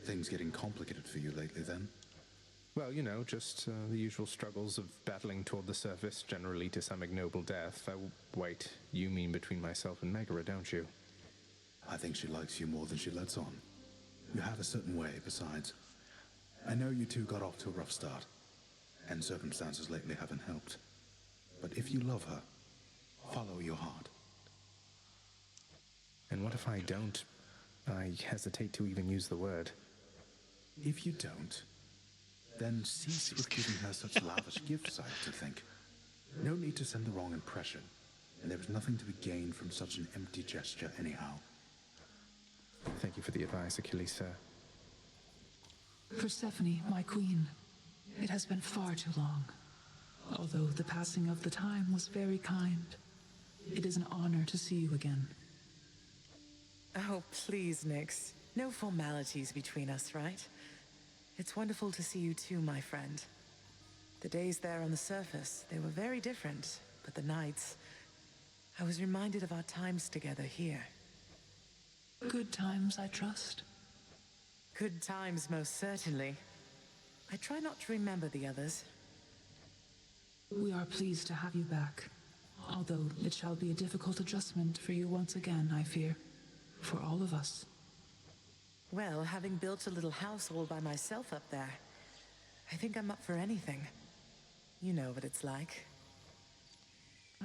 Things getting complicated for you lately, then?
Well, you know, just the usual struggles of battling toward the surface, generally to some ignoble death. Wait, you mean between myself and Megara, don't you?
I think she likes you more than she lets on. You have a certain way, besides. I know you two got off to a rough start, and circumstances lately haven't helped. But if you love her, follow your heart.
And what if I don't? I hesitate to even use the word.
If you don't, then cease with giving her such lavish gifts, I have to think. No need to send the wrong impression, and there is nothing to be gained from such an empty gesture anyhow.
Thank you for the advice, Achilles, sir.
Persephone, my queen, it has been far too long. Although the passing of the time was very kind, it is an honor to see you again.
Oh, please, Nyx. No formalities between us, right? It's wonderful to see you too, my friend. The days there on the surface, they were very different, but the nights... I was reminded of our times together here.
Good times, I trust.
Good times, most certainly. I try not to remember the others.
We are pleased to have you back, although it shall be a difficult adjustment for you once again, I fear. For all of us.
Well, having built a little house all by myself up there, I think I'm up for anything. You know what it's like.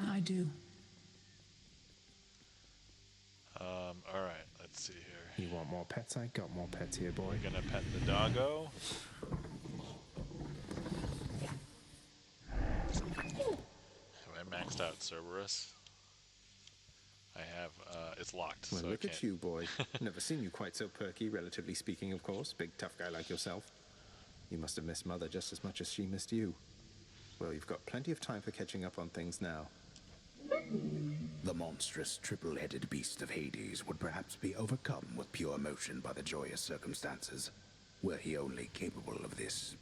I do.
Alright, let's see here.
You want more pets? I got more pets here, boy.
We're gonna pet the doggo. Have I maxed out Cerberus? I have, it's locked,
Well,
so
look
I can't.
at you, boy. Never seen you quite so perky, relatively speaking, of course. Big, tough guy like yourself. You must have missed Mother just as much as she missed you. Well, you've got plenty of time for catching up on things now.
The monstrous triple-headed beast of Hades would perhaps be overcome with pure emotion by the joyous circumstances, were he only capable of this.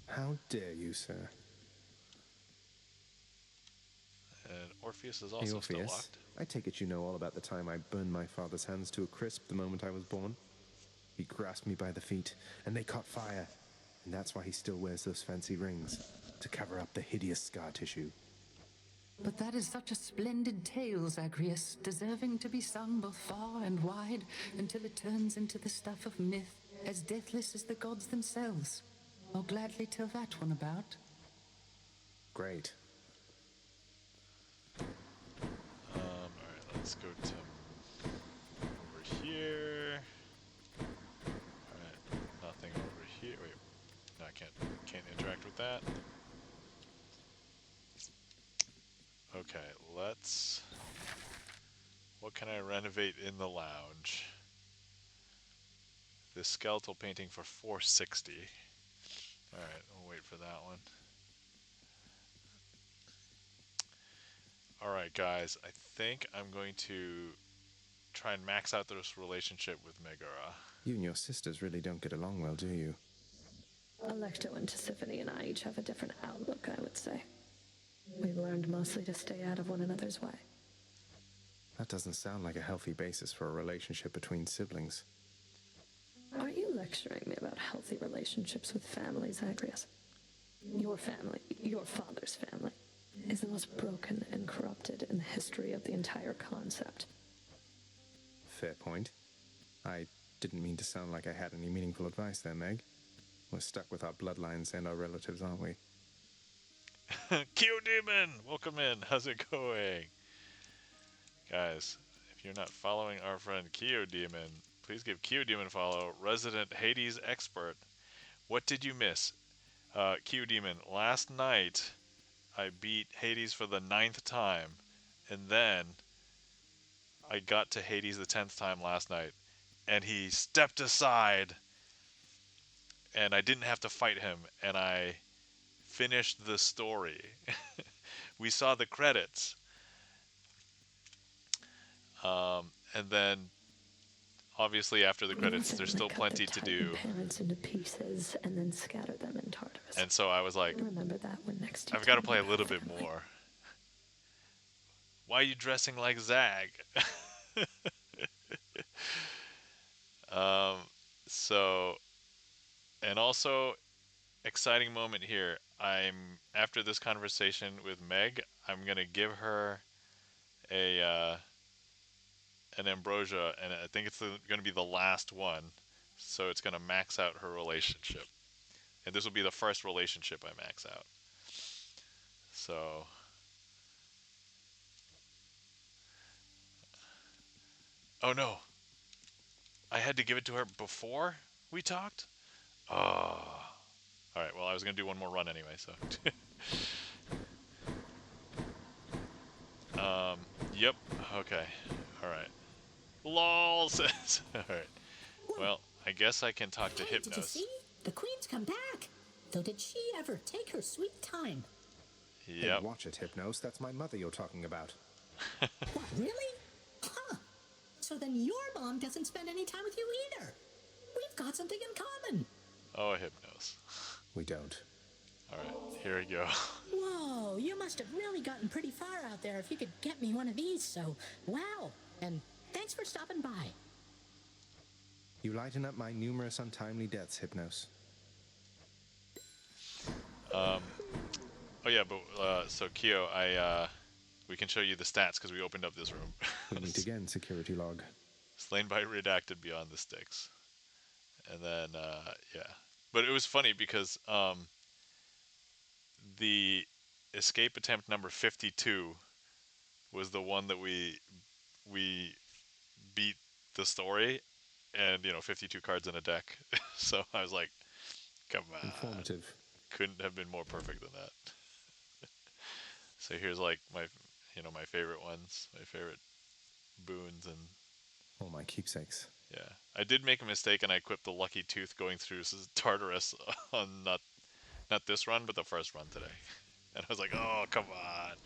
How dare you, sir?
And Orpheus is
Hey,
also
Orpheus,
still locked.
I take it you know all about the time I burned my father's hands to a crisp the moment I was born. He grasped me by the feet, and they caught fire. And that's why he still wears those fancy rings, to cover up the hideous scar tissue.
But that is such a splendid tale, Zagreus, deserving to be sung both far and wide until it turns into the stuff of myth, as deathless as the gods themselves. I'll gladly tell that one about.
Great.
Alright, let's go to over here. Alright, nothing over here. Wait, no, I can't interact with that. Okay, let's... What can I renovate in the lounge? This skeletal painting for 460. Alright, we'll wait for that one. Alright guys, I think I'm going to try and max out this relationship with Megara.
You and your sisters really don't get along well, do you?
Alecto and Tisiphone and I each have a different outlook, I would say. We've learned mostly to stay out of one another's way.
That doesn't sound like a healthy basis for a relationship between siblings.
Aren't you lecturing me about healthy relationships with families, Zagreus? Your family, your father's family, is the most broken and corrupted in the history of the entire concept.
Fair point. I didn't mean to sound like I had any meaningful advice there, Meg. We're stuck with our bloodlines and our relatives, aren't we?
Q Demon! Welcome in. How's it going? Guys, if you're not following our friend Q Demon, please give Q Demon a follow. Resident Hades expert. What did you miss? Q Demon, last night I beat Hades for the 9th time, and then I got to Hades the 10th time last night, and he stepped aside, and I didn't have to fight him, and I finished the story. We saw the credits. And then, obviously, after the credits, there's still plenty to do.
Parents into pieces and then scatter them in Tartarus.
And so I was like,
Remember that when next you
I've got to
tell
play a
me
little
about
bit more. Why are you dressing like Zag? So, and also, exciting moment here. After this conversation with Meg, I'm gonna give her a an ambrosia, and I think it's gonna be the last one. So it's gonna max out her relationship, and this will be the first relationship I max out. So oh no, I had to give it to her before we talked. Oh, all right. Well, I was gonna do one more run anyway, so. Yep. Okay. All right. LOL says. All right. Well, I guess I can talk to
Hey, did you
Hypnos.
see? The Queen's come back. Though did she ever take her sweet time?
Yep.
Hey, watch it, Hypnos. That's my mother you're talking about.
What, really? Huh. So then your mom doesn't spend any time with you either. We've got something in common.
Oh, Hypnos.
We don't.
All right. Here we go.
Whoa, you must have really gotten pretty far out there if you could get me one of these, so wow. And thanks for stopping by.
You lighten up my numerous untimely deaths, Hypnos.
Oh yeah, but so Kyo, we can show you the stats because we opened up this room.
We meet again, security log.
Slain by redacted beyond the sticks, and then yeah, but it was funny because the escape attempt number 52 was the one that we beat the story, and 52 cards in a deck. So I was like, come on,
informative.
Couldn't have been more perfect than that. So here's like my my favorite ones, my favorite boons, and
all my keepsakes.
Yeah, I did make a mistake, and I equipped the Lucky Tooth going through Tartarus on not this run, but the first run today. And I was like, oh, come on.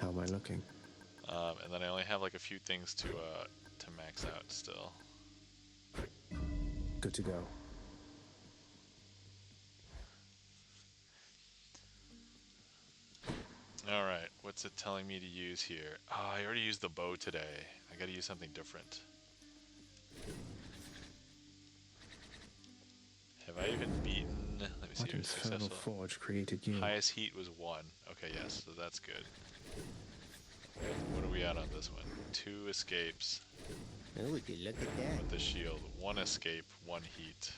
How am I looking?
And then I only have like a few things to max out still.
Good to go.
Alright, what's it telling me to use here? Oh, I already used the bow today. I gotta use something different. Have I even beaten... Let me see.
What infernal forge created you?
Highest heat was 1. Okay, yes, so that's good. What are we at on this one? 2 escapes.
Oh, would you look at that?
With the shield. 1 escape, 1 heat.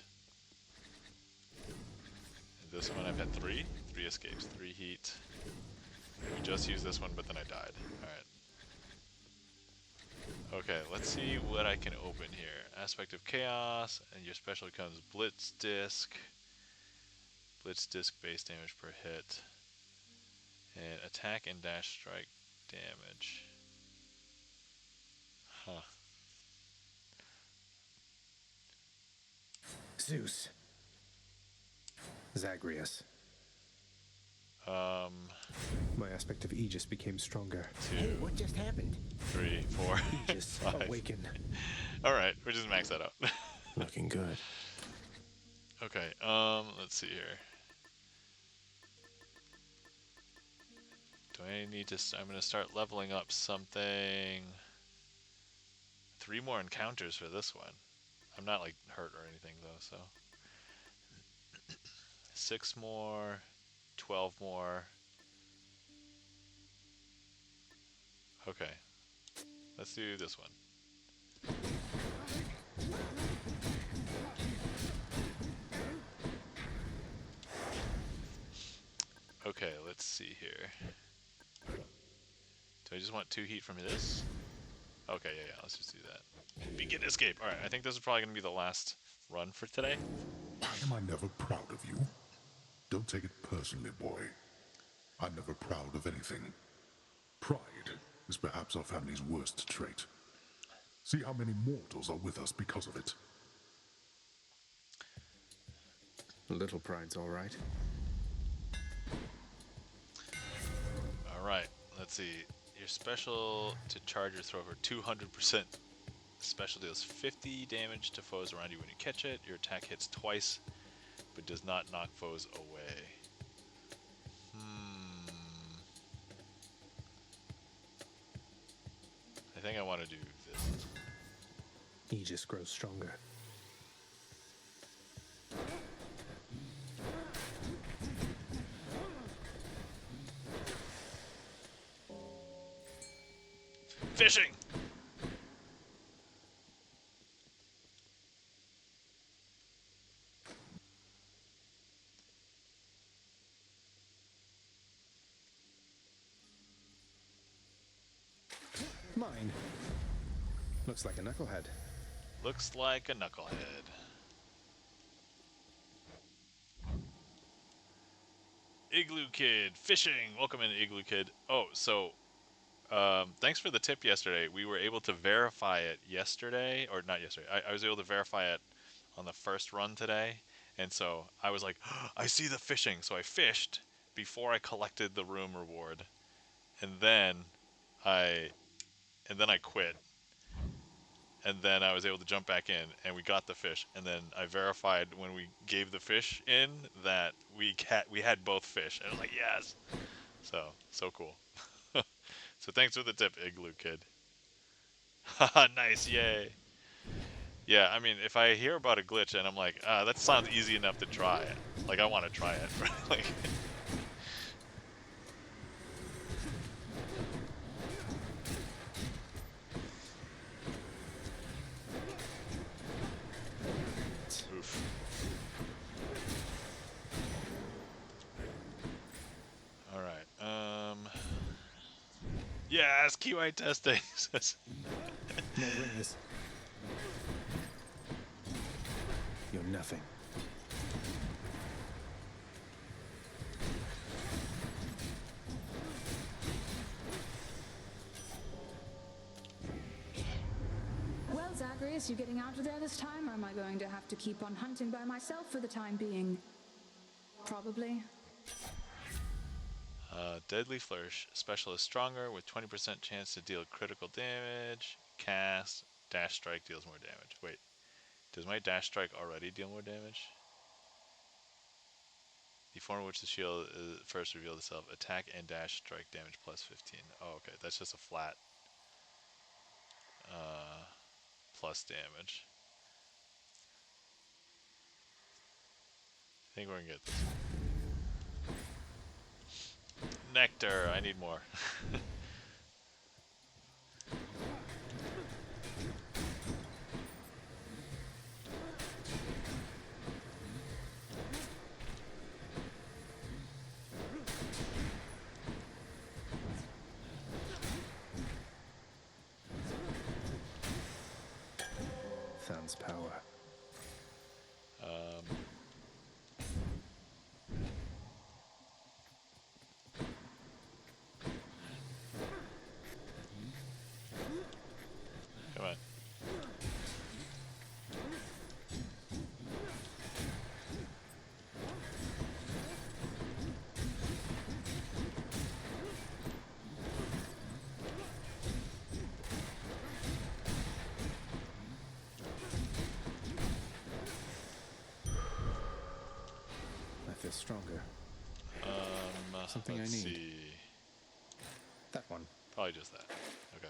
And this one I've had 3? 3 escapes, 3 heat. We just used this one, but then I died. Alright. Okay, let's see what I can open here. Aspect of Chaos, and your special becomes Blitz Disc. Blitz Disc base damage per hit. And attack and dash strike damage. Huh.
Zeus. Zagreus. My aspect of Aegis became stronger.
2.
Hey, what just happened?
3, 4,
Aegis,
5.
awaken.
Alright, we'll just max that out.
Looking good.
Okay, let's see here. Do I need to... I'm going to start leveling up something... 3 more encounters for this one. I'm not, like, hurt or anything, though, so... 6 more... 12 more... Okay. Let's do this one. Okay, let's see here. Do I just want 2 heat from this? Okay, yeah, let's just do that. Begin escape! Alright, I think this is probably going to be the last run for today.
Why am I never proud of you? Don't take it personally, boy. I'm never proud of anything. Pride is perhaps our family's worst trait. See how many mortals are with us because of it.
A little pride's all right.
Alright, let's see. Your special to charge your throw for 200%. Special deals 50 damage to foes around you when you catch it. Your attack hits twice, but does not knock foes away. think I want to do this.
Aegis grows stronger.
Fishing!
Mine. Looks like a knucklehead.
Looks like a knucklehead. Igloo Kid, fishing! Welcome in, Igloo Kid. Oh, so, thanks for the tip yesterday. We were able to verify it yesterday, or not yesterday. I was able to verify it on the first run today, and so I was like, oh, I see the fishing, so I fished before I collected the room reward, and then I quit. And then I was able to jump back in, and we got the fish. And then I verified when we gave the fish in that we had both fish. And I was like, yes! So cool. So thanks for the tip, Igloo Kid. Haha, nice, yay! Yeah, I mean, if I hear about a glitch and I'm like, that sounds easy enough to try it. Like, I want to try it. Like, oof. Alright, yes, QA testing!
No rings. You're nothing.
Well, Zagreus, you getting out of there this time, or am I going to have to keep on hunting by myself for the time being? Probably.
Deadly Flourish. Specialist stronger with 20% chance to deal critical damage. Cast. Dash Strike deals more damage. Wait. Does my Dash Strike already deal more damage? The form in which the shield first revealed itself. Attack and Dash Strike damage plus 15. Oh, okay. That's just a flat plus damage. I think we're gonna get this. Nectar. I need more.
Than's power.
Come on.
I feel stronger. Something
Let's
I need.
see.
That one.
Probably just that. Okay.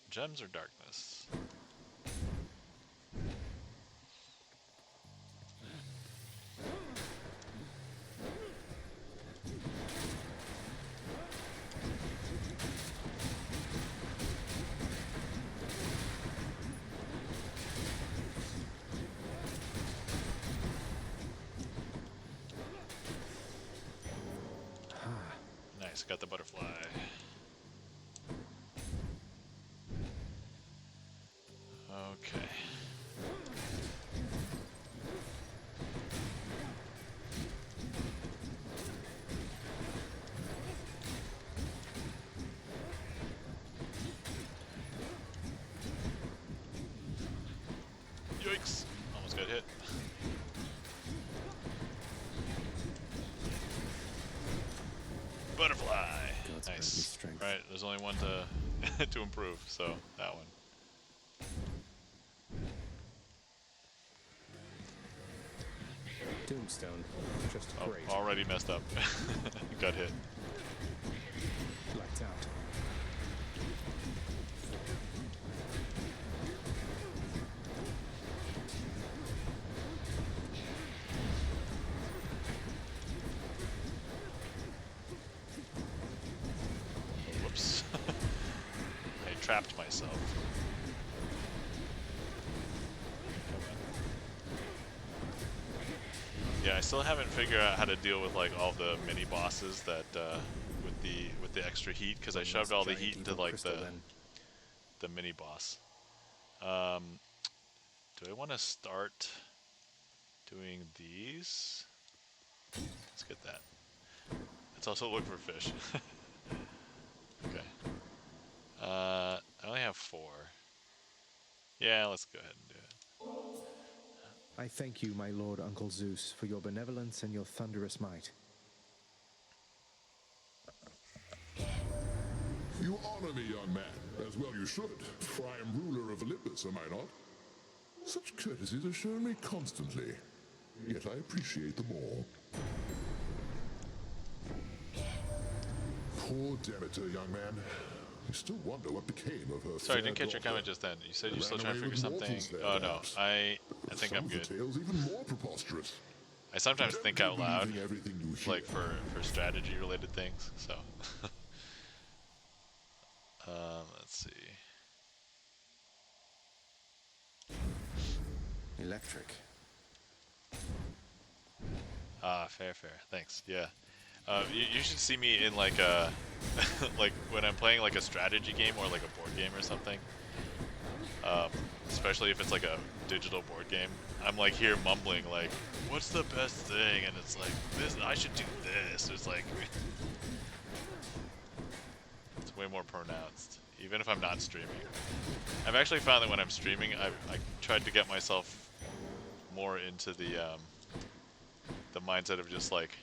Gems or darkness? Nice, got the butterfly. Okay. Yikes! Almost got hit. Butterfly! Nice. Right, there's only one to to improve, so that one.
Doomstone. Just great.
Already messed up. Got hit.
Lights out.
myself. Yeah, I still haven't figured out how to deal with like all the mini bosses that with the extra heat, because I shoved all the heat into like the mini boss. Do I want to start doing these? Let's get that. Let's also look for fish. Okay. I only have 4. Yeah, let's go ahead and do it.
I thank you, my lord Uncle Zeus, for your benevolence and your thunderous might.
You honor me, young man, as well you should, for I am ruler of Olympus, am I not? Such courtesies are shown me constantly, yet I appreciate them all. Poor Demeter, young man. I still wonder what became of her.
Sorry, I didn't catch your comment just then. You said you're still trying to figure something. Oh no, I think I'm good.
Tales even more preposterous.
I sometimes think out loud, like for strategy related things. So, let's see.
Electric.
Ah, fair. Thanks. Yeah. You should see me in like a, like when I'm playing like a strategy game or like a board game or something. Especially if it's like a digital board game. I'm like here mumbling like, what's the best thing? And it's like, this, I should do this. It's like, it's way more pronounced, even if I'm not streaming. I've actually found that when I'm streaming, I tried to get myself more into the mindset of just like,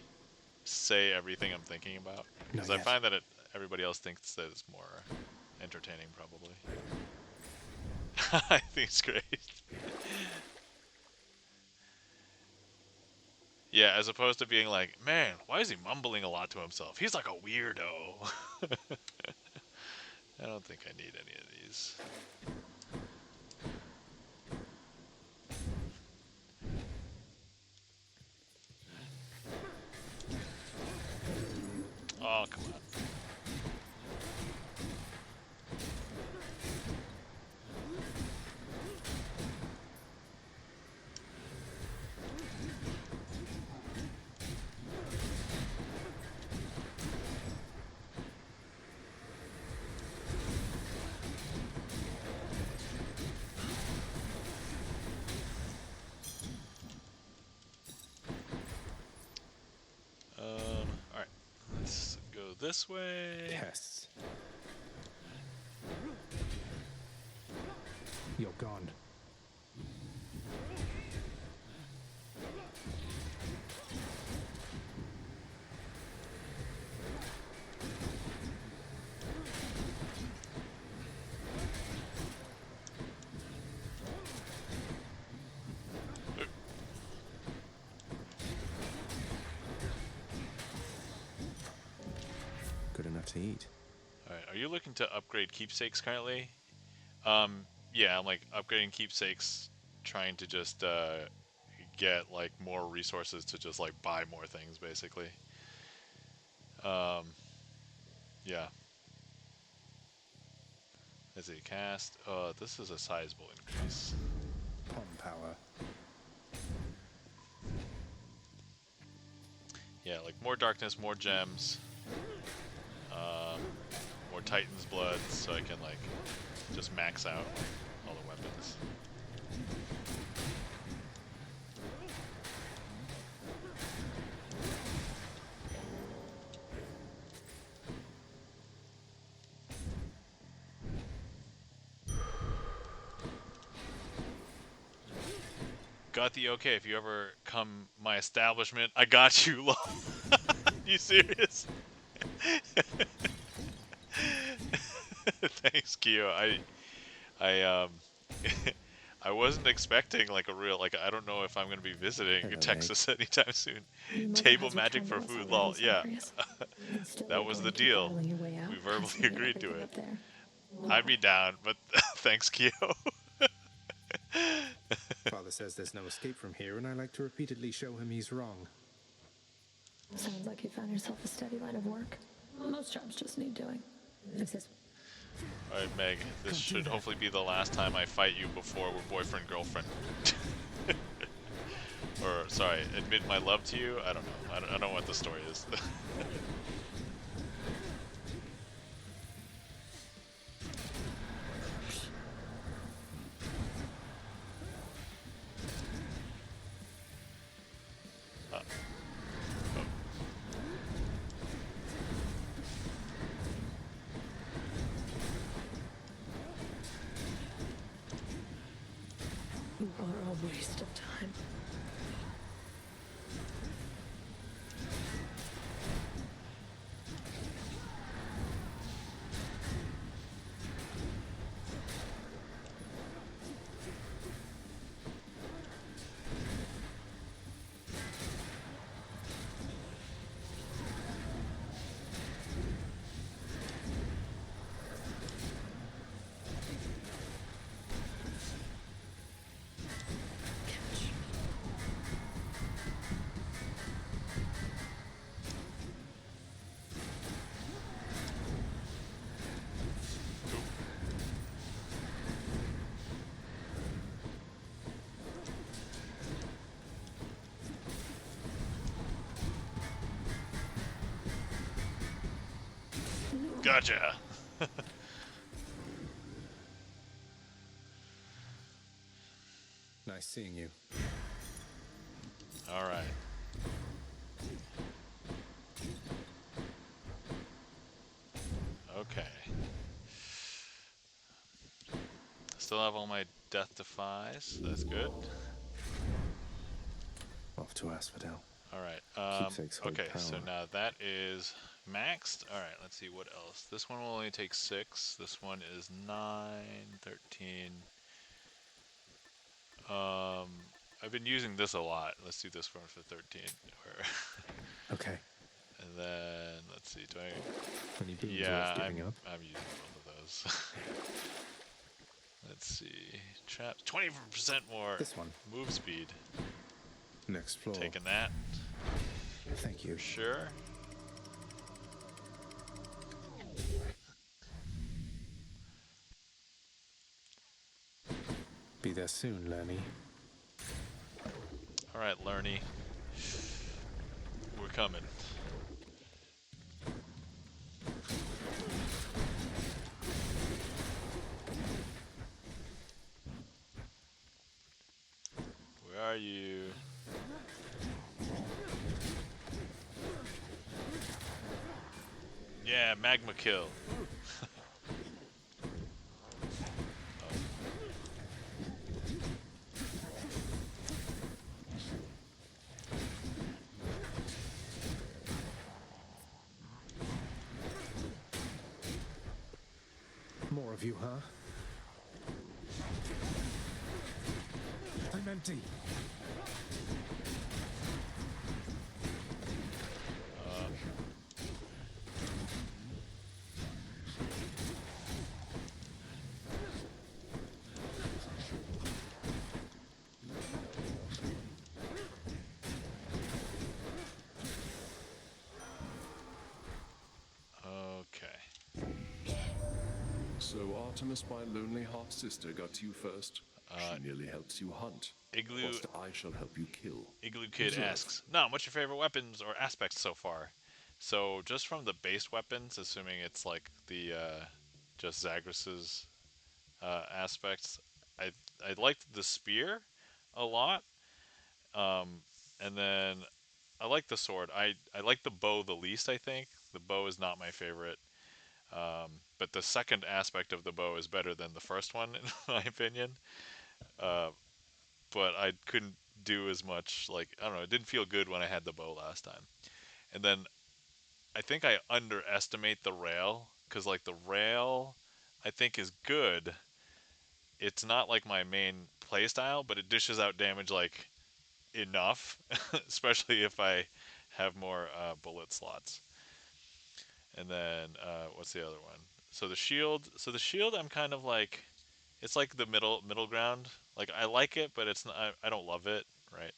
say everything I'm thinking about, because I find that everybody else thinks that it's more entertaining, probably. I think it's great. Yeah, as opposed to being like, man, why is he mumbling a lot to himself? He's like a weirdo. I don't think I need any of these. Oh, come on. Alright. Let's go this way.
Yes. You're gone. Good enough to eat.
Alright, are you looking to upgrade keepsakes currently? Yeah, I'm like upgrading keepsakes, trying to just get like more resources to just like buy more things, basically. Yeah. Let's see, cast. This is a sizable increase.
Palm power.
Yeah, like more darkness, more gems, more Titan's blood, so I can like just max out all the weapons. Got the okay. If you ever come my establishment, I got you. Lol. You serious? Thanks, Kyo. I wasn't expecting like a real like I don't know if I'm gonna be visiting Texas anytime soon. Table magic for food, lol. Yeah, that was the deal. We verbally agreed to it. I'd be down, but thanks, Kyo.
Father says there's no escape from here, and I like to repeatedly show him he's wrong.
Sounds like you found yourself a steady line of work. Most jobs just need doing.
This is
Alright, Meg, this should hopefully be the last time I fight you before we're boyfriend-girlfriend. Or, sorry, admit my love to you? I don't know. I don't know what the story is.
You are a waste of time.
Gotcha!
Nice seeing you.
Alright. Okay. Still have all my death defies. That's good.
Off to Asphodel.
Alright.
Keepsakes hold
Okay, so
power.
now that is maxed. Alright, let's see what else. This one will only take 6. This one is 9, 13. I've been using this a lot. Let's do this one for 13.
Okay.
And then, let's see, do I...
Any boons
yeah,
worth giving up?
I'm using both of those. Let's see. Traps. 20% more
This one.
move speed.
Next floor.
Taking that.
Thank you.
Sure.
Be there soon, Lerny.
Alright, Lerny. We're coming. Where are you? Yeah, magma kill.
More of you, huh? I'm empty.
Okay.
So Artemis, my lonely half-sister, got you first. She nearly helps you hunt.
Igloo-
Whilst I shall help you kill.
Igloo Kid
Observe.
asks, "Nom, what's your favorite weapons or aspects so far?" So just from the base weapons, assuming it's like the just Zagras's aspects, I liked the spear a lot, and then I like the sword. I like the bow the least. I think the bow is not my favorite, but the second aspect of the bow is better than the first one in my opinion. But I couldn't do as much. Like, I don't know, it didn't feel good when I had the bow last time. And then I think I underestimate the rail, because like the rail I think is good. It's not like my main playstyle, but it dishes out damage like enough, especially if I have more bullet slots. And then what's the other one? So the shield. So the shield, I'm kind of like, it's like the middle ground. Like I like it, but it's not. I don't love it, right?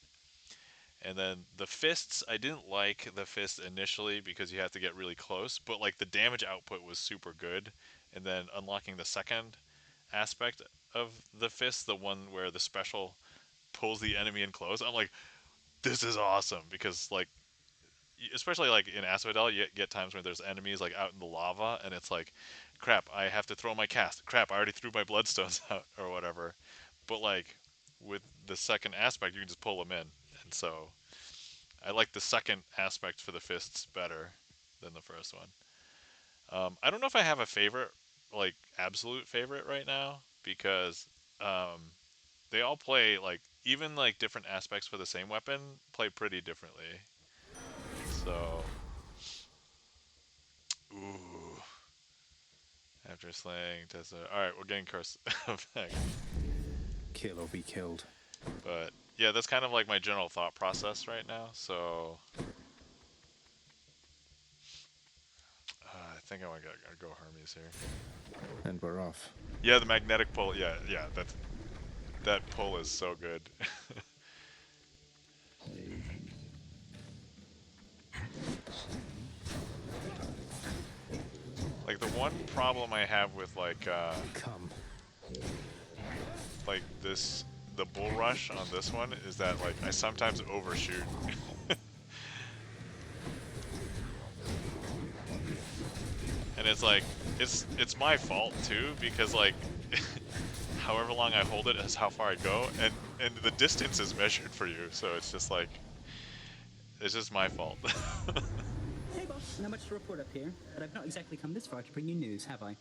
And then the fists, I didn't like the fist initially because you have to get really close, but like the damage output was super good and then unlocking the second aspect of the fist, the one where the special pulls the enemy in close. I'm like, this is awesome because like, especially like in Asphodel, you get times where there's enemies like out in the lava, and it's like, crap, I have to throw my cast. Crap, I already threw my bloodstones out or whatever. But like with the second aspect, you can just pull them in, and so I like the second aspect for the fists better than the first one. I don't know if I have a favorite, like absolute favorite right now, because they all play like even like different aspects for the same weapon play pretty differently. So, ooh, after slaying Tessa, all right, we're getting cursed back.
Kill or be killed.
But yeah, that's kind of like my general thought process right now. So. I think I want to go Hermes here.
And we're off.
Yeah, the magnetic pull. Yeah, that pull is so good. Like the one problem I have with like like this, the bull rush on this one is that like I sometimes overshoot. And it's like, it's my fault too, because like, however long I hold it is how far I go, and the distance is measured for you, so it's just like, it's just my fault.
Hey boss, not much to report up here, but I've not exactly come this far to bring you news, have I?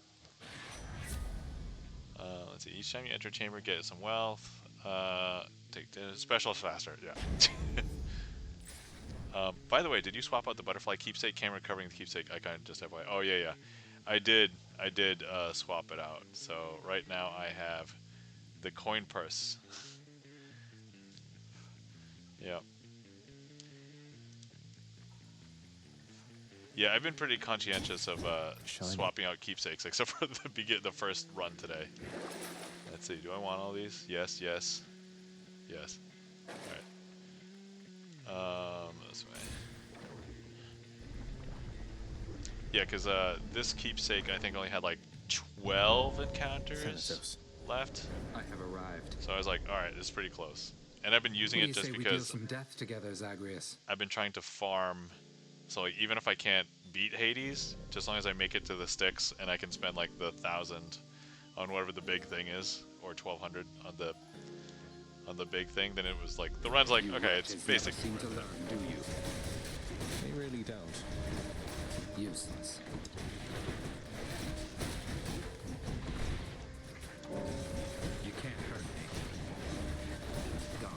Let's see, each time you enter a chamber, get some wealth, take the special faster, yeah. By the way, did you swap out the butterfly keepsake camera covering the keepsake icon? Just FYI. Oh yeah, I did swap it out. So right now I have the coin purse. Yep. Yeah, I've been pretty conscientious of swapping out keepsakes, except for the first run today. Let's see. Do I want all these? Yes. Yes. Yes. All right. This way. Yeah, because this keepsake I think only had like 12 encounters left.
I have arrived.
So I was like, all right, this is pretty close. And I've been using it just
We deal
because
some death together, Zagreus.
I've been trying to farm. So like, even if I can't beat Hades, just as long as I make it to the Styx and I can spend like the 1,000 on whatever the big thing is, or 1,200 on the big thing, then it was like the run's like, okay, it's basic.
Seem to learn, do you?
They really don't.
Useless. You can't hurt me. Gone.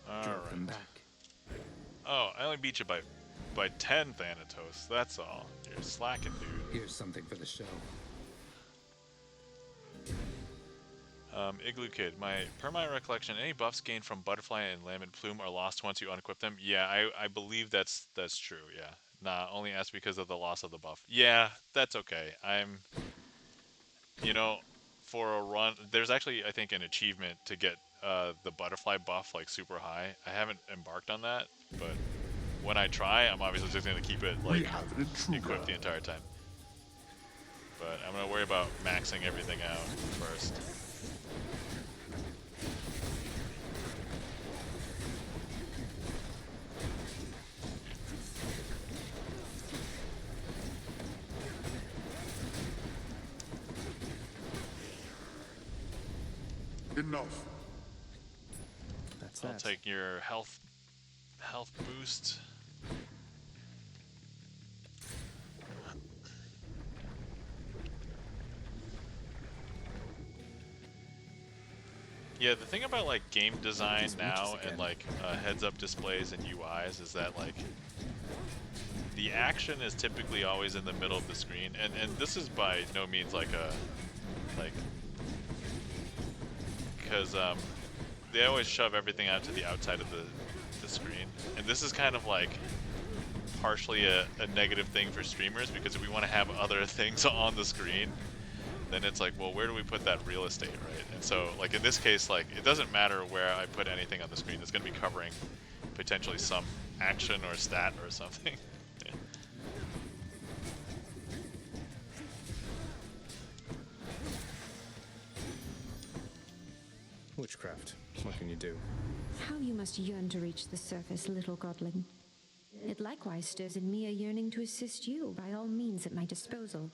Alright. Oh, I only beat you by 10 Thanatos, that's all. You're slacking, dude.
Here's something for the show.
Igloo Kid, per my recollection, any buffs gained from Butterfly and Lambent Plume are lost once you unequip them. Yeah, I believe that's true, yeah. Nah, only asked because of the loss of the buff. Yeah, that's okay. You know, for a run, there's actually, I think, an achievement to get the Butterfly buff, like, super high. I haven't embarked on that, but when I try, I'm obviously just going to keep it, like, equipped the entire time. But I'm going to worry about maxing everything out first.
Enough.
I'll take your health boost. Yeah, the thing about like game design now and like heads-up displays and UIs is that like the action is typically always in the middle of the screen, and this is by no means like because they always shove everything out to the outside of the screen, and this is kind of like partially a negative thing for streamers, because if we want to have other things on the screen, then it's like, well, where do we put that real estate, right? And so, like in this case, like it doesn't matter where I put anything on the screen. It's going to be covering potentially some action or stat or something. Yeah.
Witchcraft. What can you do?
How you must yearn to reach the surface, little godling. It likewise stirs in me a yearning to assist you by all means at my disposal.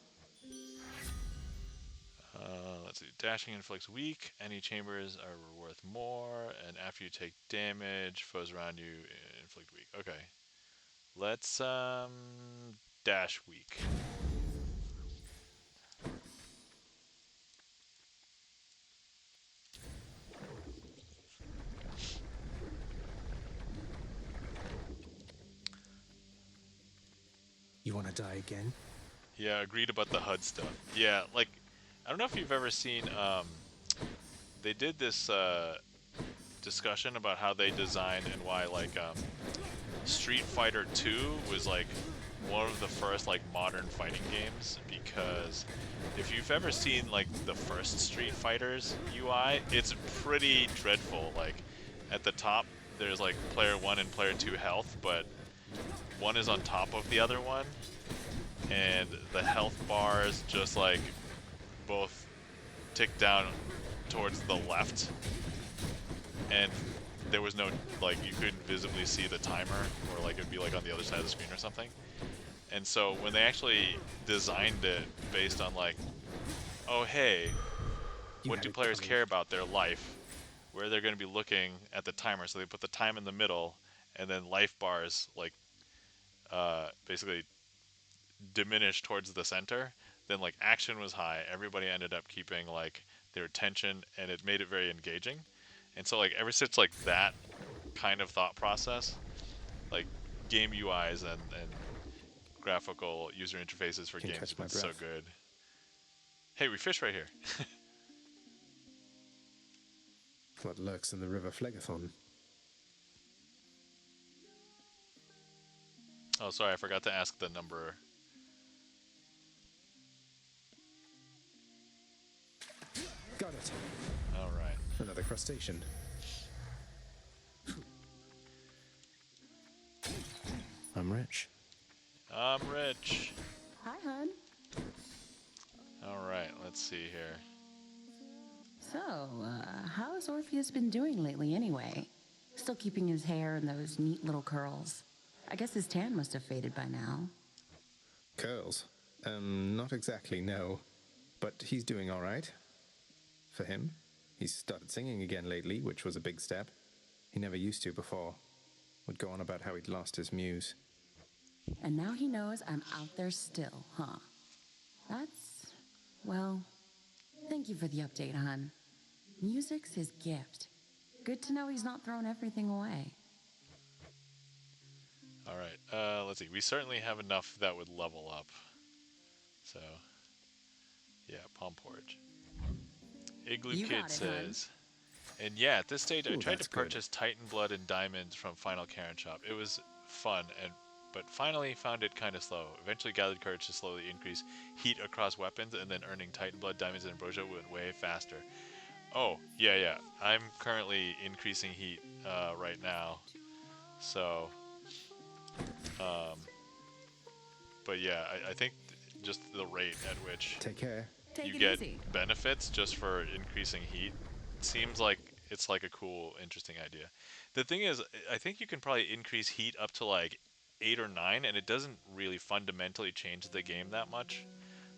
Let's see. Dashing inflicts weak. Any chambers are worth more, and after you take damage, foes around you inflict weak. Okay. Let's dash weak.
You want to die again?
Yeah, agreed about the HUD stuff. Yeah, like, I don't know if you've ever seen, they did this discussion about how they designed and why, like, Street Fighter 2 was, like, one of the first, like, modern fighting games, because if you've ever seen, like, the first Street Fighter's UI, it's pretty dreadful. Like, at the top, there's, like, player 1 and player 2 health, but one is on top of the other one, and the health bars just like both tick down towards the left, and there was no, like, you couldn't visibly see the timer, or like it'd be like on the other side of the screen or something. And so when they actually designed it based on like, oh hey, what do players care about? Their life, where they're going to be looking at the timer, so they put the time in the middle, and then life bars like basically diminished towards the center. Then like action was high, everybody ended up keeping like their attention, and it made it very engaging. And so like ever since like that kind of thought process, like game UIs and graphical user interfaces for games have been so good. Hey, we fish right here.
What lurks in the river Phlegathon?
Oh, sorry, I forgot to ask the number.
Got it.
All right.
Another crustacean. I'm rich.
I'm rich.
Hi, hon.
All right, let's see here.
So, how has Orpheus been doing lately anyway? Still keeping his hair in those neat little curls. I guess his tan must have faded by now.
Curls? Not exactly, no. But he's doing all right. For him. He's started singing again lately, which was a big step. He never used to before. Would go on about how he'd lost his muse.
And now he knows I'm out there still, huh? That's... well... Thank you for the update, hon. Music's his gift. Good to know he's not throwing everything away.
All right, let's see. We certainly have enough that would level up. So, yeah, Palm Porridge. Igloo Kid says, and yeah, at this stage I tried to purchase Titan Blood and Diamonds from Final Karen Shop. It was fun, but finally found it kind of slow. Eventually gathered courage to slowly increase heat across weapons, and then earning Titan Blood, Diamonds, and Ambrosia went way faster. Oh, yeah. I'm currently increasing heat right now. So, but yeah, I think just the rate at which you get benefits just for increasing heat seems like it's like a cool, interesting idea. The thing is, I think you can probably increase heat up to like 8 or 9, and it doesn't really fundamentally change the game that much.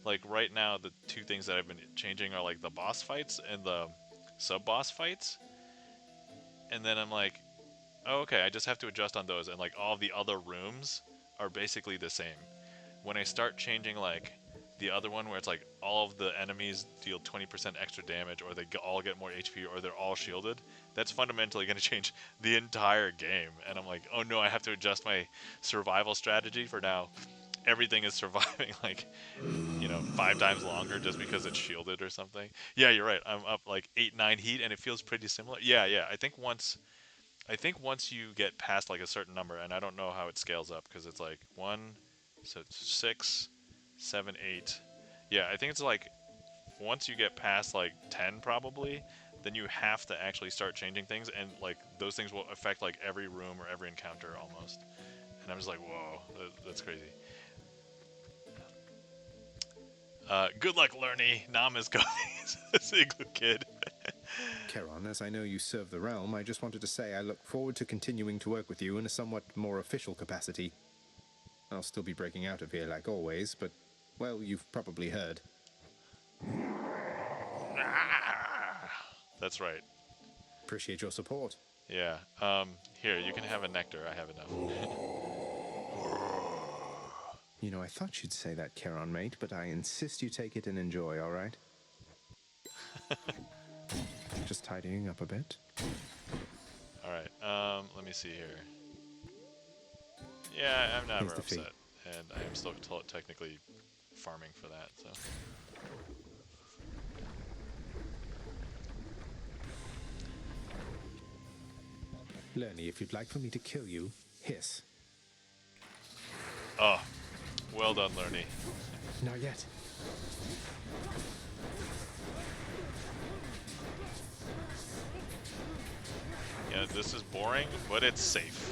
Like right now, the two things that I've been changing are like the boss fights and the sub-boss fights. And then I'm like, oh, okay, I just have to adjust on those, and like all the other rooms are basically the same. When I start changing like the other one where it's like all of the enemies deal 20% extra damage, or they all get more HP, or they're all shielded, that's fundamentally going to change the entire game. And I'm like, oh no, I have to adjust my survival strategy for now. Everything is surviving like, 5 times longer just because it's shielded or something. Yeah, you're right. I'm up like 8-9 heat, and it feels pretty similar. Yeah. I think once I think once you get past like a certain number, and I don't know how it scales up because it's like 1, so it's 6, 7, 8. Yeah, I think it's like once you get past like 10 probably, then you have to actually start changing things, and like those things will affect like every room or every encounter almost. And I'm just like, whoa, that's crazy. Good luck, Lerny. Nam is going. Single kid.
Charon, as I know you serve the realm, I just wanted to say I look forward to continuing to work with you in a somewhat more official capacity. I'll still be breaking out of here like always, but, well, you've probably heard.
That's right.
Appreciate your support.
Yeah. Here, you can have a nectar. I have enough.
You know, I thought you'd say that, Charon, mate, but I insist you take it and enjoy, all right? Just tidying up a bit.
All right. Let me see here. Yeah, I'm never upset, and I am still technically farming for that. So.
Lerny, if you'd like for me to kill you, hiss.
Oh, well done, Lerny.
Not yet.
Yeah, this is boring, but it's safe.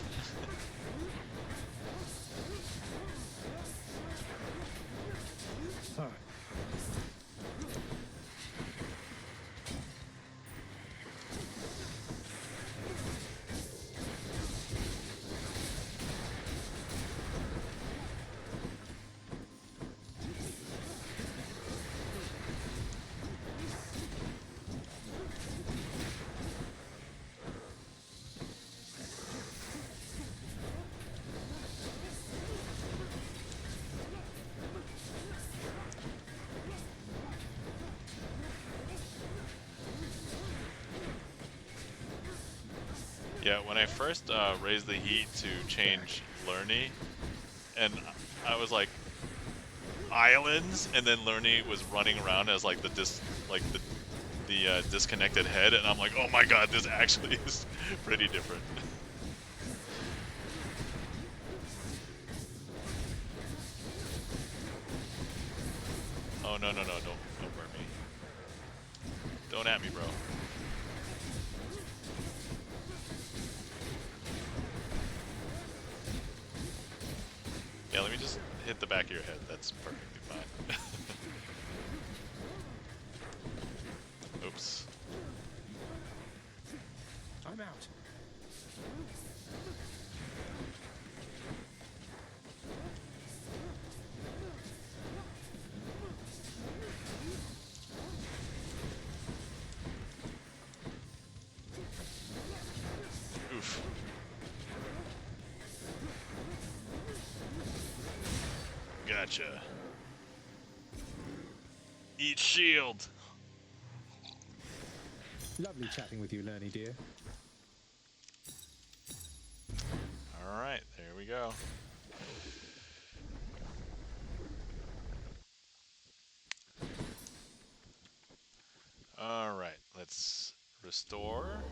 Yeah, when I first raised the heat to change Lerny, and I was like, islands, and then Lerny was running around as like the disconnected head, and I'm like, oh my god, this actually is pretty different. Oh no, don't burn me. Don't at me, bro. Yeah, let me just hit the back of your head. That's perfectly fine. Oops.
I'm out.
Oof. Gotcha. Eat shield.
Lovely chatting with you, Lerny, dear.
Alright, there we go. Alright, let's restore.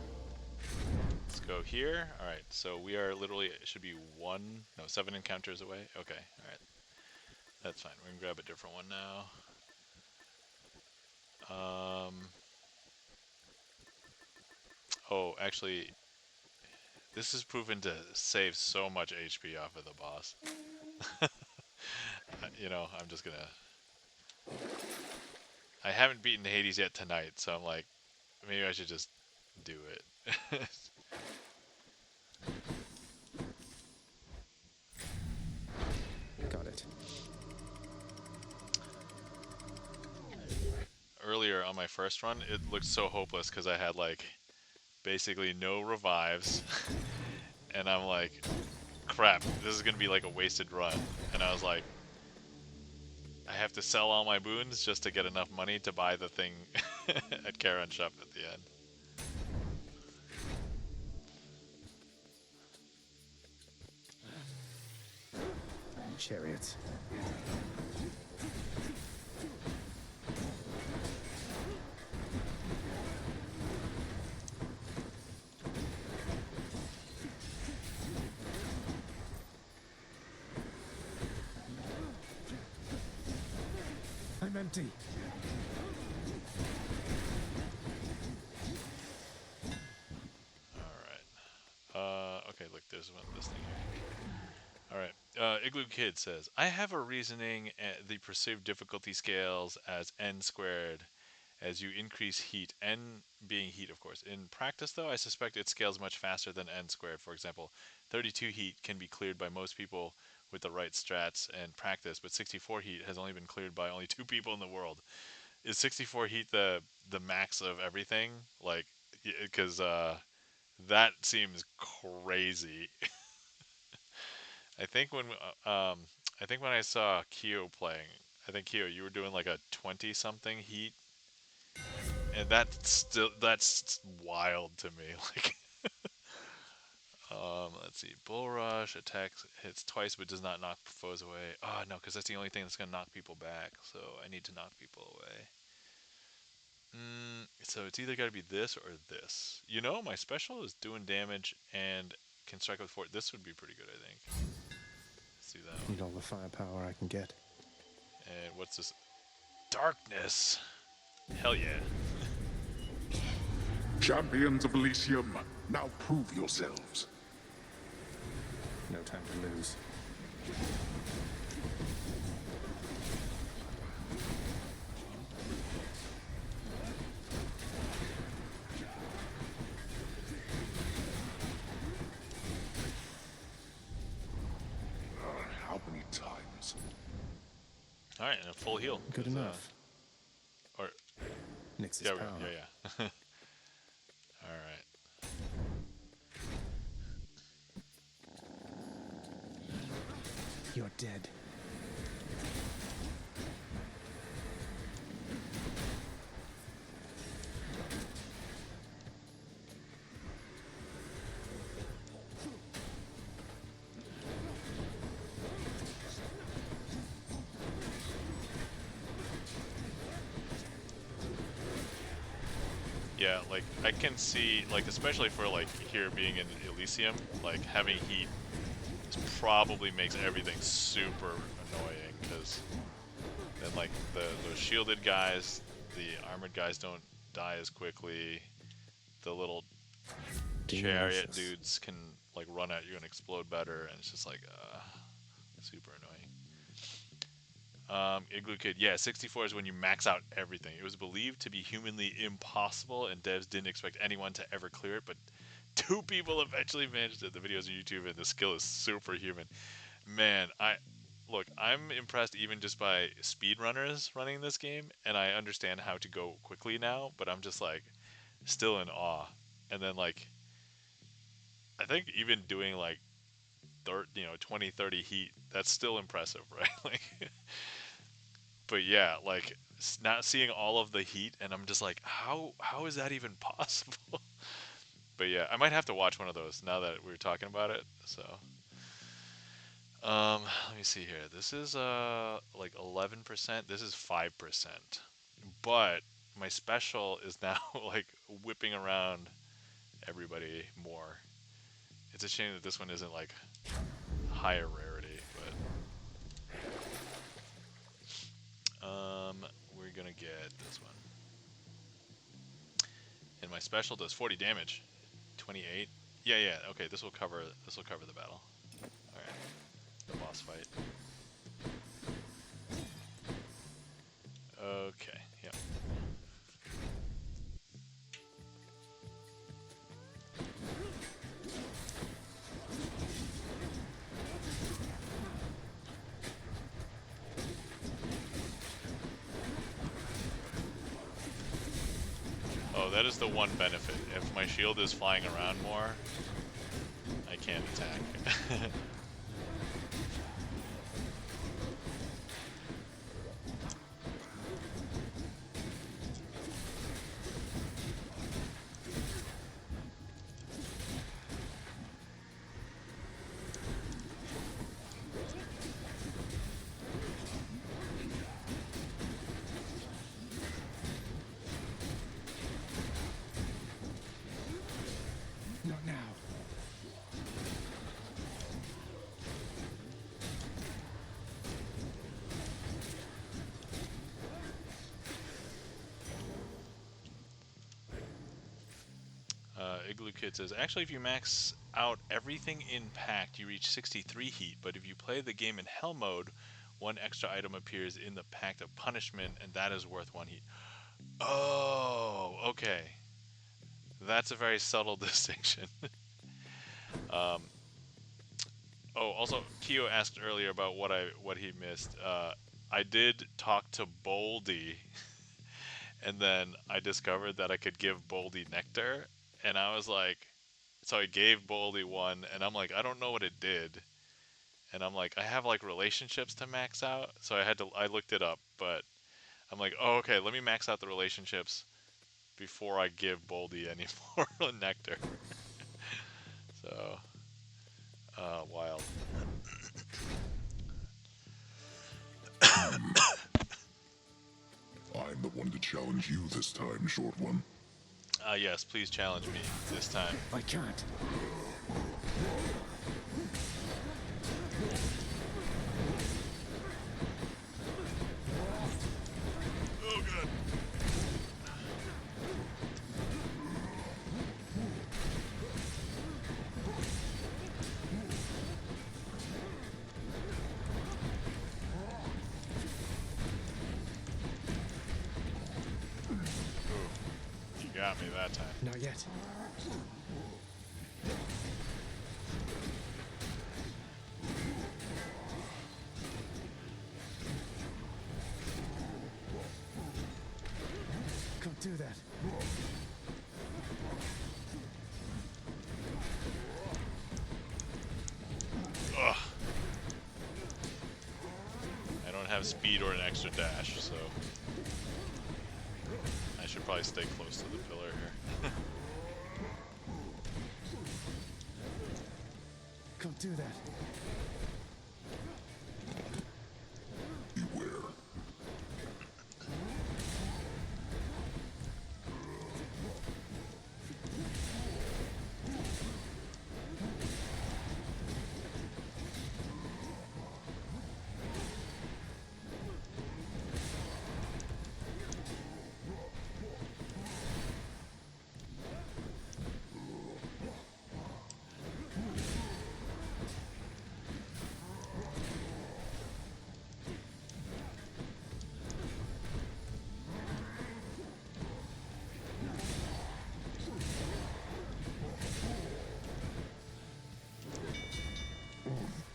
Let's go here. Alright, so we are literally, it should be 7 encounters away. Okay, alright. That's fine. We're gonna grab a different one now. Oh, actually, this is proven to save so much HP off of the boss. You know, I'm just gonna... I haven't beaten Hades yet tonight, so I'm like, maybe I should just do it.
Got it.
Earlier on my first run, it looked so hopeless because I had like basically no revives, and I'm like, crap, this is gonna be like a wasted run. And I was like, I have to sell all my boons just to get enough money to buy the thing at Charon shop at the end.
Chariots. empty.
Okay, look, there's this thing here. Alright, Igloo Kid says, I have a reasoning at the perceived difficulty scales as n squared as you increase heat, n being heat, of course. In practice, though, I suspect it scales much faster than n squared. For example, 32 heat can be cleared by most people with the right strats and practice, but 64 heat has only been cleared by only 2 people in the world. Is 64 heat the max of everything? Like, because that seems crazy. I think when I saw Kyo playing, I think Kyo, you were doing like a 20 something heat, and that's wild to me. Like, let's see, Bull Rush attacks hits twice but does not knock foes away. Oh no, because that's the only thing that's gonna knock people back. So I need to knock people away. So it's either got to be this or this. You know, my special is doing damage and can strike with 4. This would be pretty good, I think. Let's do that one.
Need all the firepower I can get.
And what's this? Darkness. Hell yeah.
Champions of Elysium, now prove yourselves.
No time to lose.
How many times?
Alright, and a full heal.
Good enough.
Or
Nix's
yeah,
power.
yeah. Alright.
You're dead.
Yeah, like, I can see, like, especially for, like, here being in Elysium, like, having heat probably makes everything super annoying, because then, like, those shielded guys, the armored guys don't die as quickly, the little chariot dudes can, like, run at you and explode better, and it's just, like, super annoying. Igloo Kid, yeah, 64 is when you max out everything. It was believed to be humanly impossible, and devs didn't expect anyone to ever clear it, but 2 people eventually managed it. The videos on YouTube, and the skill is superhuman. Man, I'm impressed even just by speedrunners running this game, and I understand how to go quickly now, but I'm just, like, still in awe. And then, like, I think even doing, like, 20, 30 heat, that's still impressive, right? Like, but yeah, like, not seeing all of the heat, and I'm just like, how is that even possible? But yeah, I might have to watch one of those now that we're talking about it. So, let me see here. This is like 11%. This is 5%. But my special is now like whipping around everybody more. It's a shame that this one isn't like higher rarity, but we're gonna get this one. And my special does 40 damage. 28. Yeah, okay, this will cover the battle. Alright. The boss fight. Okay, yep. Oh, that is the one benefit. If my shield is flying around more, I can't attack.
Not now.
Igloo Kid says, actually, if you max out everything in Pact, you reach 63 heat. But if you play the game in Hell mode, one extra item appears in the Pact of Punishment, and that is worth 1 heat. Oh, okay. That's a very subtle distinction. um, oh, also, Keo asked earlier about what he missed. I did talk to Boldy, and then I discovered that I could give Boldy nectar, and I was like, so I gave Boldy one, and I'm like, I don't know what it did, and I'm like, I have like relationships to max out, so I looked it up, but I'm like, oh, okay, let me max out the relationships before I give Boldy any more nectar. So, wild.
I'm the one to challenge you this time, short one.
Yes, please challenge me this time.
I can't.
Oh, God. You got me that time.
Not yet. Can't do that.
Ugh. I don't have speed or an extra dash, so I should probably stay close to the pillar here.
Can't do that.
Beware.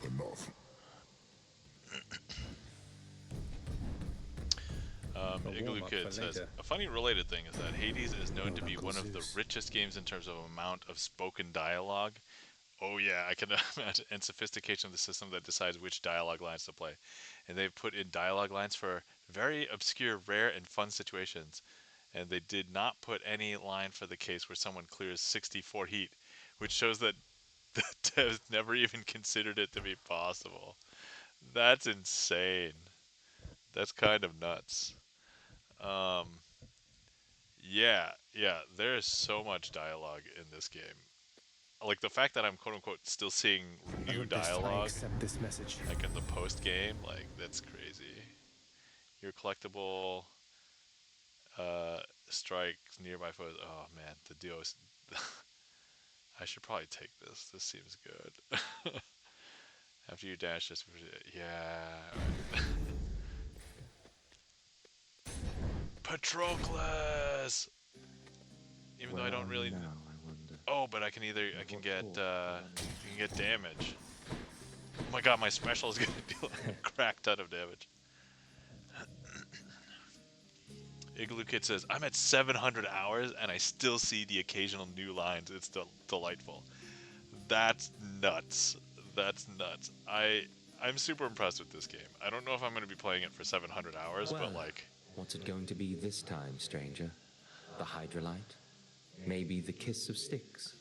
Enough.
Igloo Kid says, a funny related thing is that Hades is known to be one of the richest games in terms of amount of spoken dialogue. Oh yeah, I can imagine, and sophistication of the system that decides which dialogue lines to play. And they've put in dialogue lines for very obscure, rare, and fun situations. And they did not put any line for the case where someone clears 64 heat, which shows that the devs never even considered it to be possible. That's insane. That's kind of nuts. Yeah, there is so much dialogue in this game. Like the fact that I'm quote unquote still seeing new dialogue,
accept this message.
like in the post game, like that's crazy. Your collectible strikes nearby foes. Oh man, the duos. I should probably take this. This seems good. After you dash, just yeah. Patroclus. Even though I don't really.
Now, I wonder.
Oh, but I can get damage. Oh my god, my special is gonna deal a crack ton of damage. Igloo Kid says, I'm at 700 hours and I still see the occasional new lines. It's delightful. That's nuts. That's nuts. I'm super impressed with this game. I don't know if I'm going to be playing it for 700 hours,
Well,
but like...
What's it going to be this time, stranger? The Hydrolite? Maybe the Kiss of Styx?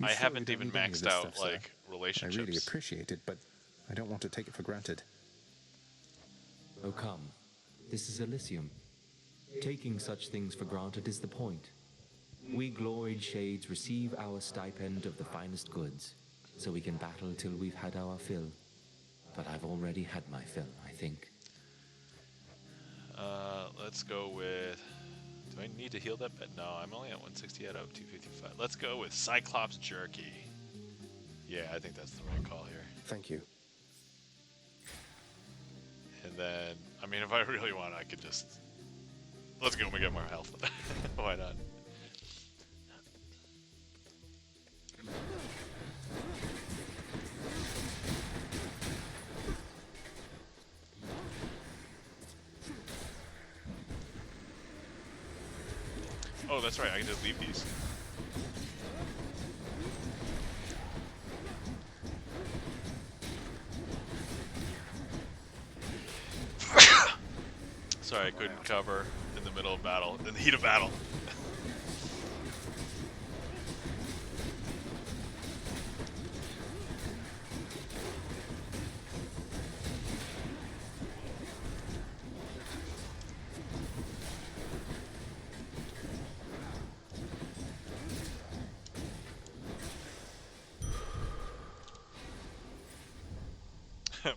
I haven't even maxed out, like, relationships.
I really appreciate it, but I don't want to take it for granted.
Oh, come. This is Elysium. Taking such things for granted is the point. We gloried shades receive our stipend of the finest goods, so we can battle till we've had our fill. But I've already had my fill, I think.
Let's go with... Do I need to heal that bit? No, I'm only at 160 out of 255. Let's go with Cyclops Jerky. Yeah, I think that's the right call here.
Thank you.
And then, I mean, if I really want, I could just... Let's go and get more health. Why not? Oh, that's right, I can just leave these. Sorry, I couldn't cover in the middle of battle, in the heat of battle.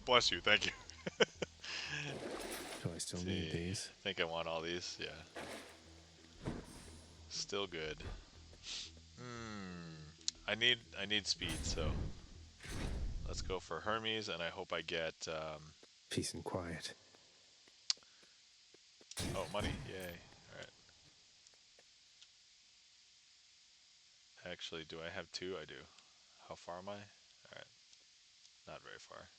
Bless you, thank you.
Do I still need these?
I think I want all these, yeah. Still good. I need speed, so let's go for Hermes, and I hope I get
peace and quiet.
Oh, money, yay! All right. Actually, do I have two? I do. How far am I? All right, not very far.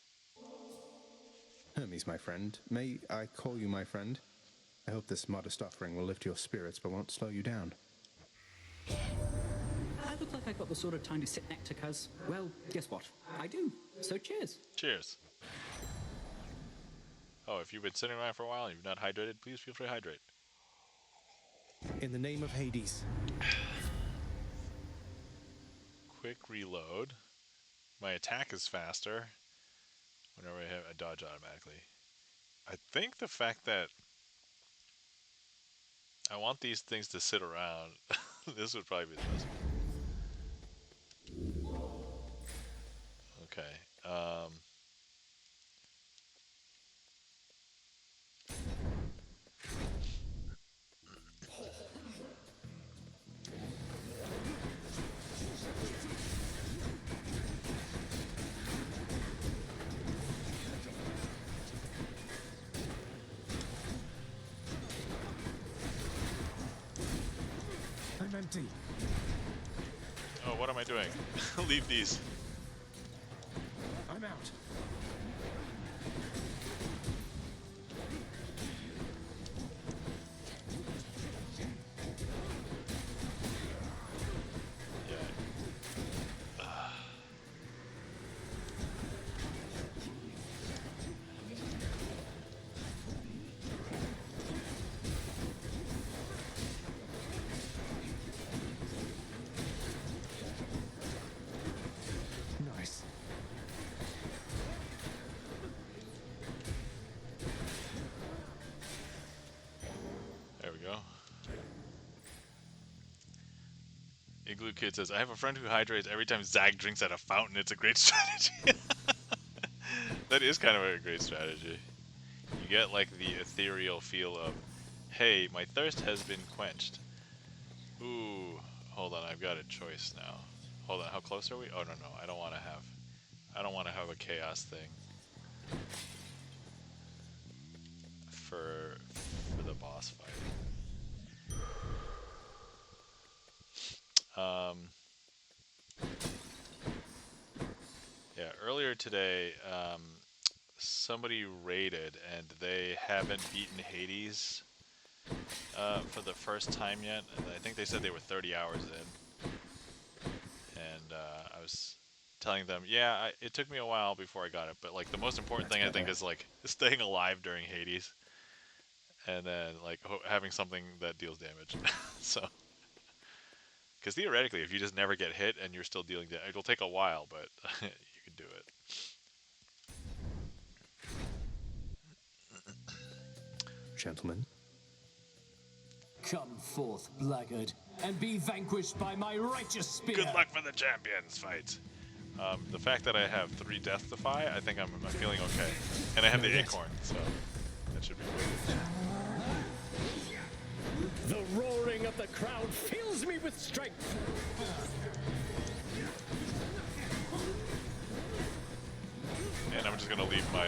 Hermes, my friend. May I call you my friend? I hope this modest offering will lift your spirits but won't slow you down.
I look like I got the sort of time to sit next to Cuz. Well, guess what? I do. So cheers.
Cheers. Oh, if you've been sitting around for a while and you've not hydrated, please feel free to hydrate.
In the name of Hades.
Quick reload. My attack is faster. Whenever I hit, I dodge automatically. I think the fact that I want these things to sit around, this would probably be the best one. Okay.
I'm empty.
Oh, what am I doing? Leave these.
I'm out. Nice.
There we go. Igloo Kid says, I have a friend who hydrates every time Zag drinks at a fountain. It's a great strategy. That is kind of a great strategy. You get like the ethereal feel of, hey, my thirst has been quenched. Ooh, hold on, I've got a choice now. Hold on, how close are we? Oh, no, I don't want to have a chaos thing. For the boss fight. Yeah, earlier today, somebody raided and they haven't beaten Hades for the first time yet. And I think they said they were 30 hours in. And I was telling them, yeah, it took me a while before I got it, but like the most important thing I think is like staying alive during Hades, and then like having something that deals damage. So, because theoretically, if you just never get hit and you're still dealing damage, it'll take a while, but you can do it.
Gentlemen.
Come forth, blackguard, and be vanquished by my righteous spear.
Good luck for the champions fight. The fact that I have 3 death defy, I think I'm feeling okay. And I have the acorn, so that should be good.
The roar the crowd fills me with strength.
And I'm just gonna leave my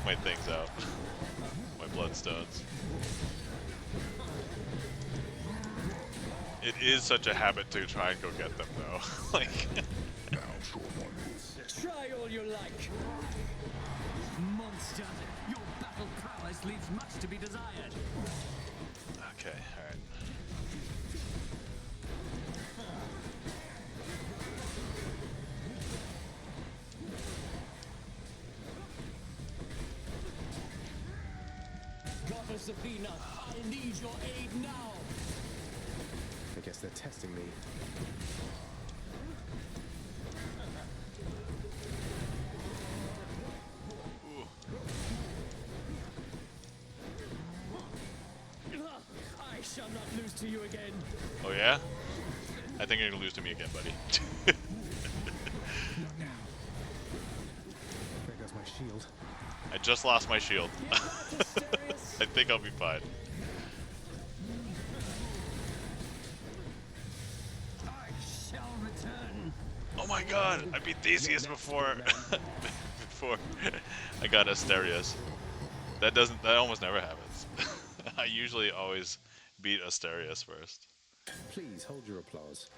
my things out. My bloodstones. It is such a habit to try and go get them though. Like
Try all you like.
Monster, your battle prowess leaves much to be desired.
okay, alright.
Goddess Athena, I need your aid now.
I guess they're testing me.
I shall not lose to you again.
Oh yeah? I think you're gonna lose to me again, buddy.
There goes my shield.
I just lost my shield. I think I'll be fine.
I shall return.
Oh my god, I beat Theseus before before I got Asterius. That almost never happens. I usually always beat Asterius first.
Please hold your applause.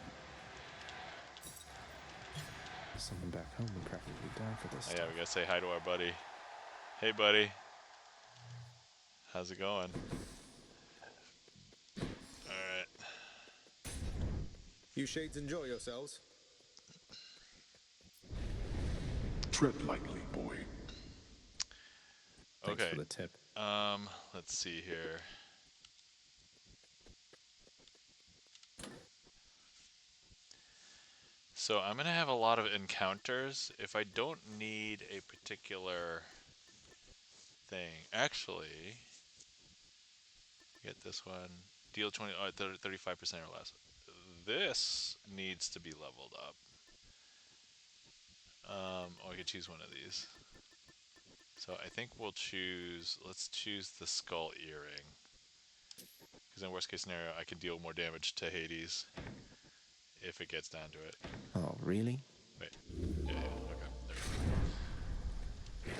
Someone back home would probably die for this.
Oh, yeah, we gotta say hi to our buddy. Hey buddy. How's it going? Alright.
You shades enjoy yourselves.
Tread lightly, boy.
Thanks
Okay.
for the tip.
Let's see here. So I'm gonna have a lot of encounters if I don't need a particular thing. Actually, get this one. Deal 35% or less. This needs to be leveled up. Or I could choose one of these. So I think we'll choose, let's choose the skull earring. Because in worst case scenario, I can deal more damage to Hades if it gets down to it.
Oh, really?
Wait. Yeah, okay. There we go.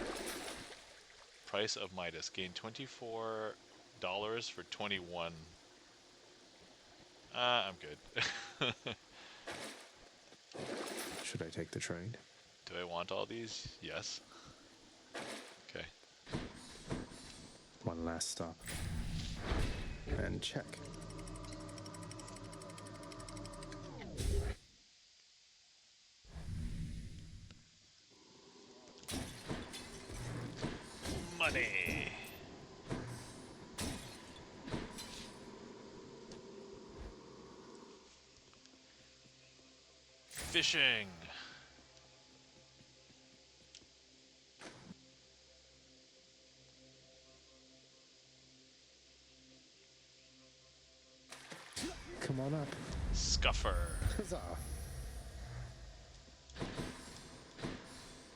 Price of Midas. Gain $24 for 21. I'm good.
Should I take the trade?
Do I want all these? Yes. Okay.
One last stop. And check.
Money. Fishing.
Come on up.
Scuffer.
Huzzah.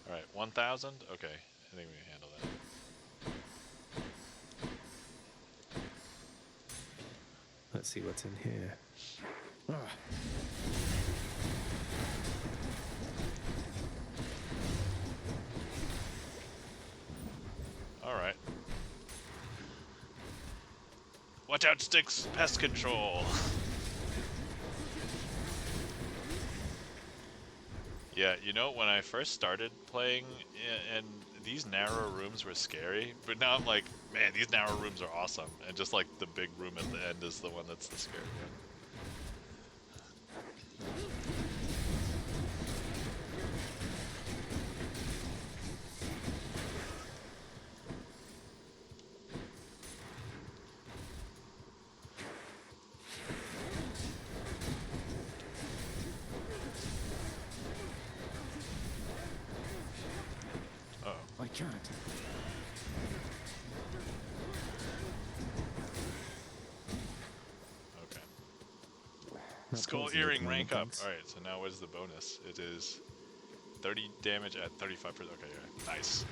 Alright, 1,000? Okay, I think we can handle that.
Let's see what's in here. Ah.
Alright. Watch out, Sticks! Pest control! Yeah, you know, when I first started playing, and these narrow rooms were scary, but now I'm like, man, these narrow rooms are awesome. And just like the big room at the end is the one that's the scary one.
I can't.
Okay.
Not
Skull
close enough,
earring
no
rank up.
thanks.
Alright, so now what is the bonus? It is 30 damage at 35%. Okay, yeah. Nice.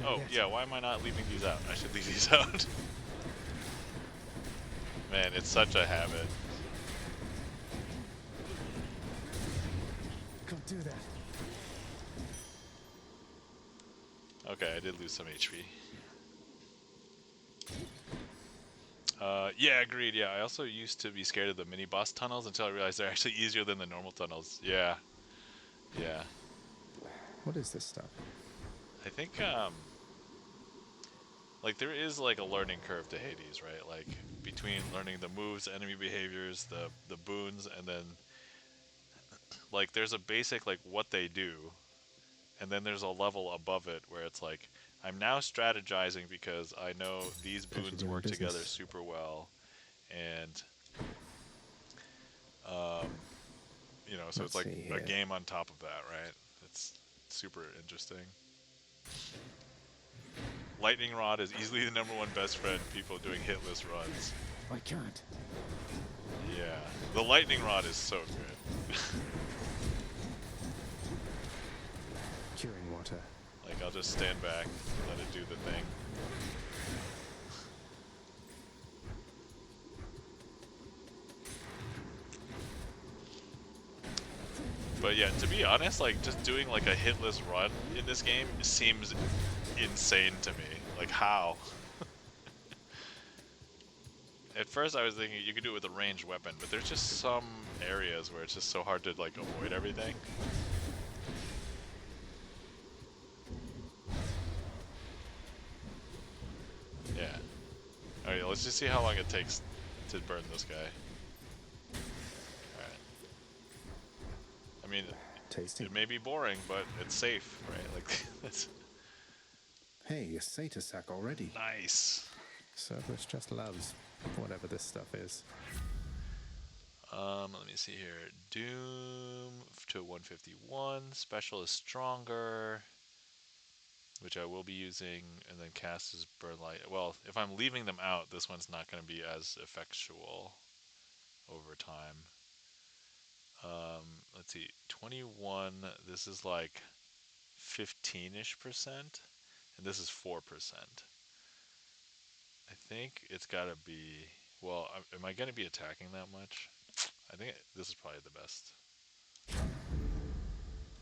Oh, yeah, why am I not leaving these out? I should leave these out. Man, it's such a habit.
Can't do that.
Okay, I did lose some HP. Yeah, agreed. Yeah, I also used to be scared of the mini-boss tunnels until I realized they're actually easier than the normal tunnels. Yeah. Yeah.
What is this stuff?
I think, like, there is, like, a learning curve to Hades, right? Like, between learning the moves, enemy behaviors, the boons, and then, like, there's a basic, like, what they do, and then there's a level above it where it's like, I'm now strategizing because I know these boons work together super well, and, you know, so it's like a game on top of that, right? It's super interesting. Lightning Rod is easily the #1 best friend people doing hitless runs.
I can't.
Yeah, the Lightning Rod is so good.
Curing water.
Like, I'll just stand back, let it do the thing. But yeah, to be honest, like, just doing like a hitless run in this game seems insane to me. Like, how? At first I was thinking you could do it with a ranged weapon, but there's just some areas where it's just so hard to, like, avoid everything. Yeah. Alright, let's just see how long it takes to burn this guy. Alright. I mean, it may be boring, but it's safe, right? Like, that's...
Hey, a Satyr sack already.
Nice.
Cerberus just loves whatever this stuff is.
Let me see here. Doom to 151. Special is stronger, which I will be using, and then cast is burn light. Well, if I'm leaving them out, this one's not going to be as effectual over time. Let's see. 21. This is like 15-ish%, and this is 4%. I think it's got to be... Well, am I going to be attacking that much? I think this is probably the best.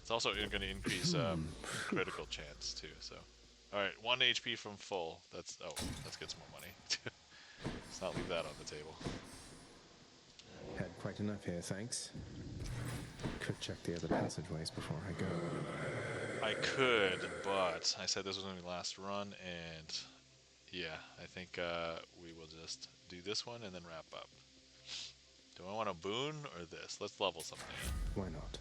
It's also going to increase critical chance too. So, all right, 1 HP from full. That's let's get some more money. Let's not leave that on the table.
Had quite enough here, thanks. Could check the other passageways before I go.
I could, but I said this was going to be the last run, and yeah, I think we will just do this one and then wrap up. Do I want a boon or this? Let's level something up.
Why not?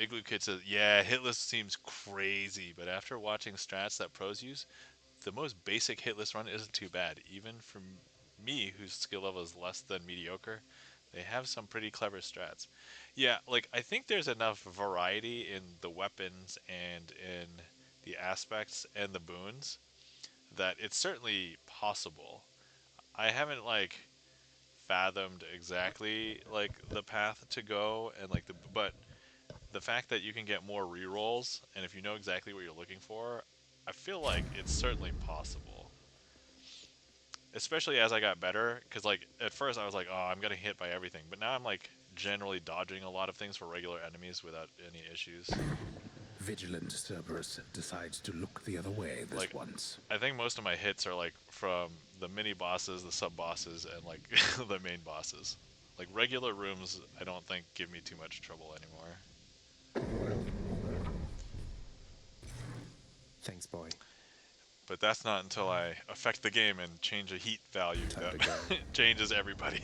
Igloo Kid says, yeah, hitless seems crazy, but after watching strats that pros use, the most basic hitless run isn't too bad. Even for me, whose skill level is less than mediocre, they have some pretty clever strats. Yeah, like, I think there's enough variety in the weapons and in the aspects and the boons that it's certainly possible. I haven't, like, fathomed exactly, like, the path to go, and, like, but the fact that you can get more rerolls, and if you know exactly what you're looking for, I feel like it's certainly possible. Especially as I got better, because, like, at first I was like, oh, I'm getting hit by everything, but now I'm, like, generally dodging a lot of things for regular enemies without any issues.
Vigilant Cerberus decides to look the other way this once.
I think most of my hits are, like, from the mini-bosses, the sub-bosses, and, like, the main bosses. Like, regular rooms, I don't think give me too much trouble anymore.
Thanks, boy.
But that's not until I affect the game and change a heat value that changes everybody.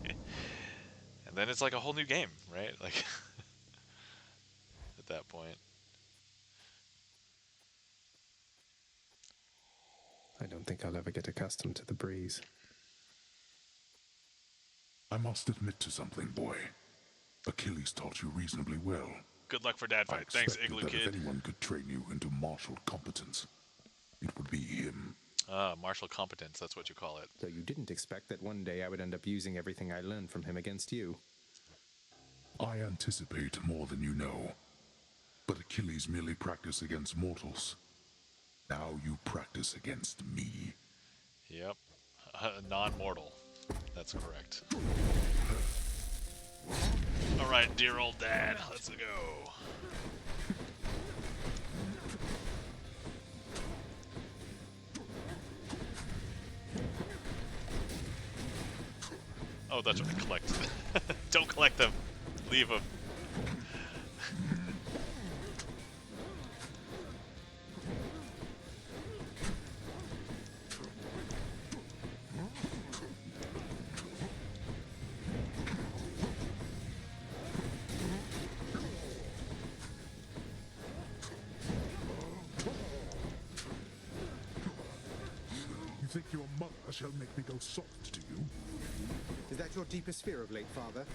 And then it's like a whole new game, right? Like, at that point.
I don't think I'll ever get accustomed to the breeze.
I must admit to something, boy. Achilles taught you reasonably well.
Good luck for Dad Fight. Thanks, Igloo
that
Kid.
If anyone could train you into martial competence, it would be him.
Martial competence, that's what you call it.
So you didn't expect that one day I would end up using everything I learned from him against you?
I anticipate more than you know. But Achilles merely practiced against mortals. Now you practice against me.
Yep. Non-mortal. That's correct. Alright, dear old dad, let's go. Oh, that's right, collect. Don't collect them. Leave them.
You think your mother shall make me go soft to you?
Is that your deepest fear of late father?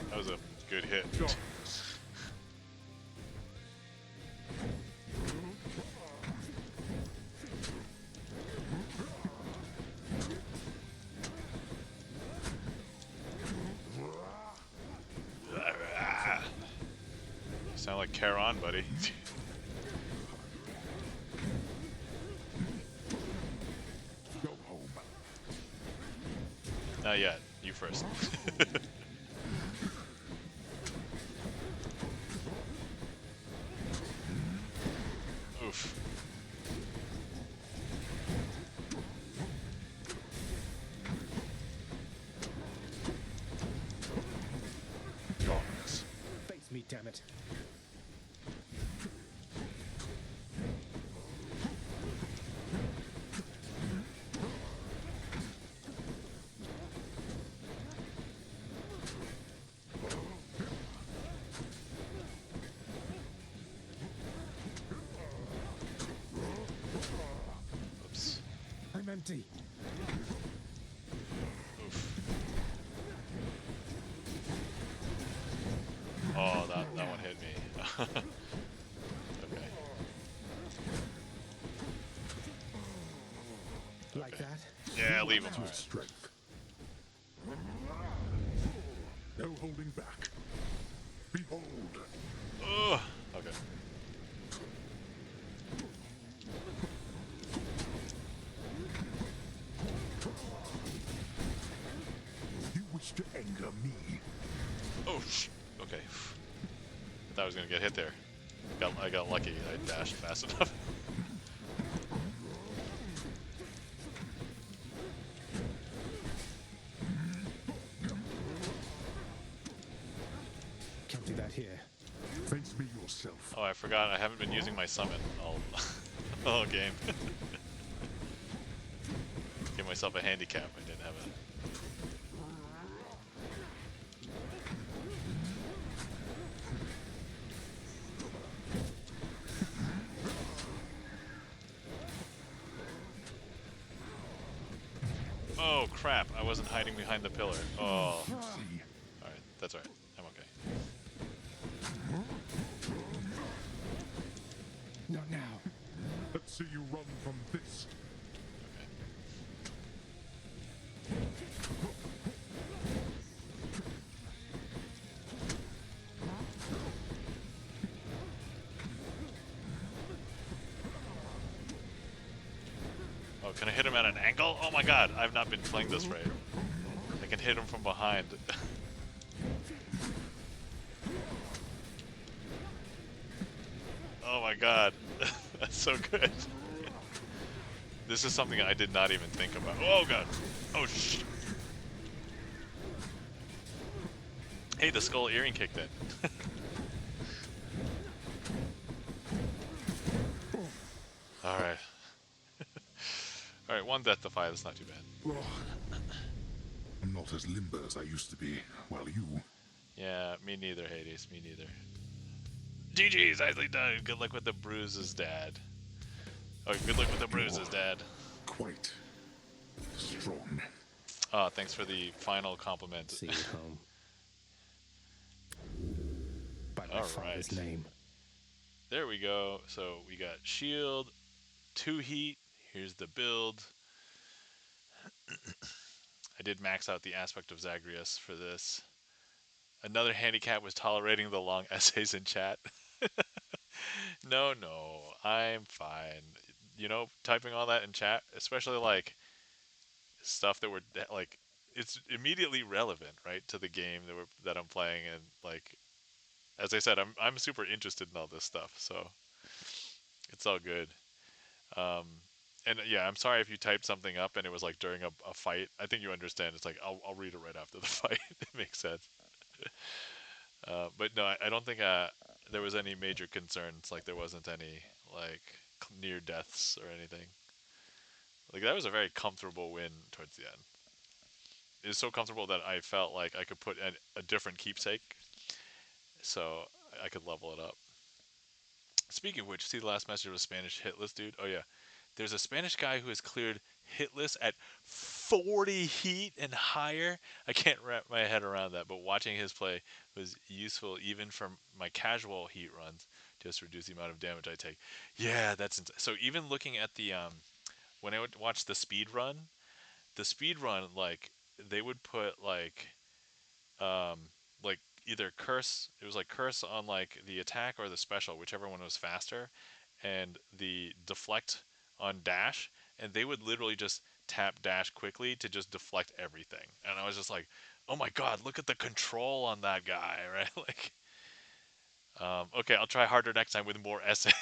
That was a good hit. Sound like Charon, buddy.
Go home.
Not yet. You first. Oof.
Darkness.
Face me, damn it.
Oops.
I'm empty.
Oh, that one hit me. Okay.
Like that?
Yeah, leave him.
Your strength. No holding back. Behold.
Ugh. Okay.
You wish to anger me.
Oh, okay. I thought I was gonna get hit there. I got lucky. I dashed fast enough.
Can't do that here.
Face me yourself.
Oh, I forgot. I haven't been using my summon all game. Give myself a handicap. I didn't have it. Oh crap! I wasn't hiding behind the pillar. Oh. Alright, that's alright. I'm okay.
Not now.
Let's see you run from this.
Oh, can I hit him at an angle? Oh my god, I've not been playing this right. I can hit him from behind. Oh my god, that's so good. This is something I did not even think about. Oh god. Oh sh. Hey, the skull earring kicked in. Alright. Alright, one death to 5, that's not too bad.
I'm not as limber as I used to be, while you...
Yeah, me neither, Hades. Me neither. GG's, nicely done. Good luck with the bruises, Dad. Oh, good luck with the bruises, Dad.
Quite strong.
Oh, thanks for the final compliment.
See you home. By my father's name.
There we go. So we got shield, 2 heat. Here's the build. I did max out the aspect of Zagreus for this. Another handicap was tolerating the long essays in chat. No, I'm fine. You know, typing all that in chat, especially like stuff that were like, it's immediately relevant, right, to the game that I'm playing, and like, as I said, I'm super interested in all this stuff, so it's all good. And yeah, I'm sorry if you typed something up and it was like during a fight. I think you understand. It's like I'll read it right after the fight. It makes sense. But no, I don't think there was any major concerns. Like there wasn't any like near deaths or anything. Like that was a very comfortable win towards the end. It was so comfortable that I felt like I could put a different keepsake, so I could level it up. Speaking of which, see the last message was Spanish hitless, dude? Oh yeah. There's a Spanish guy who has cleared hitless at 40 heat and higher. I can't wrap my head around that, but watching his play was useful even from my casual heat runs. Just reduce the amount of damage I take. Yeah, that's so. Even looking at the when I would watch the speed run, like they would put like either curse. It was like curse on like the attack or the special, whichever one was faster, and the deflect on dash, and they would literally just tap dash quickly to just deflect everything. And I was just like, oh my god, look at the control on that guy, right? Like, okay, I'll try harder next time with more essays.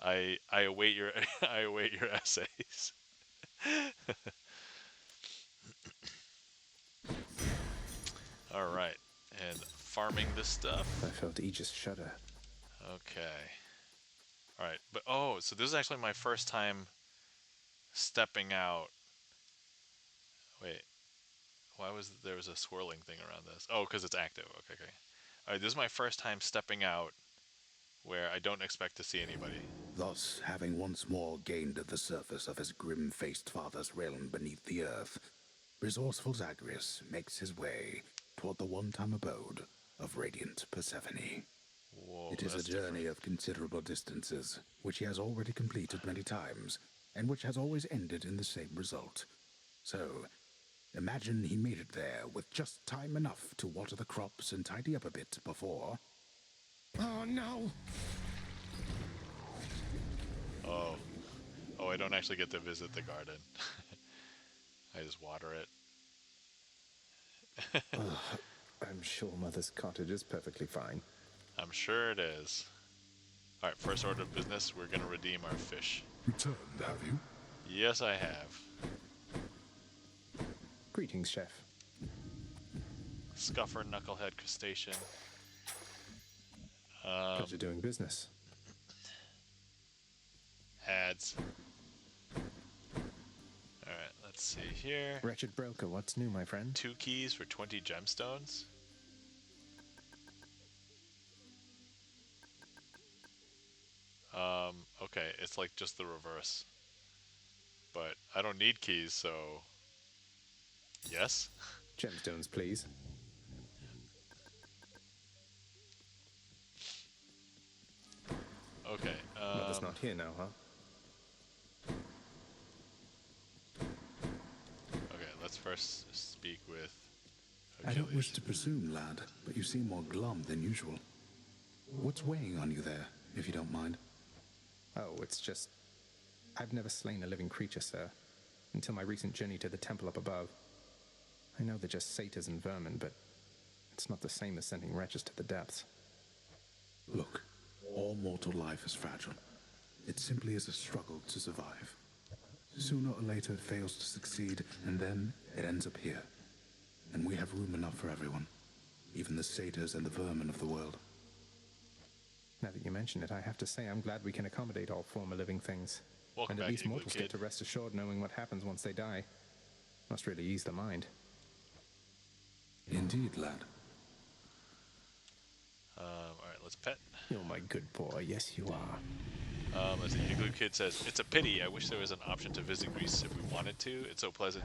I await your I await your essays. All right, and farming this stuff.
I felt Aegis shudder.
Okay. All right, but oh, so this is actually my first time stepping out. Wait, why was there was a swirling thing around this? Oh, because it's active. Okay. All right, this is my first time stepping out where I don't expect to see anybody.
Thus, having once more gained the surface of his grim-faced father's realm beneath the earth, resourceful Zagreus makes his way toward the one-time abode of radiant Persephone.
Whoa,
it is a journey of considerable distances, which he has already completed many times, and which has always ended in the same result. So, imagine he made it there with just time enough to water the crops and tidy up a bit before... Oh no!
Oh, I don't actually get to visit the garden. I just water it.
I'm sure Mother's cottage is perfectly fine.
I'm sure it is. Alright, first order of business, we're going to redeem our fish.
Returned, have you?
Yes, I have.
Greetings, Chef.
Scuffer, knucklehead, crustacean.
Pleasure doing business.
Ads. Alright, let's see here.
Wretched broker, what's new, my friend?
2 keys for 20 gemstones. Okay, it's like just the reverse. But I don't need keys, so... Yes?
Gemstones, please.
Okay,
Mother's not here now, huh?
Okay, let's first speak with
I don't wish to presume, lad, but you seem more glum than usual. What's weighing on you there, if you don't mind?
Oh, it's just... I've never slain a living creature, sir, until my recent journey to the temple up above. I know they're just satyrs and vermin, but it's not the same as sending wretches to the depths.
Look, all mortal life is fragile. It simply is a struggle to survive. Sooner or later it fails to succeed, and then it ends up here. And we have room enough for everyone, even the satyrs and the vermin of the world.
Now that you mention it, I have to say I'm glad we can accommodate all former living things.
Welcome
and at
back,
least
Igloo
mortals
Kid.
get to rest assured knowing what happens once they die. Must really ease the mind.
Indeed, lad.
Alright, let's pet.
You're my good boy, yes you are.
As the Igloo Kid says, it's a pity. I wish there was an option to visit Greece if we wanted to. It's so pleasant.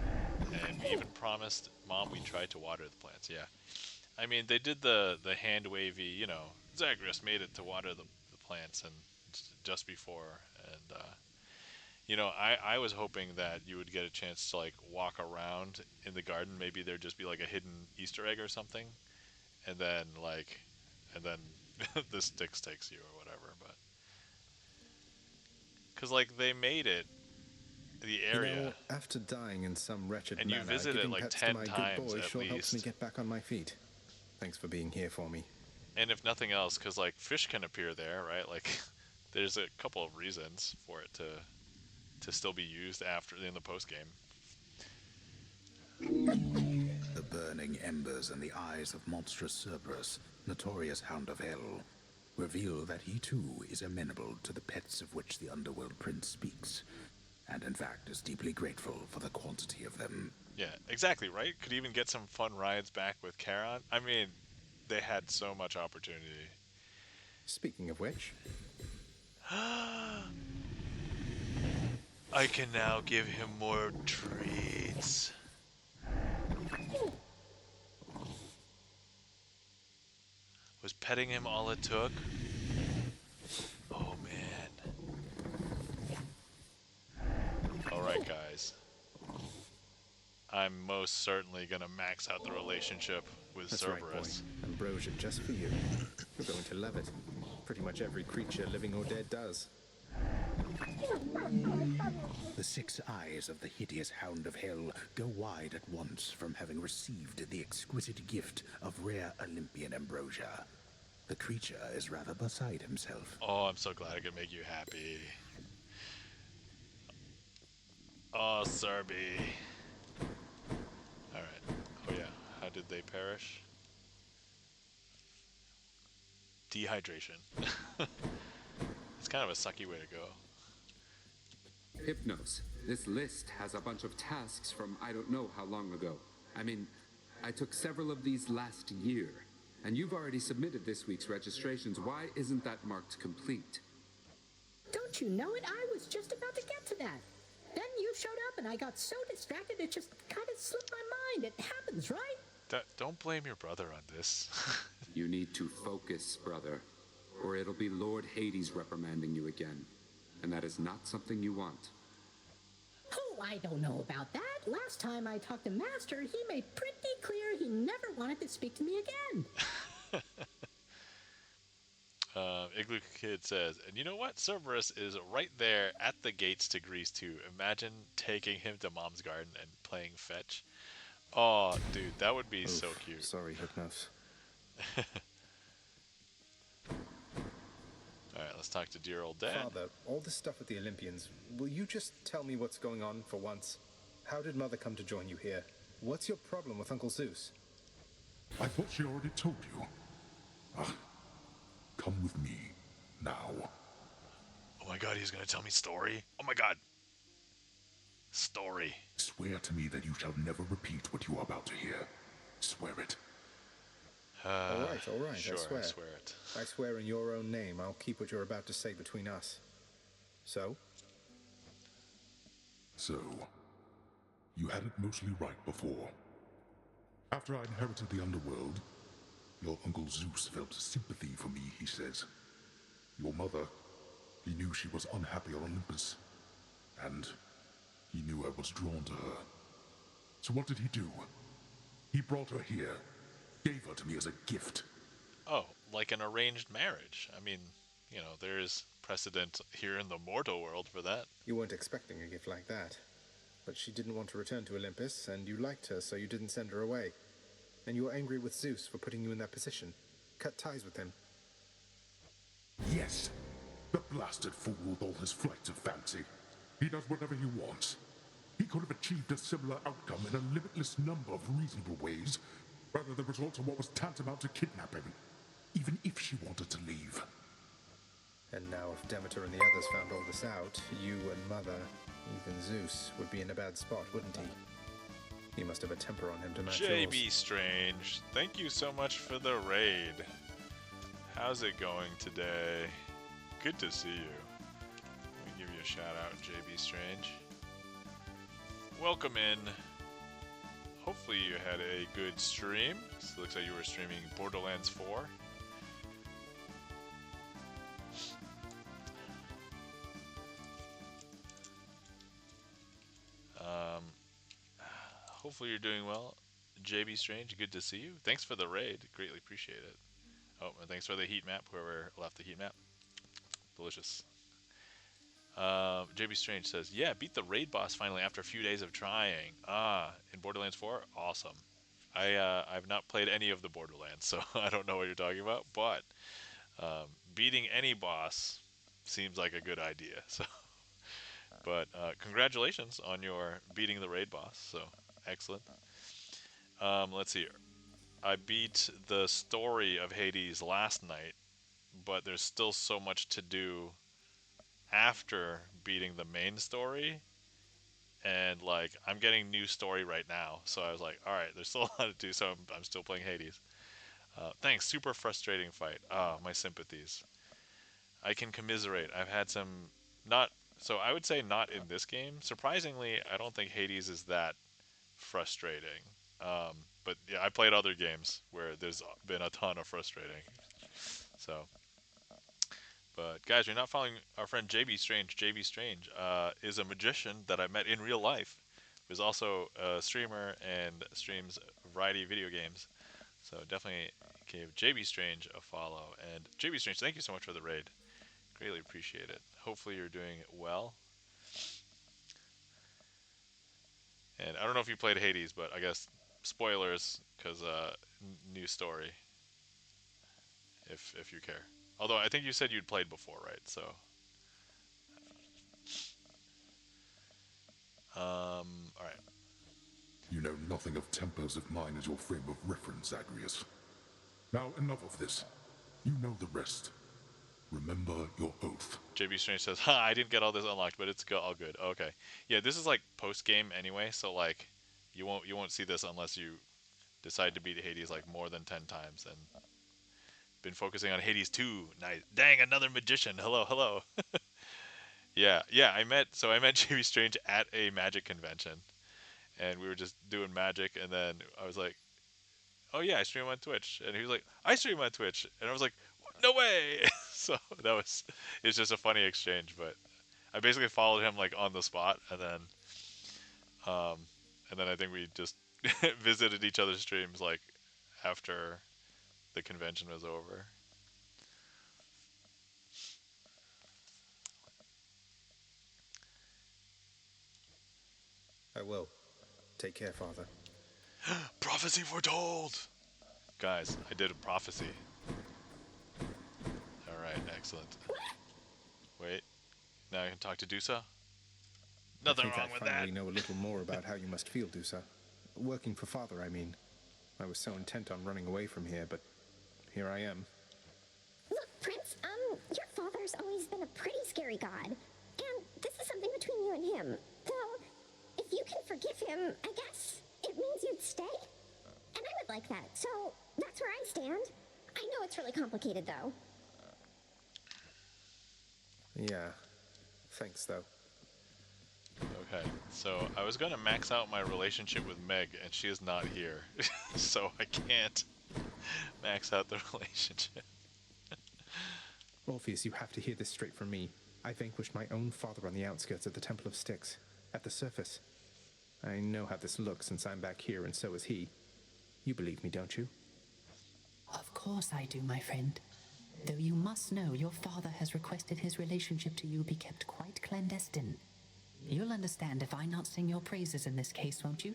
And we even promised Mom we'd try to water the plants. Yeah. I mean, they did the hand wavy, you know, Zagreus made it to water the plants and just before. And, you know, I was hoping that you would get a chance to, like, walk around in the garden. Maybe there'd just be, like, a hidden Easter egg or something. And then, like, the Styx takes you or whatever, but... Because, like, they made it, the area.
You know, after dying in some wretched
and you
manner,
visit it
giving
like
pets
10
to my
times
good boy
at
sure helps me
least.
get back on my feet. Thanks for being here for me.
And if nothing else, because, like, fish can appear there, right? Like, there's a couple of reasons for it to still be used after in the post game.
The burning embers in the eyes of monstrous Cerberus, notorious Hound of Hell, reveal that he too is amenable to the pets of which the Underworld Prince speaks, and in fact is deeply grateful for the quantity of them.
Yeah, exactly, right? Could even get some fun rides back with Charon. I mean, they had so much opportunity.
Speaking of which...
I can now give him more treats. Was petting him all it took? Oh, man. Alright, guys. I'm most certainly gonna max out the relationship with
That's
Cerberus.
right, boy. Ambrosia just for you. You're going to love it. Pretty much every creature, living or dead, does.
The 6 eyes of the hideous Hound of Hell go wide at once from having received the exquisite gift of rare Olympian ambrosia. The creature is rather beside himself.
Oh, I'm so glad I could make you happy. Oh, Serby. Alright. Oh yeah, how did they perish? Dehydration. It's kind of a sucky way to go.
Hypnos, this list has a bunch of tasks from I don't know how long ago. I mean, I took several of these last year, and you've already submitted this week's registrations. Why isn't that marked complete?
Don't you know it? I was just about to get to that. Then you showed up and I got so distracted it just kind of slipped my mind. It happens, right?
Don't blame your brother on this.
You need to focus, brother, or it'll be Lord Hades reprimanding you again. And that is not something you want.
Oh, I don't know about that. Last time I talked to Master, he made pretty clear he never wanted to speak to me again.
Igloo Kid says, and you know what? Cerberus is right there at the gates to Greece too. Imagine taking him to Mom's garden and playing fetch. Oh, dude, that would be so cute.
Sorry, Hypnos.
Alright, let's talk to dear old Dad.
Father, all this stuff with the Olympians, will you just tell me what's going on for once? How did Mother come to join you here? What's your problem with Uncle Zeus?
I thought she already told you. Come with me, now.
Oh my god, he's gonna tell me story? Oh my god. Story.
Swear to me that you shall never repeat what you are about to hear. Swear it.
All right,
sure,
I swear
it.
I swear in your own name, I'll keep what you're about to say between us. So?
So, you had it mostly right before. After I inherited the underworld, your Uncle Zeus felt sympathy for me, he says. Your mother, he knew she was unhappy on Olympus, and he knew I was drawn to her. So what did he do? He brought her here, gave her to me as a gift.
Oh, like an arranged marriage. I mean, you know, there's precedent here in the mortal world for that.
You weren't expecting a gift like that. But she didn't want to return to Olympus, and you liked her, so you didn't send her away. And you were angry with Zeus for putting you in that position. Cut ties with him.
Yes. The blasted fool with all his flights of fancy. He does whatever he wants. He could have achieved a similar outcome in a limitless number of reasonable ways, rather than resort to what was tantamount to kidnapping, even if she wanted to leave.
And now if Demeter and the others found all this out, you and Mother, even Zeus, would be in a bad spot, wouldn't he? He must have a temper on him to match
JB
yours.
Strange, thank you so much for the raid. How's it going today? Good to see you. Let me give you a shout out, JB Strange. Welcome in. Hopefully you had a good stream. So it looks like you were streaming Borderlands 4. Hopefully you're doing well. JB Strange, good to see you. Thanks for the raid. Greatly appreciate it. Oh, and thanks for the heat map, whoever left the heat map. Delicious. JB Strange says, yeah, beat the raid boss finally after a few days of trying. In Borderlands 4? Awesome. I've not played any of the Borderlands, so I don't know what you're talking about, but beating any boss seems like a good idea. So, but congratulations on your beating the raid boss, so excellent. Let's see. I beat the story of Hades last night, but there's still so much to do after beating the main story, and like I'm getting new story right now, so I was like, all right, there's still a lot to do, so I'm still playing Hades. Thanks. Super frustrating fight. My sympathies. I can commiserate. I've had some so I would say not in this game. Surprisingly, I don't think Hades is that frustrating. But yeah, I played other games where there's been a ton of frustrating. So, but guys, you're not following our friend JB Strange. JB Strange is a magician that I met in real life. He's also a streamer and streams a variety of video games. So definitely give JB Strange a follow. And JB Strange, thank you so much for the raid. Greatly appreciate it. Hopefully you're doing well. And I don't know if you played Hades, but I guess spoilers, because new story, if you care. Although I think you said you'd played before, right? So, all right.
You know nothing of tempers of mine as your frame of reference, Zagreus. Now enough of this. You know the rest. Remember your oath.
JB Strange says, "Ha! I didn't get all this unlocked, but it's all good." Okay, yeah, this is like post game anyway, so like, you won't see this unless you decide to beat Hades like more than 10 times. And been focusing on Hades 2. Nice. Dang, another magician. Hello, hello. yeah, I met JB Strange at a magic convention, and we were just doing magic, and then I was like, "Oh yeah, I stream on Twitch," and he was like, "I stream on Twitch," and I was like, "No way!" So it's just a funny exchange. But I basically followed him like on the spot, and then I think we just visited each other's streams like after the convention was over.
I will. Take care, Father.
Prophecy foretold! Guys, I did a prophecy. Alright, excellent. Wait, now I can talk to Dusa? Nothing wrong with that.
I finally know a little more about how you must feel, Dusa. Working for Father, I mean. I was so intent on running away from here, but here I am.
Look, Prince, your father's always been a pretty scary god. And this is something between you and him. Though, if you can forgive him, I guess it means you'd stay. And I would like that, so that's where I stand. I know it's really complicated, though.
Yeah. Thanks, though.
Okay, so I was going to max out my relationship with Meg, and she is not here. So I can't max out the relationship.
Orpheus, you have to hear this straight from me. I vanquished my own father on the outskirts of the Temple of Styx, at the surface. I know how this looks since I'm back here, and so is he. You believe me, don't you?
Of course I do, my friend. Though you must know your father has requested his relationship to you be kept quite clandestine. You'll understand if I not sing your praises in this case, won't you?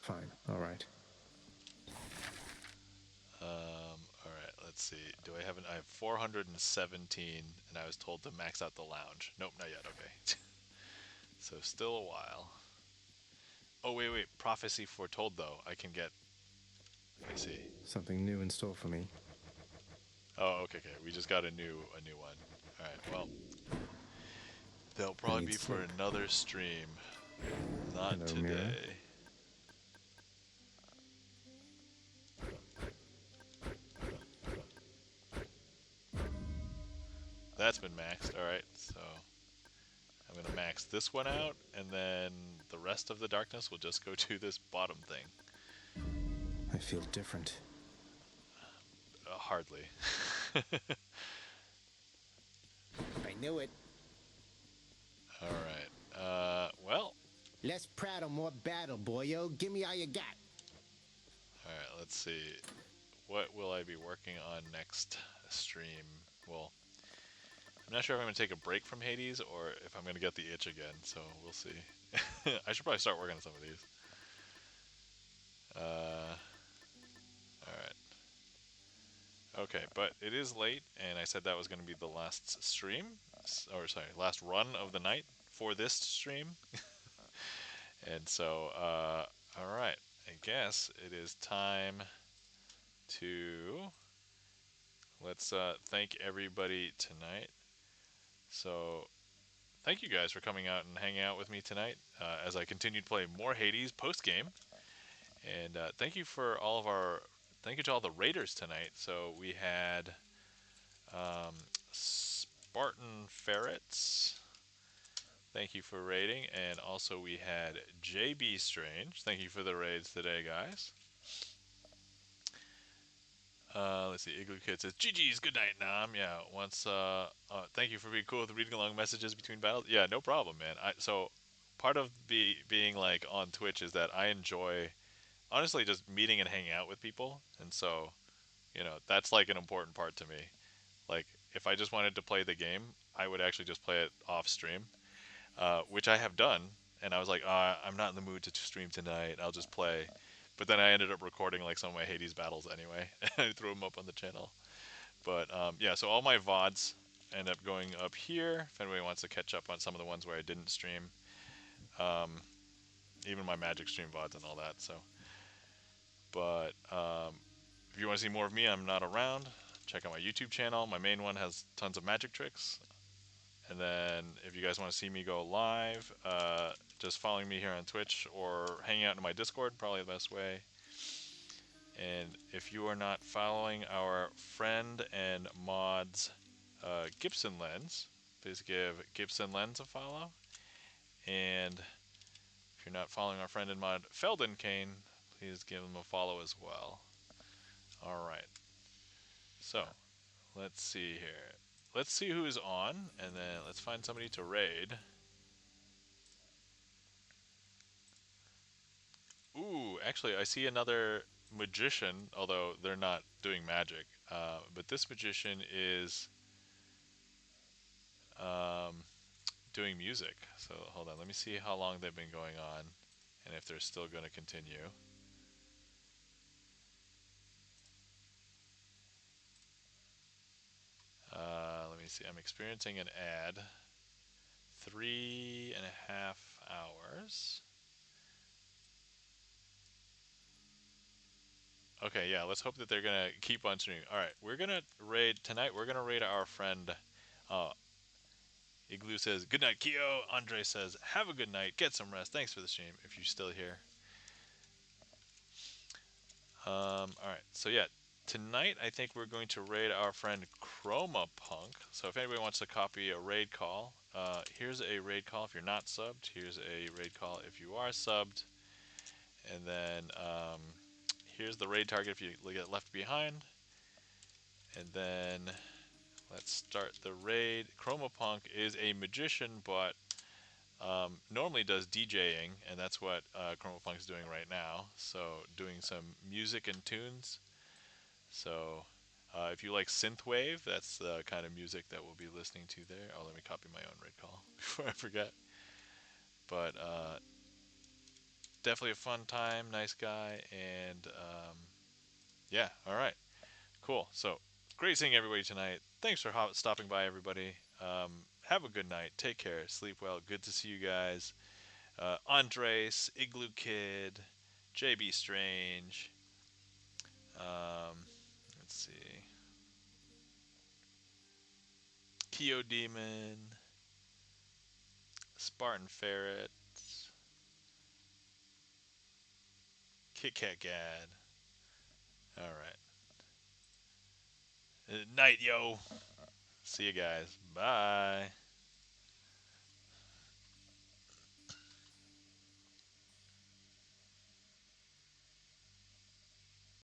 Fine, all right.
Alright, let's see. I have 417, and I was told to max out the lounge. Nope, not yet, okay. So still a while. Oh, wait, prophecy foretold, though. I can get... Let's see.
Something new in store for me.
Oh, okay. We just got a new one. Alright, well... They'll probably be for another stream. Not
Hello,
today.
mirror.
That's been maxed. Alright, so I'm going to max this one out, and then the rest of the darkness will just go to this bottom thing.
I feel different.
Hardly.
I knew it.
Alright, well.
Less prattle, more battle, boyo. Give me all you got.
Alright, let's see. What will I be working on next stream? Well, I'm not sure if I'm going to take a break from Hades or if I'm going to get the itch again, so we'll see. I should probably start working on some of these. Alright. Okay, but it is late, and I said that was going to be the last stream, or sorry, last run of the night for this stream. And so, alright, I guess it is time to, let's thank everybody tonight. So, thank you guys for coming out and hanging out with me tonight as I continue to play more Hades post-game. And thank you for all of our, thank you to all the raiders tonight. So we had Spartan Ferrets. Thank you for raiding. And also we had JB Strange. Thank you for the raids today, guys. Let's see. Igloo Kid says, GG's, good night, Nam. Yeah, thank you for being cool with reading along messages between battles. Yeah, no problem, man. So part of being like on Twitch is that I enjoy, honestly, just meeting and hanging out with people. And so, you know, that's like an important part to me. Like, if I just wanted to play the game, I would actually just play it off stream, which I have done. And I was like, I'm not in the mood to stream tonight. I'll just play. But then I ended up recording like some of my Hades battles anyway. I threw them up on the channel. But yeah, so all my VODs end up going up here. If anybody wants to catch up on some of the ones where I didn't stream. Even my Magic Stream VODs and all that. So, but if you want to see more of me, I'm not around. Check out my YouTube channel. My main one has tons of magic tricks. And then if you guys want to see me go live, just following me here on Twitch or hanging out in my Discord, probably the best way. And if you are not following our friend and mods Gibson Lens, please give Gibson Lens a follow. And if you're not following our friend and mod Felden Kane, please give him a follow as well. Alright. So, let's see here. Let's see who is on, and then let's find somebody to raid. Ooh, actually, I see another magician, although they're not doing magic. But this magician is doing music. So hold on, let me see how long they've been going on, and if they're still going to continue. Let me see. I'm experiencing an ad. 3.5 hours. Okay, yeah, let's hope that they're going to keep on streaming. Alright, we're going to raid tonight. We're going to raid our friend Igloo says, good night, Kyo. Andre says, have a good night. Get some rest. Thanks for the stream, if you're still here. Alright, so yeah, tonight I think we're going to raid our friend Chroma Punk. So if anybody wants to copy a raid call, here's a raid call if you're not subbed. Here's a raid call if you are subbed. And then here's the raid target if you get left behind. And then let's start the raid. Chroma Punk is a magician, but normally does DJing, and that's what Chroma Punk is doing right now. So doing some music and tunes. So if you like synthwave, that's the kind of music that we'll be listening to there. Oh, let me copy my own raid call before I forget. But definitely a fun time, nice guy, and yeah, all right, cool. So great seeing everybody tonight. Thanks for stopping by, everybody. Have a good night. Take care. Sleep well. Good to see you guys. Andres, Igloo Kid, JB Strange. Let's see. Kyo Demon. Spartan Ferret. Kit Kat Gad. All right. Night, yo. See you guys. Bye.